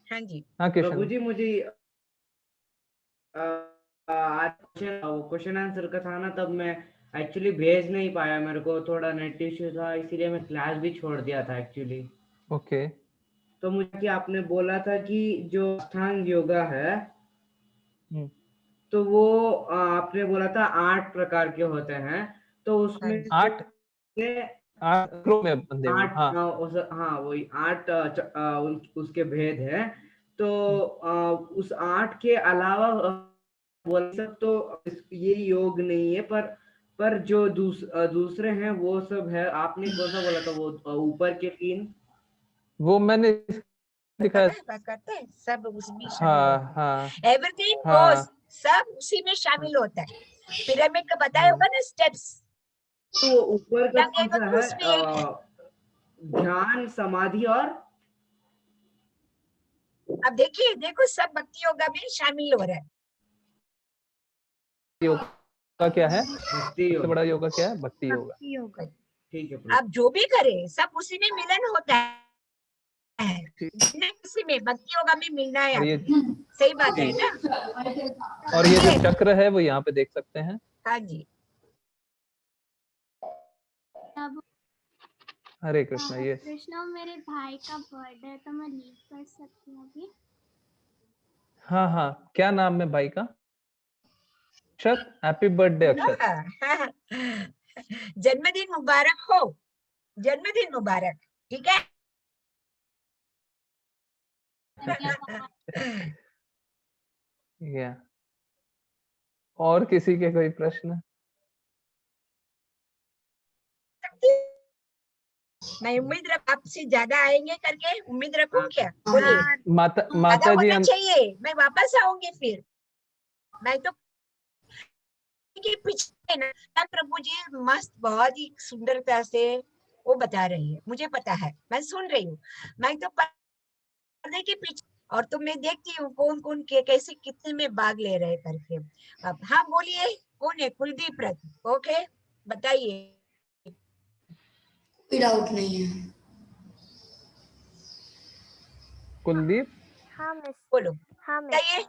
हाँ जी,
हाँ
प्रभु
किशन
जी, मुझे आज क्वेश्चन आंसर का था ना, तब मैं एक्चुअली भेज नहीं पाया, मेरे को थोड़ा नेट इश्यू था, इसीलिए मैं क्लास भी छोड़ दिया था एक्चुअली।
ओके।
तो मुझे आपने बोला था कि जो अष्टांग योगा है, तो वो आपने बोला था 8 प्रकार के होते हैं, तो उसमें
8 में बंधे हुए,
8
हाँ
हाँ वही 8 उसके भेद है। तो उस 8 के अलावा बोल सब तो ये योग नहीं है, पर जो दूसरे हैं वो सब है। आपने कौन सा बोला था? वो ऊपर के 3
वो मैंने दिखाया।
बात करते हैं, सब उसमें शामिल
हाँ
होता
हाँ
है, एवरीथिंग
हाँ
गोस, सब उसी में शामिल होता है। पिरामिड का बताया होगा ना स्टेप्स,
तो ऊपर का कौन सा है?
उसमें एक है।
ध्यान, समाधि और
अब देखिए, देखो सब भक्ति योगा में शामिल हो रहा है।
योगा क्या है?
भक्ति
सबसे बड़ा योगा क्या है? भक्ति योगा।
ठीक है।
आप जो भी करें, सब उसी में मिलन होता है, उसी में भक्ति योगा में मिलना है।
और ये
सही बात है ना?
और ये जो चक्र है वो यहाँ पे देख सकते हैं।
हाँ जी।
हरे कृष्णा। ये
कृष्णा, मेरे भाई का बर्थडे है तो मैं लीव कर सकती हूँ अभी?
हाँ हाँ, क्या नाम है भाई का? अक्षत। हैप्पी बर्थडे अक्षत।
जन्मदिन मुबारक हो, जन्मदिन मुबारक। ठीक है।
या और किसी के कोई प्रश्न?
मैं उम्मीद रख आपसे ज्यादा आएंगे करके उम्मीद रखूं क्या? बोलिए।
माता जी
होना चाहिए, मैं वापस आऊंगी फिर। मैं तो के पीछे ना प्रभु जी मस्त, बहुत ही सुंदरता से वो बता रही है, मुझे पता है, मैं सुन रही हूँ। मैं तो पर्दे के पीछे, और तो मैं देखती हूँ कौन कौन के कैसे कितने में भाग ले रहे करके। अब हाँ बोलिए, कौन है? कुलदीप रथ। ओके, बताइए।
कोई डाउट नहीं है।
कुलदीप।
हाँ मिस।
बोलो।
हाँ मिस।
बताइए।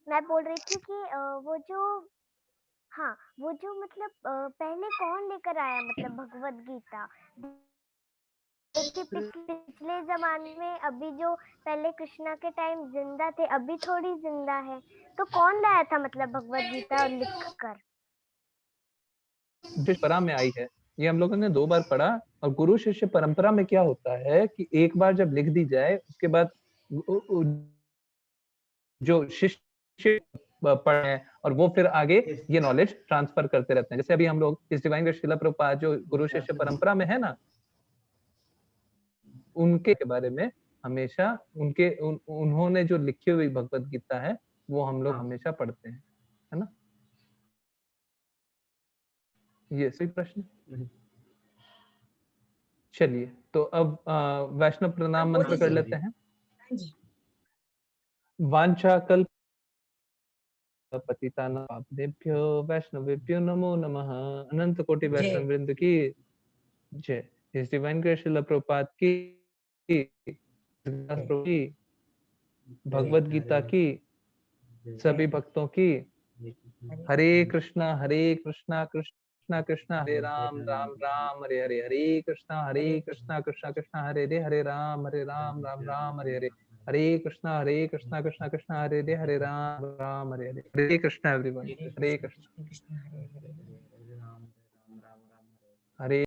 मैं बोल रही थी कि वो जो मतलब पहले कौन लेकर आया मतलब भगवत गीता, जैसे पिछले जमाने में, अभी जो पहले कृष्णा के टाइम जिंदा थे, अभी थोड़ी जिंदा है, तो कौन लाया था मतलब भगवत गीता लिख कर?
परंपरा में आई है, ये हम लोगों ने 2 बार पढ़ा। और गुरु शिष्य परंपरा में क्या होता है कि एक बार जब लिख दी जाए, उसके बाद जो शिष्य पढ़े और वो फिर आगे ये नॉलेज ट्रांसफर करते रहते हैं। जैसे अभी हम लोग इस डिवाइन ग्रेस शिला प्रभुपाद जो गुरु शिष्य परंपरा में है ना, उनके बारे में हमेशा उन्होंने जो लिखी हुई भगवत गीता है वो हम लोग हमेशा पढ़ते हैं, है ना? ये सही प्रश्न। चलिए तो अब वैष्णव प्रणाम मंत्र कर लेते हैं। वांछा कल्प पतितानां पावनेभ्यो वैष्णवेभ्यो नमो नमः। अनंत कोटि वैष्णव वृंद की जय। His divine grace Srila Prabhupada की, भगवत गीता की, सभी भक्तों की। हरे कृष्णा कृष्णा कृष्णा हरे राम राम राम हरे हरे, हरे कृष्णा कृष्णा कृष्णा हरे राम राम राम हरे हरे, हरे कृष्णा कृष्णा कृष्णा हरे राम राम हरे हरे। हरे कृष्णा एवरीवन, हरे कृष्णा, हरे